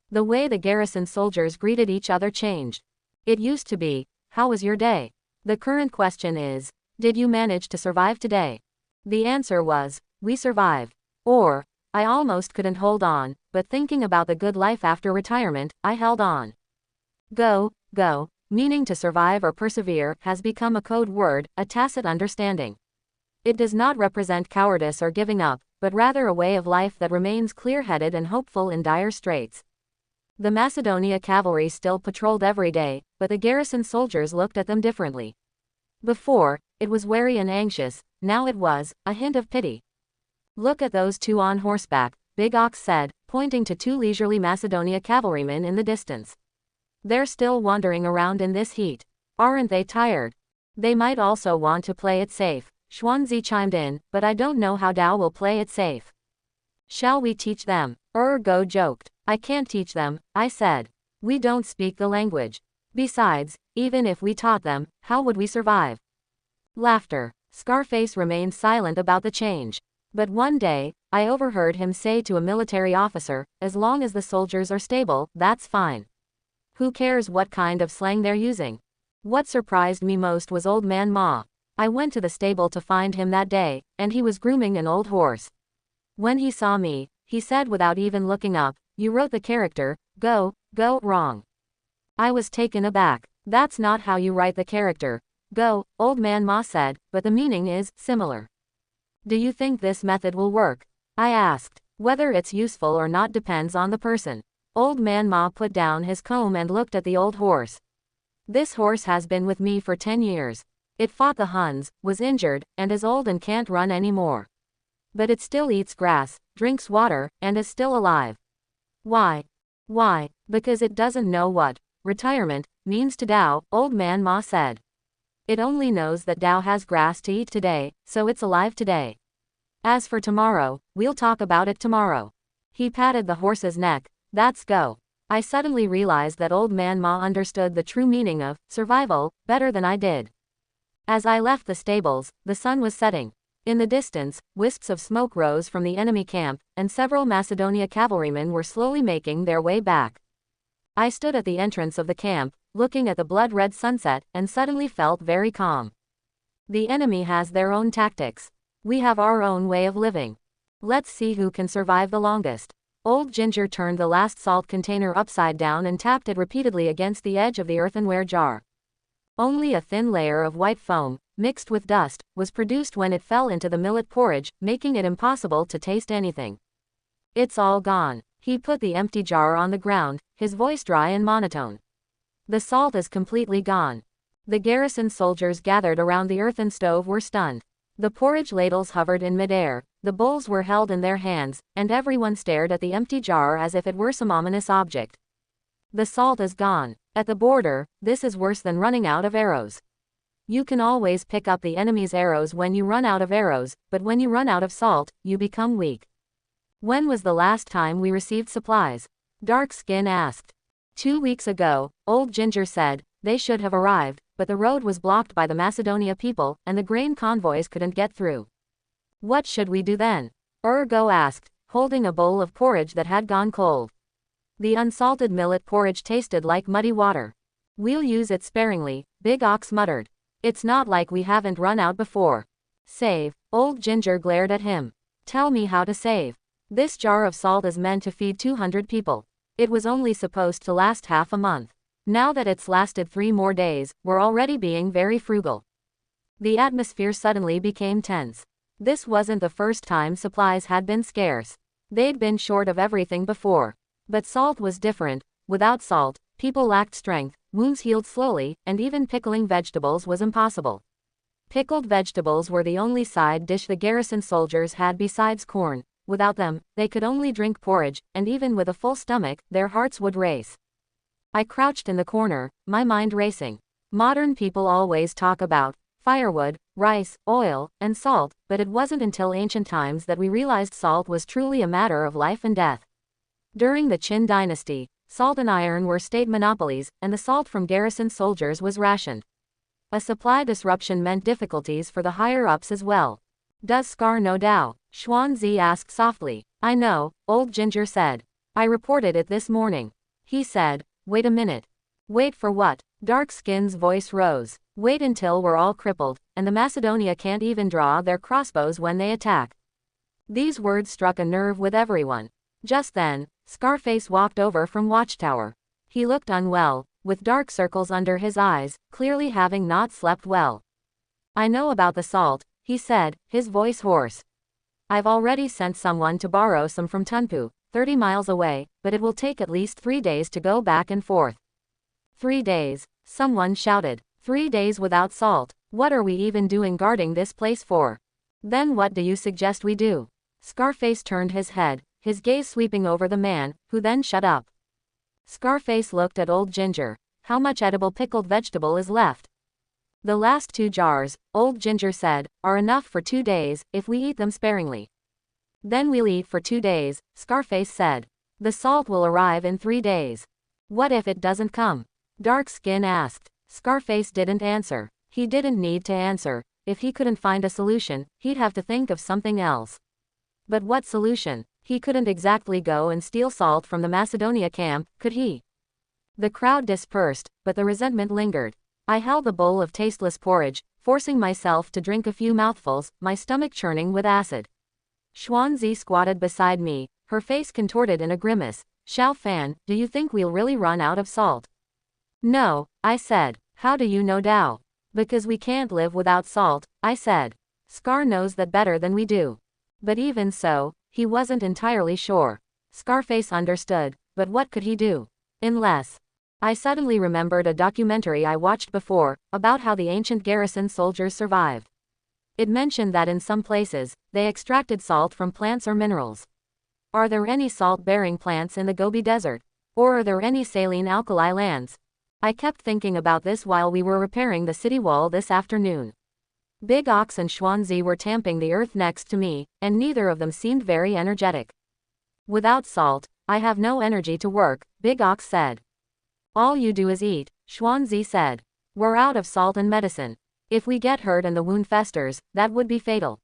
The way the garrison soldiers greeted each other changed. It used to be, how was your day? The current question is, did you manage to survive today? The answer was, we survived. Or, I almost couldn't hold on, but thinking about the good life after retirement, I held on. Go, meaning to survive or persevere, has become a code word, a tacit understanding. It does not represent cowardice or giving up, but rather a way of life that remains clear-headed and hopeful in dire straits. The Macedonia cavalry still patrolled every day, but the garrison soldiers looked at them differently. Before, it was wary and anxious, now it was a hint of pity. Look at those 2 on horseback, Big Ox said, pointing to 2 leisurely Macedonia cavalrymen in the distance. They're still wandering around in this heat. Aren't they tired? They might also want to play it safe, Xuanzi chimed in, but I don't know how Dao will play it safe. Shall we teach them? Ergo joked. I can't teach them, I said. We don't speak the language. Besides, even if we taught them, how would we survive? Laughter. Scarface remained silent about the change. But one day, I overheard him say to a military officer, as long as the soldiers are stable, that's fine. Who cares what kind of slang they're using? What surprised me most was Old Man Ma. I went to the stable to find him that day, and he was grooming an old horse. When he saw me, he said without even looking up, you wrote the character, go, wrong. I was taken aback. That's not how you write the character. Go, Old Man Ma said, but the meaning is similar. Do you think this method will work? I asked. Whether it's useful or not depends on the person. Old Man Ma put down his comb and looked at the old horse. This horse has been with me for 10 years. It fought the Huns, was injured, and is old and can't run anymore. But it still eats grass, drinks water, and is still alive. Why? Why? Because it doesn't know what retirement means to Tao, Old Man Ma said. It only knows that Tao has grass to eat today, so it's alive today. As for tomorrow, we'll talk about it tomorrow. He patted the horse's neck. That's go. I suddenly realized that Old Man Ma understood the true meaning of survival better than I did. As I left the stables, the sun was setting. In the distance, wisps of smoke rose from the enemy camp, and several Macedonia cavalrymen were slowly making their way back. I stood at the entrance of the camp, looking at the blood-red sunset, and suddenly felt very calm. The enemy has their own tactics. We have our own way of living. Let's see who can survive the longest. Old Ginger turned the last salt container upside down and tapped it repeatedly against the edge of the earthenware jar. Only a thin layer of white foam, mixed with dust, was produced when it fell into the millet porridge, making it impossible to taste anything. It's all gone. He put the empty jar on the ground, his voice dry and monotone. The salt is completely gone. The garrison soldiers gathered around the earthen stove were stunned. The porridge ladles hovered in midair, the bowls were held in their hands, and everyone stared at the empty jar as if it were some ominous object. The salt is gone. At the border, this is worse than running out of arrows. You can always pick up the enemy's arrows when you run out of arrows, but when you run out of salt, you become weak. When was the last time we received supplies? Dark Skin asked. 2 weeks ago, Old Ginger said. They should have arrived, but the road was blocked by the Macedonia people, and the grain convoys couldn't get through. What should we do then? Urgo asked, holding a bowl of porridge that had gone cold. The unsalted millet porridge tasted like muddy water. We'll use it sparingly, Big Ox muttered. It's not like we haven't run out before. Save. Old Ginger glared at him. Tell me how to save. This jar of salt is meant to feed 200 people. It was only supposed to last half a month. Now that it's lasted 3 more days, we're already being very frugal. The atmosphere suddenly became tense. This wasn't the first time supplies had been scarce. They'd been short of everything before. But salt was different. Without salt, people lacked strength, wounds healed slowly, and even pickling vegetables was impossible. Pickled vegetables were the only side dish the garrison soldiers had besides corn. Without them, they could only drink porridge, and even with a full stomach, their hearts would race. I crouched in the corner, my mind racing. Modern people always talk about firewood, rice, oil, and salt, but it wasn't until ancient times that we realized salt was truly a matter of life and death. During the Qin dynasty, salt and iron were state monopolies, and the salt from garrison soldiers was rationed. A supply disruption meant difficulties for the higher-ups as well. Does Scar know Tao? Xuanzi asked softly. I know, Old Ginger said. I reported it this morning. He said, wait a minute. Wait for what? Dark Skin's voice rose. Wait until we're all crippled, and the Macedonia can't even draw their crossbows when they attack. These words struck a nerve with everyone. Just then, Scarface walked over from Watchtower. He looked unwell, with dark circles under his eyes, clearly having not slept well. I know about the salt, he said, his voice hoarse. I've already sent someone to borrow some from Tunpu, 30 miles away, but it will take at least 3 days to go back and forth. 3 days, someone shouted. 3 days without salt. What are we even doing guarding this place for? Then what do you suggest we do? Scarface turned his head, his gaze sweeping over the man, who then shut up. Scarface looked at Old Ginger. How much edible pickled vegetable is left? The last 2 jars, Old Ginger said, are enough for 2 days, if we eat them sparingly. Then we'll eat for 2 days, Scarface said. The salt will arrive in 3 days. What if it doesn't come? Dark Skin asked. Scarface didn't answer. He didn't need to answer. If he couldn't find a solution, he'd have to think of something else. But what solution? He couldn't exactly go and steal salt from the Macedonia camp, could he? The crowd dispersed, but the resentment lingered. I held the bowl of tasteless porridge, forcing myself to drink a few mouthfuls, my stomach churning with acid. Xuanzi squatted beside me, her face contorted in a grimace. Xiao Fan, do you think we'll really run out of salt? No, I said. How do you know Dao? Because we can't live without salt, I said. Scar knows that better than we do. But even so, he wasn't entirely sure. Scarface understood, but what could he do? Unless. I suddenly remembered a documentary I watched before, about how the ancient garrison soldiers survived. It mentioned that in some places, they extracted salt from plants or minerals. Are there any salt-bearing plants in the Gobi Desert? Or are there any saline alkali lands? I kept thinking about this while we were repairing the city wall this afternoon. Big Ox and Schwanzi were tamping the earth next to me, and neither of them seemed very energetic. Without salt, I have no energy to work, Big Ox said. All you do is eat, Schwanzi said. We're out of salt and medicine. If we get hurt and the wound festers, that would be fatal.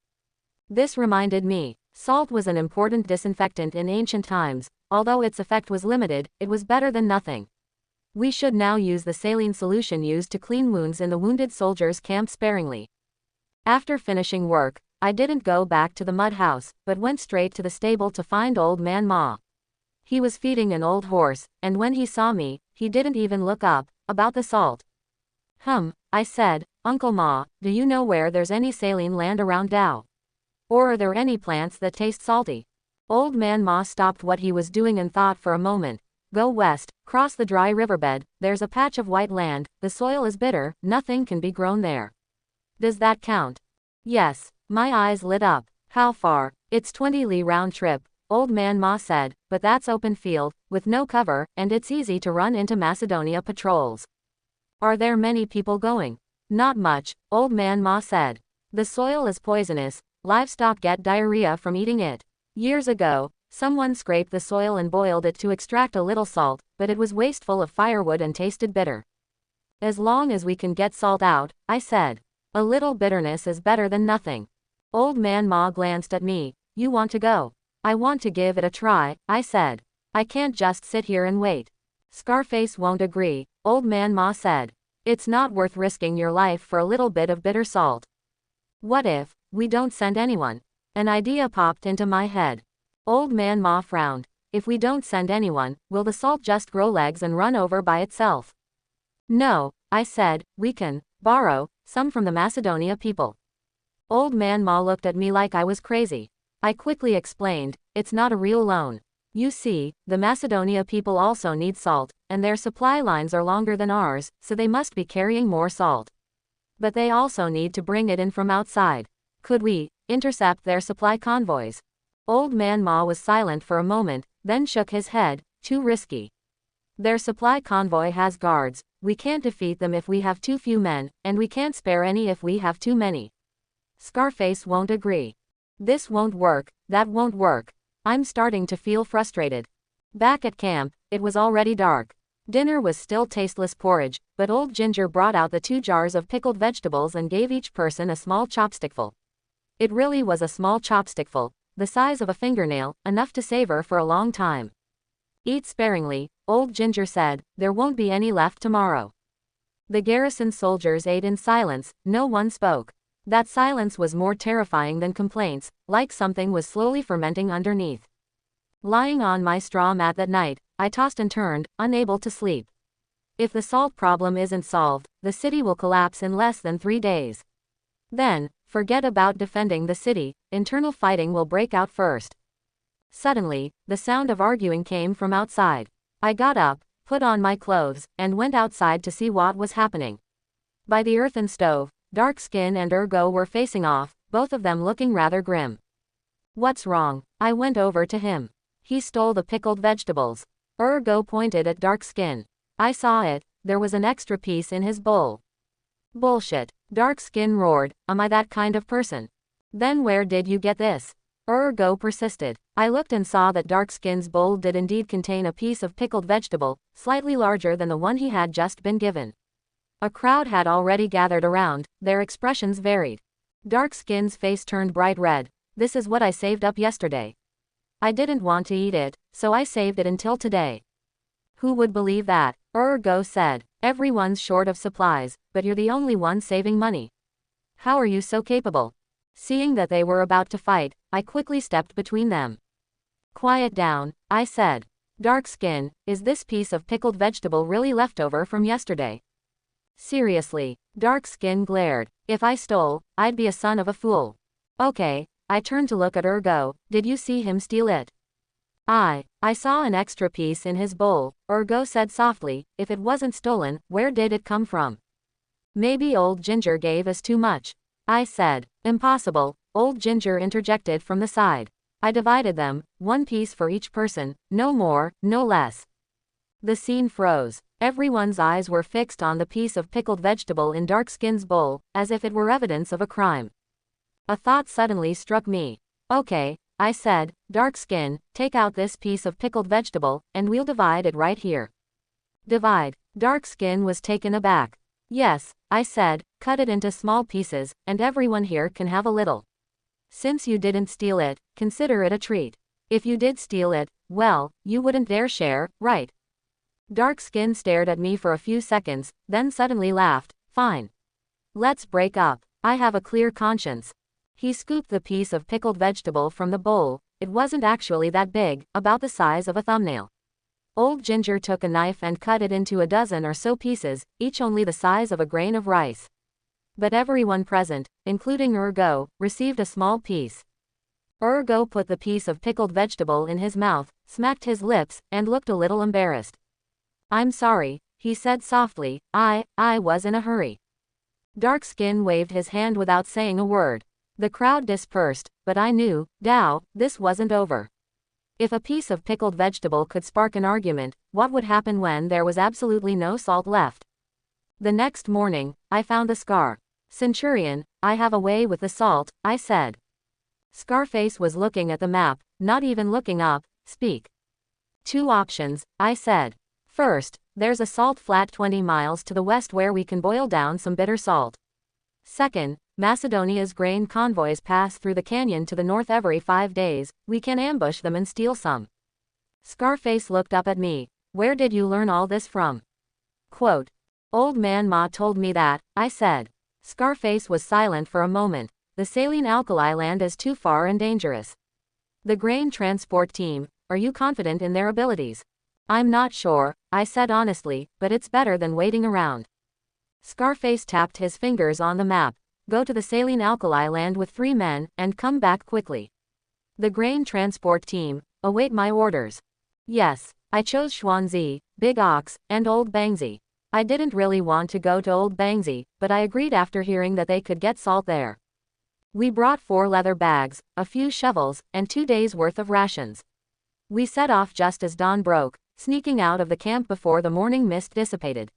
This reminded me, salt was an important disinfectant in ancient times, although its effect was limited, it was better than nothing. We should now use the saline solution used to clean wounds in the wounded soldiers' camp sparingly. After finishing work, I didn't go back to the mud house, but went straight to the stable to find Old Man Ma. He was feeding an old horse, and when he saw me, he didn't even look up. About the salt. I said, Uncle Ma, do you know where there's any saline land around Dao? Or are there any plants that taste salty? Old Man Ma stopped what he was doing and thought for a moment. Go west, cross the dry riverbed, there's a patch of white land, the soil is bitter, nothing can be grown there. Does that count? Yes. My eyes lit up. How far? It's 20 li round trip, Old Man Ma said, but that's open field, with no cover, and it's easy to run into Macedonia patrols. Are there many people going? Not much, Old Man Ma said. The soil is poisonous, livestock get diarrhea from eating it. Years ago, someone scraped the soil and boiled it to extract a little salt, but it was wasteful of firewood and tasted bitter. As long as we can get salt out, I said. A little bitterness is better than nothing. Old Man Ma glanced at me. You want to go? I want to give it a try, I said. I can't just sit here and wait. Scarface won't agree, Old Man Ma said. It's not worth risking your life for a little bit of bitter salt. What if we don't send anyone? An idea popped into my head. Old Man Ma frowned. If we don't send anyone, will the salt just grow legs and run over by itself? No, I said, we can borrow some from the Macedonia people. Old Man Ma looked at me like I was crazy. I quickly explained, it's not a real loan. You see, the Macedonia people also need salt, and their supply lines are longer than ours, so they must be carrying more salt. But they also need to bring it in from outside. Could we intercept their supply convoys? Old Man Ma was silent for a moment, then shook his head. Too risky. Their supply convoy has guards, we can't defeat them if we have too few men, and we can't spare any if we have too many. Scarface won't agree. This won't work, that won't work. I'm starting to feel frustrated. Back at camp, it was already dark. Dinner was still tasteless porridge, but Old Ginger brought out the 2 jars of pickled vegetables and gave each person a small chopstickful. It really was a small chopstickful, the size of a fingernail, enough to savor for a long time. Eat sparingly, Old Ginger said, there won't be any left tomorrow. The garrison soldiers ate in silence, no one spoke. That silence was more terrifying than complaints, like something was slowly fermenting underneath. Lying on my straw mat that night, I tossed and turned, unable to sleep. If the salt problem isn't solved, the city will collapse in less than 3 days. Then, forget about defending the city, internal fighting will break out first. Suddenly, the sound of arguing came from outside. I got up, put on my clothes, and went outside to see what was happening. By the earthen stove, Darkskin and Ergo were facing off, both of them looking rather grim. What's wrong? I went over to him. He stole the pickled vegetables. Ergo pointed at Darkskin. I saw it, there was an extra piece in his bowl. Bullshit, Darkskin roared, am I that kind of person? Then where did you get this? Ergo persisted. I looked and saw that Darkskin's bowl did indeed contain a piece of pickled vegetable, slightly larger than the one he had just been given. A crowd had already gathered around, their expressions varied. Darkskin's face turned bright red. This is what I saved up yesterday. I didn't want to eat it, so I saved it until today. Who would believe that? Ergo said. Everyone's short of supplies, but you're the only one saving money. How are you so capable? Seeing that they were about to fight, I quickly stepped between them. Quiet down, I said. Dark skin, is this piece of pickled vegetable really leftover from yesterday? Seriously, dark skin glared. If I stole, I'd be a son of a fool. Okay, I turned to look at Urgo. Did you see him steal it? I saw an extra piece in his bowl, Urgo said softly. If it wasn't stolen, where did it come from? Maybe old Ginger gave us too much. I said. Impossible, old Ginger interjected from the side. I divided them, one piece for each person, no more, no less. The scene froze. Everyone's eyes were fixed on the piece of pickled vegetable in Darkskin's bowl, as if it were evidence of a crime. A thought suddenly struck me. Okay, I said, Darkskin, take out this piece of pickled vegetable, and we'll divide it right here. Divide. Darkskin was taken aback. Yes, I said, cut it into small pieces, and everyone here can have a little. Since you didn't steal it, consider it a treat. If you did steal it, well, you wouldn't dare share, right? Darkskin stared at me for a few seconds, then suddenly laughed. Fine. Let's break up. I have a clear conscience. He scooped the piece of pickled vegetable from the bowl. It wasn't actually that big, about the size of a thumbnail. Old Ginger took a knife and cut it into a dozen or so pieces, each only the size of a grain of rice. But everyone present, including Urgo, received a small piece. Urgo put the piece of pickled vegetable in his mouth, smacked his lips, and looked a little embarrassed. I'm sorry, he said softly, I was in a hurry. Darkskin waved his hand without saying a word. The crowd dispersed, but I knew, this wasn't over. If a piece of pickled vegetable could spark an argument, what would happen when there was absolutely no salt left? The next morning, I found the scar. Centurion, I have a way with the salt, I said. Scarface was looking at the map, not even looking up. Speak. 2 options, I said. First, there's a salt flat 20 miles to the west where we can boil down some bitter salt. Second, Macedonia's grain convoys pass through the canyon to the north every 5 days, we can ambush them and steal some. Scarface looked up at me. Where did you learn all this from? Quote. Old Man Ma told me that, I said. Scarface was silent for a moment. The saline alkali land is too far and dangerous. The grain transport team, are you confident in their abilities? I'm not sure, I said honestly, but it's better than waiting around. Scarface tapped his fingers on the map. Go to the saline alkali land with 3 men, and come back quickly. The grain transport team, await my orders. Yes, I chose Xuanzi, Big Ox, and Old Bangzi. I didn't really want to go to Old Bangzi, but I agreed after hearing that they could get salt there. We brought 4 leather bags, a few shovels, and 2 days' worth of rations. We set off just as dawn broke, sneaking out of the camp before the morning mist dissipated.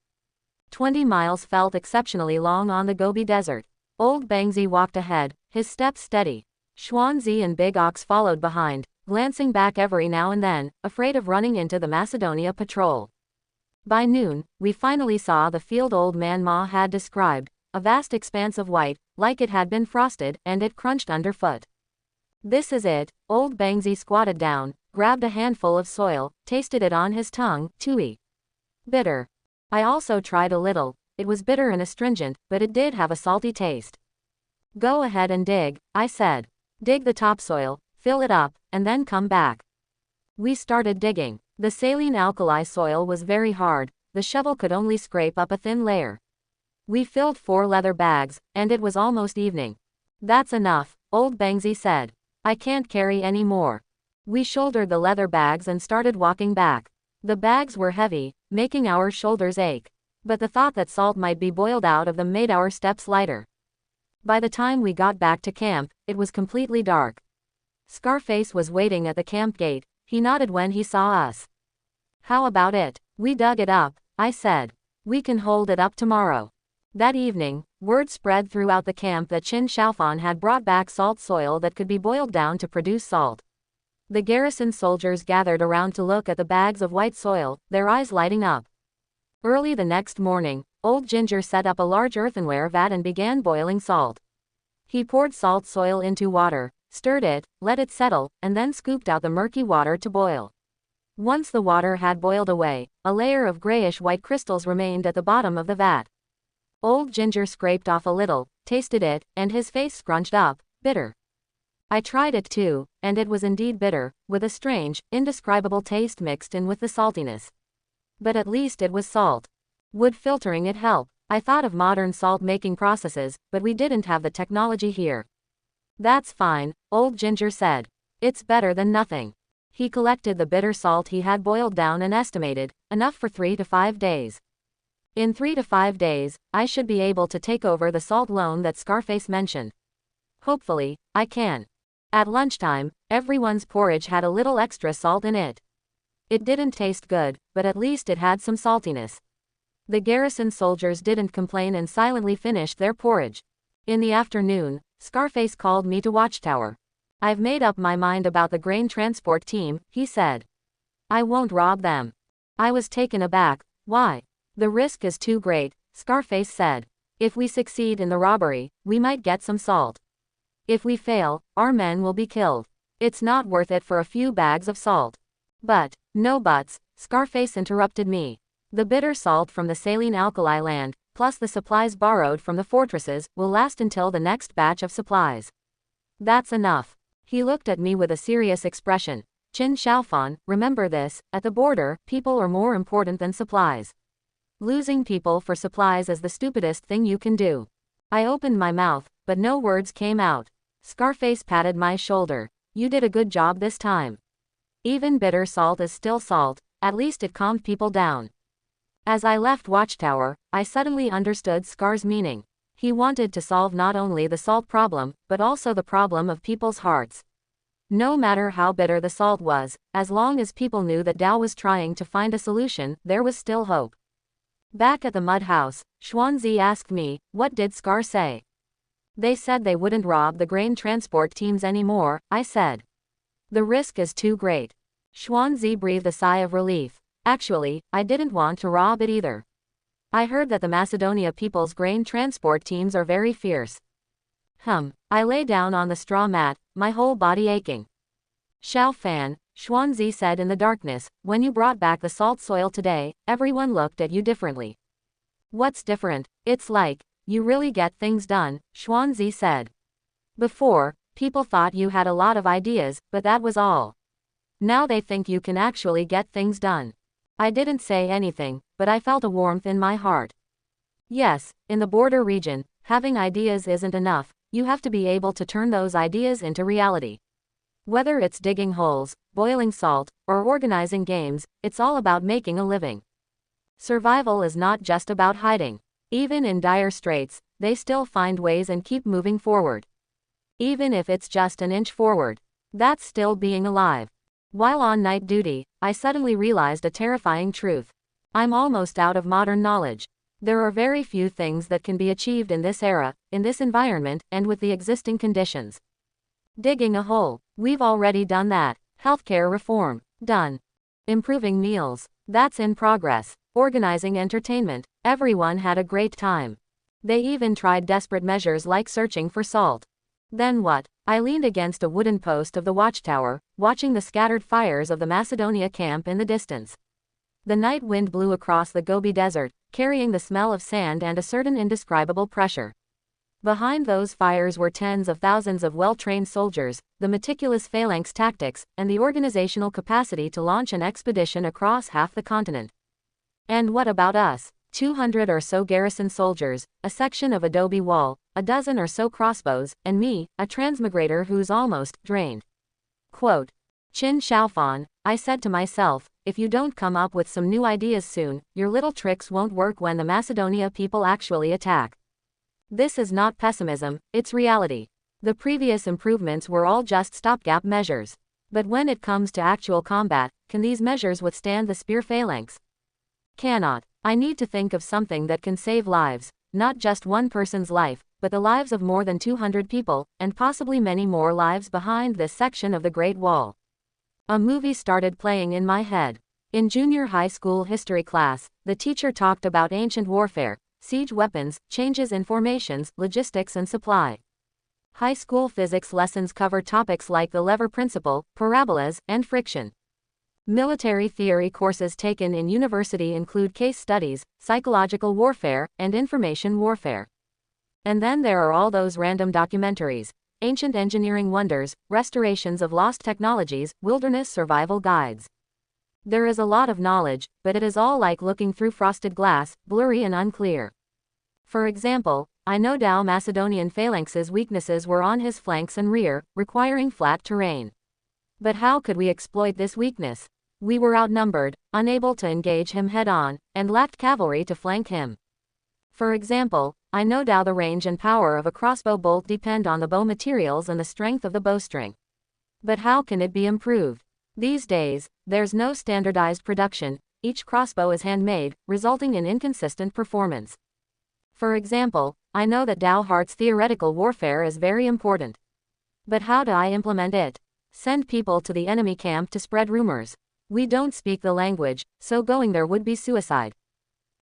20 miles felt exceptionally long on the Gobi Desert. Old Bangzi walked ahead, his steps steady. Xuanzi and Big Ox followed behind, glancing back every now and then, afraid of running into the Macedonia patrol. By noon, we finally saw the field Old Man Ma had described, a vast expanse of white, like it had been frosted, and it crunched underfoot. This is it. Old Bangzi squatted down, grabbed a handful of soil, tasted it on his tongue. Chewy. Bitter. I also tried a little. It was bitter and astringent, but it did have a salty taste. Go ahead and dig, I said. Dig the topsoil, fill it up, and then come back. We started digging. The saline alkali soil was very hard, the shovel could only scrape up a thin layer. We filled 4 leather bags, and it was almost evening. That's enough, Old Bangzi said. I can't carry any more. We shouldered the leather bags and started walking back. The bags were heavy, making our shoulders ache. But the thought that salt might be boiled out of them made our steps lighter. By the time we got back to camp, it was completely dark. Scarface was waiting at the camp gate. He nodded when he saw us. How about it? We dug it up, I said. We can hold it up tomorrow. That evening, word spread throughout the camp that Qin Shaofan had brought back salt soil that could be boiled down to produce salt. The garrison soldiers gathered around to look at the bags of white soil, their eyes lighting up. Early the next morning, Old Ginger set up a large earthenware vat and began boiling salt. He poured salt soil into water, stirred it, let it settle, and then scooped out the murky water to boil. Once the water had boiled away, a layer of grayish-white crystals remained at the bottom of the vat. Old Ginger scraped off a little, tasted it, and his face scrunched up. Bitter. I tried it too, and it was indeed bitter, with a strange, indescribable taste mixed in with the saltiness. But at least it was salt. Would filtering it help? I thought of modern salt-making processes, but we didn't have the technology here. That's fine, old Ginger said. It's better than nothing. He collected the bitter salt he had boiled down and estimated, enough for 3 to 5 days. In 3 to 5 days, I should be able to take over the salt loan that Scarface mentioned. Hopefully, I can. At lunchtime, everyone's porridge had a little extra salt in it. It didn't taste good, but at least it had some saltiness. The garrison soldiers didn't complain and silently finished their porridge. In the afternoon, Scarface called me to Watchtower. I've made up my mind about the grain transport team, he said. I won't rob them. I was taken aback. Why? The risk is too great, Scarface said. If we succeed in the robbery, we might get some salt. If we fail, our men will be killed. It's not worth it for a few bags of salt. But, no buts, Scarface interrupted me. The bitter salt from the saline alkali land, plus the supplies borrowed from the fortresses, will last until the next batch of supplies. That's enough. He looked at me with a serious expression. Qin Xiaofan, remember this, at the border, people are more important than supplies. Losing people for supplies is the stupidest thing you can do. I opened my mouth, but no words came out. Scarface patted my shoulder. You did a good job this time. Even bitter salt is still salt, at least it calmed people down. As I left Watchtower, I suddenly understood Scar's meaning. He wanted to solve not only the salt problem, but also the problem of people's hearts. No matter how bitter the salt was, as long as people knew that Dao was trying to find a solution, there was still hope. Back at the mud house, Xuanzi asked me, what did Scar say? They said they wouldn't rob the grain transport teams anymore, I said. The risk is too great. Xuanzi breathed a sigh of relief. Actually, I didn't want to rob it either. I heard that the Macedonia people's grain transport teams are very fierce. I lay down on the straw mat, my whole body aching. Xiao Fan, Xuanzi said in the darkness, when you brought back the salt soil today, everyone looked at you differently. What's different? It's like, you really get things done, Xuanzi said. Before, people thought you had a lot of ideas, but that was all. Now they think you can actually get things done. I didn't say anything, but I felt a warmth in my heart. Yes, in the border region, having ideas isn't enough, you have to be able to turn those ideas into reality. Whether it's digging holes, boiling salt, or organizing games, it's all about making a living. Survival is not just about hiding. Even in dire straits, they still find ways and keep moving forward. Even if it's just an inch forward. That's still being alive. While on night duty, I suddenly realized a terrifying truth. I'm almost out of modern knowledge. There are very few things that can be achieved in this era, in this environment, and with the existing conditions. Digging a hole. We've already done that. Healthcare reform. Done. Improving meals. That's in progress. Organizing entertainment. Everyone had a great time. They even tried desperate measures like searching for salt. Then what? I leaned against a wooden post of the watchtower, watching the scattered fires of the Macedonia camp in the distance. The night wind blew across the Gobi Desert, carrying the smell of sand and a certain indescribable pressure. Behind those fires were tens of thousands of well-trained soldiers, the meticulous phalanx tactics, and the organizational capacity to launch an expedition across half the continent. And what about us? 200 or so garrison soldiers, a section of adobe wall, a dozen or so crossbows, and me, a transmigrator who's almost drained. Quote, Qin Xiaofan, I said to myself, if you don't come up with some new ideas soon, your little tricks won't work when the Macedonia people actually attack. This is not pessimism, it's reality. The previous improvements were all just stopgap measures. But when it comes to actual combat, can these measures withstand the spear phalanx? Cannot. I need to think of something that can save lives, not just one person's life, but the lives of more than 200 people, and possibly many more lives behind this section of the Great Wall. A movie started playing in my head. In junior high school history class, the teacher talked about ancient warfare, siege weapons, changes in formations, logistics and supply. High school physics lessons cover topics like the lever principle, parabolas, and friction. Military theory courses taken in university include case studies, psychological warfare, and information warfare. And then there are all those random documentaries. ancient engineering wonders, restorations of lost technologies, wilderness survival guides. There is a lot of knowledge, but it is all like looking through frosted glass, blurry and unclear. For example, I know Dao Macedonian phalanx's weaknesses were on his flanks and rear, requiring flat terrain. But how could we exploit this weakness? We were outnumbered, unable to engage him head-on, and lacked cavalry to flank him. For example, I know Dao the range and power of a crossbow bolt depend on the bow materials and the strength of the bowstring. But how can it be improved? These days, there's no standardized production, each crossbow is handmade, resulting in inconsistent performance. For example, I know that Dao Hart's theoretical warfare is very important. But how do I implement it? Send people to the enemy camp to spread rumors. We don't speak the language, so going there would be suicide.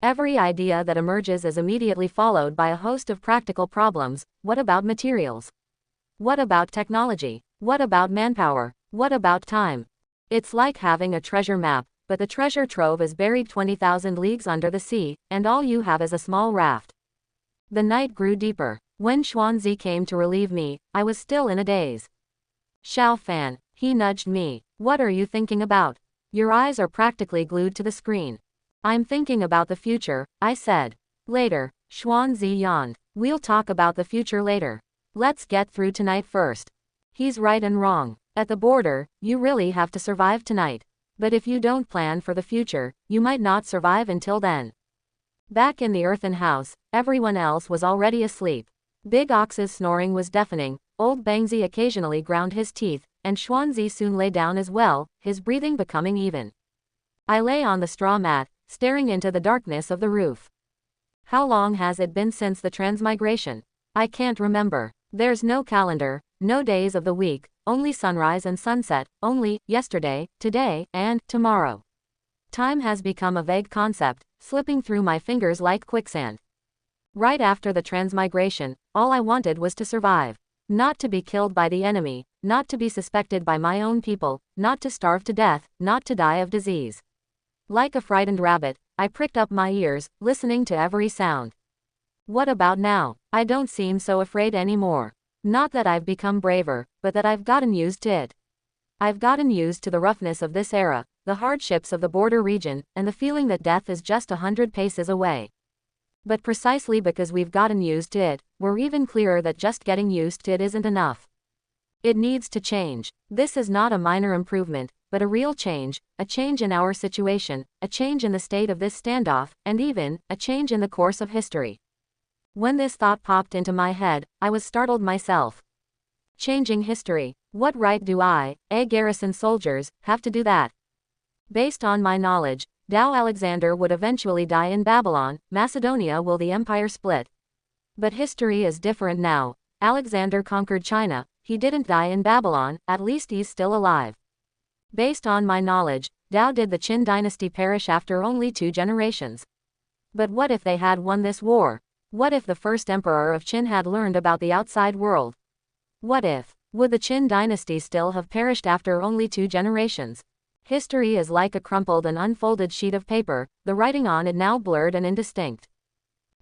Every idea that emerges is immediately followed by a host of practical problems. What about materials? What about technology? What about manpower? What about time? It's like having a treasure map, but the treasure trove is buried 20,000 leagues under the sea, and all you have is a small raft. The night grew deeper. When Xuanzi came to relieve me, I was still in a daze. Xiao Fan, he nudged me. What are you thinking about? Your eyes are practically glued to the screen. I'm thinking about the future, I said. Later, Xuanzi yawned. We'll talk about the future later. Let's get through tonight first. He's right and wrong. At the border, you really have to survive tonight. But if you don't plan for the future, you might not survive until then. Back in the earthen house, everyone else was already asleep. Big Ox's snoring was deafening, old Bangzi occasionally ground his teeth, and Xuanzi soon lay down as well, his breathing becoming even. I lay on the straw mat, staring into the darkness of the roof. How long has it been since the transmigration? I can't remember. There's no calendar, no days of the week, only sunrise and sunset, only yesterday, today, and tomorrow. Time has become a vague concept, slipping through my fingers like quicksand. Right after the transmigration, all I wanted was to survive. Not to be killed by the enemy, not to be suspected by my own people, not to starve to death, not to die of disease. Like a frightened rabbit, I pricked up my ears, listening to every sound. What about now? I don't seem so afraid anymore. Not that I've become braver, but that I've gotten used to it. I've gotten used to the roughness of this era, the hardships of the border region, and the feeling that death is just 100 paces away. But precisely because we've gotten used to it, we're even clearer that just getting used to it isn't enough. It needs to change. This is not a minor improvement, but a real change, a change in our situation, a change in the state of this standoff, and even, a change in the course of history. When this thought popped into my head, I was startled myself. Changing history. What right do I, a garrison soldiers, have to do that? Based on my knowledge, Dao Alexander would eventually die in Babylon, Macedonia will the empire split. But history is different now. Alexander conquered China, he didn't die in Babylon, at least he's still alive. Based on my knowledge, Dao did the Qin dynasty perish after only 2 generations. But what if they had won this war? What if the first emperor of Qin had learned about the outside world? What if, would the Qin dynasty still have perished after only 2 generations? History is like a crumpled and unfolded sheet of paper, the writing on it now blurred and indistinct.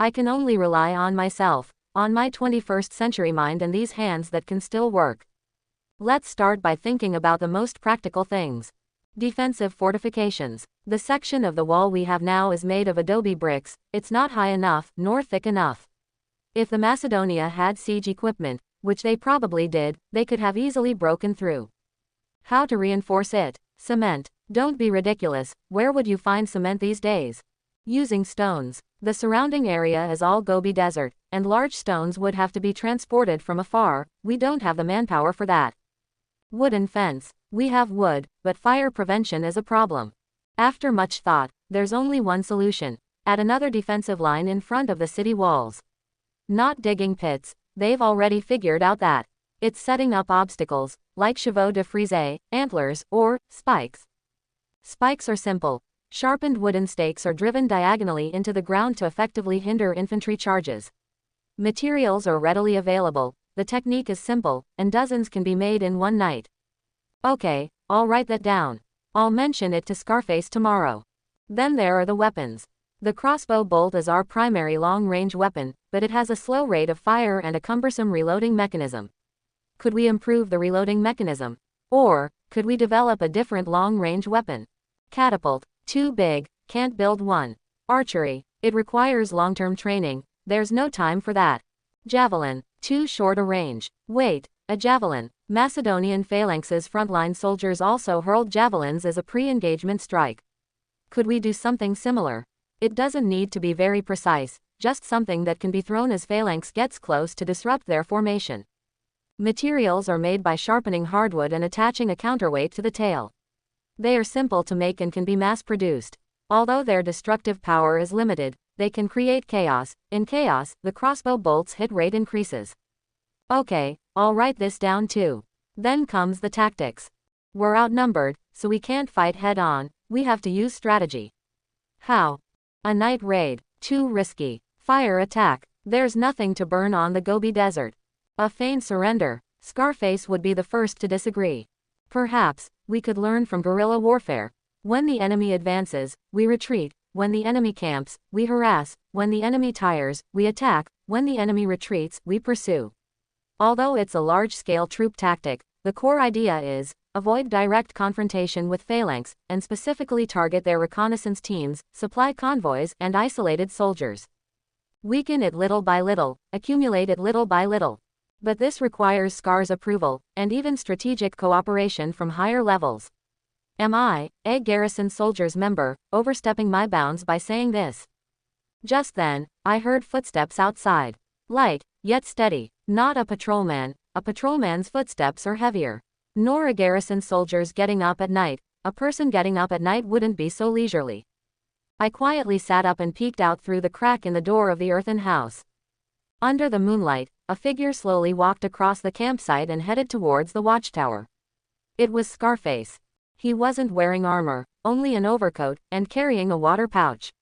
I can only rely on myself, on my 21st century mind and these hands that can still work. Let's start by thinking about the most practical things. Defensive fortifications. The section of the wall we have now is made of adobe bricks, it's not high enough, nor thick enough. If the Macedonia had siege equipment, which they probably did, they could have easily broken through. How to reinforce it? Cement. Don't be ridiculous, where would you find cement these days? Using stones. The surrounding area is all Gobi Desert, and large stones would have to be transported from afar, we don't have the manpower for that. Wooden fence. We have wood, but fire prevention is a problem. After much thought, there's only one solution. Add another defensive line in front of the city walls. Not digging pits, they've already figured out that. It's setting up obstacles, like chevaux de frise, antlers, or spikes. Spikes are simple. Sharpened wooden stakes are driven diagonally into the ground to effectively hinder infantry charges. Materials are readily available, the technique is simple, and dozens can be made in one night. Okay, I'll write that down. I'll mention it to Scarface tomorrow. Then there are the weapons. The crossbow bolt is our primary long-range weapon, but it has a slow rate of fire and a cumbersome reloading mechanism. Could we improve the reloading mechanism? Or, could we develop a different long-range weapon? Catapult. Too big, can't build one. Archery. It requires long-term training, there's no time for that. Javelin. Too short a range. Wait, a javelin. Macedonian phalanx's frontline soldiers also hurled javelins as a pre-engagement strike. Could we do something similar? It doesn't need to be very precise, just something that can be thrown as phalanx gets close to disrupt their formation. Materials are made by sharpening hardwood and attaching a counterweight to the tail. They are simple to make and can be mass-produced. Although their destructive power is limited, they can create chaos. In chaos, the crossbow bolt's hit rate increases. Okay, I'll write this down too. Then comes the tactics. We're outnumbered, so we can't fight head-on, we have to use strategy. How? A night raid. Too risky. Fire attack. There's nothing to burn on the Gobi Desert. A feigned surrender. Scarface would be the first to disagree. Perhaps, we could learn from guerrilla warfare. When the enemy advances, we retreat. When the enemy camps, we harass. When the enemy tires, we attack. When the enemy retreats, we pursue. Although it's a large-scale troop tactic, the core idea is, avoid direct confrontation with phalanx, and specifically target their reconnaissance teams, supply convoys, and isolated soldiers. Weaken it little by little, accumulate it little by little. But this requires SCAR's approval, and even strategic cooperation from higher levels. Am I, a garrison soldier's member, overstepping my bounds by saying this? Just then, I heard footsteps outside. Light, yet steady. Not a patrolman. A patrolman's footsteps are heavier. Nor a garrison soldier's getting up at night. A person getting up at night wouldn't be so leisurely. I quietly sat up and peeked out through the crack in the door of the earthen house. Under the moonlight, a figure slowly walked across the campsite and headed towards the watchtower. It was Scarface. He wasn't wearing armor, only an overcoat, and carrying a water pouch.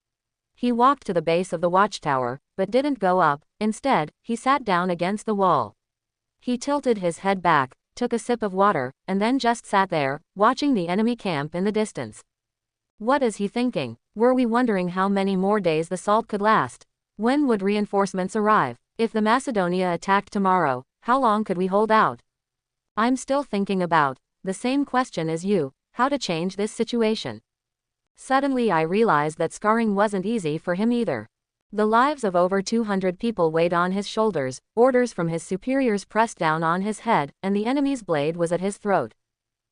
He walked to the base of the watchtower, but didn't go up. Instead, he sat down against the wall. He tilted his head back, took a sip of water, and then just sat there, watching the enemy camp in the distance. What is he thinking? Were we wondering how many more days the assault could last? When would reinforcements arrive? If the Macedonia attacked tomorrow, how long could we hold out? I'm still thinking about the same question as you, how to change this situation. Suddenly I realized that scarring wasn't easy for him either. The lives of over 200 people weighed on his shoulders, orders from his superiors pressed down on his head, and the enemy's blade was at his throat.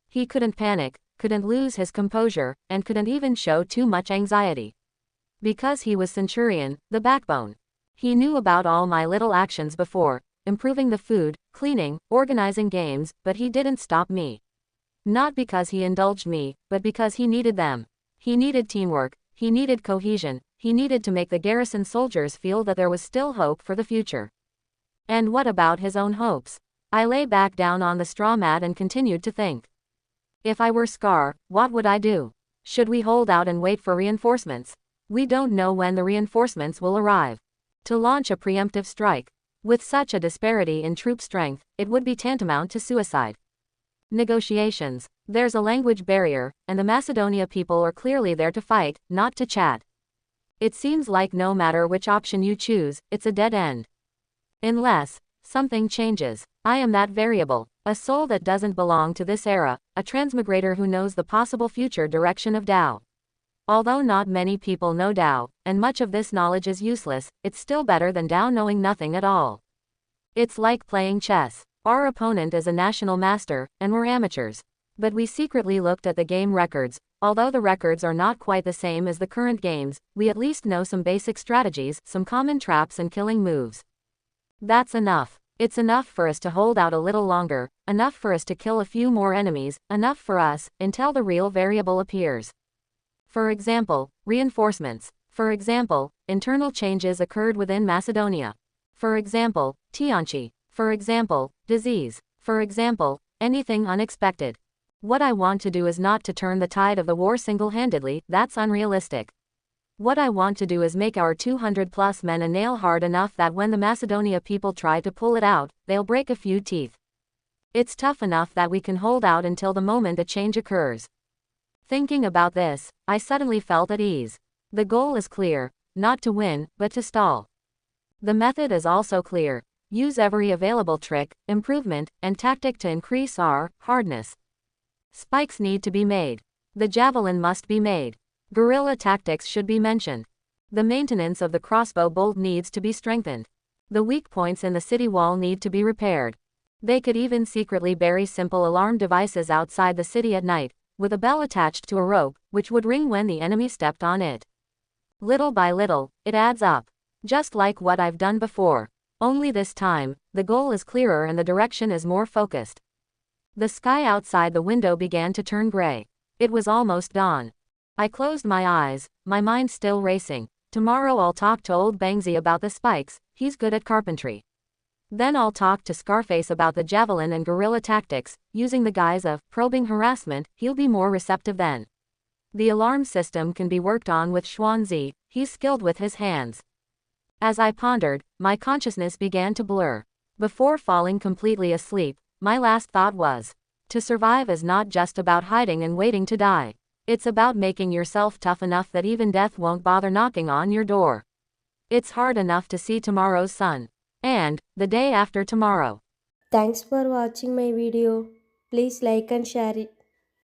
He couldn't panic, couldn't lose his composure, and couldn't even show too much anxiety. Because he was Centurion, the backbone. He knew about all my little actions before, improving the food, cleaning, organizing games, but he didn't stop me. Not because he indulged me, but because he needed them. He needed teamwork, he needed cohesion, he needed to make the garrison soldiers feel that there was still hope for the future. And what about his own hopes? I lay back down on the straw mat and continued to think. If I were Scar, what would I do? Should we hold out and wait for reinforcements? We don't know when the reinforcements will arrive. To launch a preemptive strike. With such a disparity in troop strength, it would be tantamount to suicide. Negotiations. There's a language barrier, and the Macedonia people are clearly there to fight, not to chat. It seems like no matter which option you choose, it's a dead end. Unless something changes. I am that variable, a soul that doesn't belong to this era, a transmigrator who knows the possible future direction of Tao. Although not many people know Tao, and much of this knowledge is useless, it's still better than Tao knowing nothing at all. It's like playing chess. Our opponent is a national master, and we're amateurs. But we secretly looked at the game records. Although the records are not quite the same as the current games, we at least know some basic strategies, some common traps and killing moves. That's enough. It's enough for us to hold out a little longer, enough for us to kill a few more enemies, enough for us, until the real variable appears. For example, reinforcements. For example, internal changes occurred within Macedonia. For example, Tianchi. For example, disease. For example, anything unexpected. What I want to do is not to turn the tide of the war single-handedly, that's unrealistic. What I want to do is make our 200+ men a nail hard enough that when the Macedonia people try to pull it out, they'll break a few teeth. It's tough enough that we can hold out until the moment a change occurs. Thinking about this, I suddenly felt at ease. The goal is clear, not to win, but to stall. The method is also clear. Use every available trick, improvement, and tactic to increase our hardness. Spikes need to be made. The javelin must be made. Guerrilla tactics should be mentioned. The maintenance of the crossbow bolt needs to be strengthened. The weak points in the city wall need to be repaired. They could even secretly bury simple alarm devices outside the city at night, with a bell attached to a rope, which would ring when the enemy stepped on it. Little by little, it adds up. Just like what I've done before. Only this time, the goal is clearer and the direction is more focused. The sky outside the window began to turn gray. It was almost dawn. I closed my eyes, my mind still racing. Tomorrow I'll talk to old Bangsy about the spikes, he's good at carpentry. Then I'll talk to Scarface about the javelin and guerrilla tactics, using the guise of probing harassment, he'll be more receptive then. The alarm system can be worked on with Xuanzi, he's skilled with his hands. As I pondered, my consciousness began to blur. Before falling completely asleep, my last thought was, to survive is not just about hiding and waiting to die. It's about making yourself tough enough that even death won't bother knocking on your door. It's hard enough to see tomorrow's sun. And, the day after tomorrow. Thanks for watching my video. Please like and share it.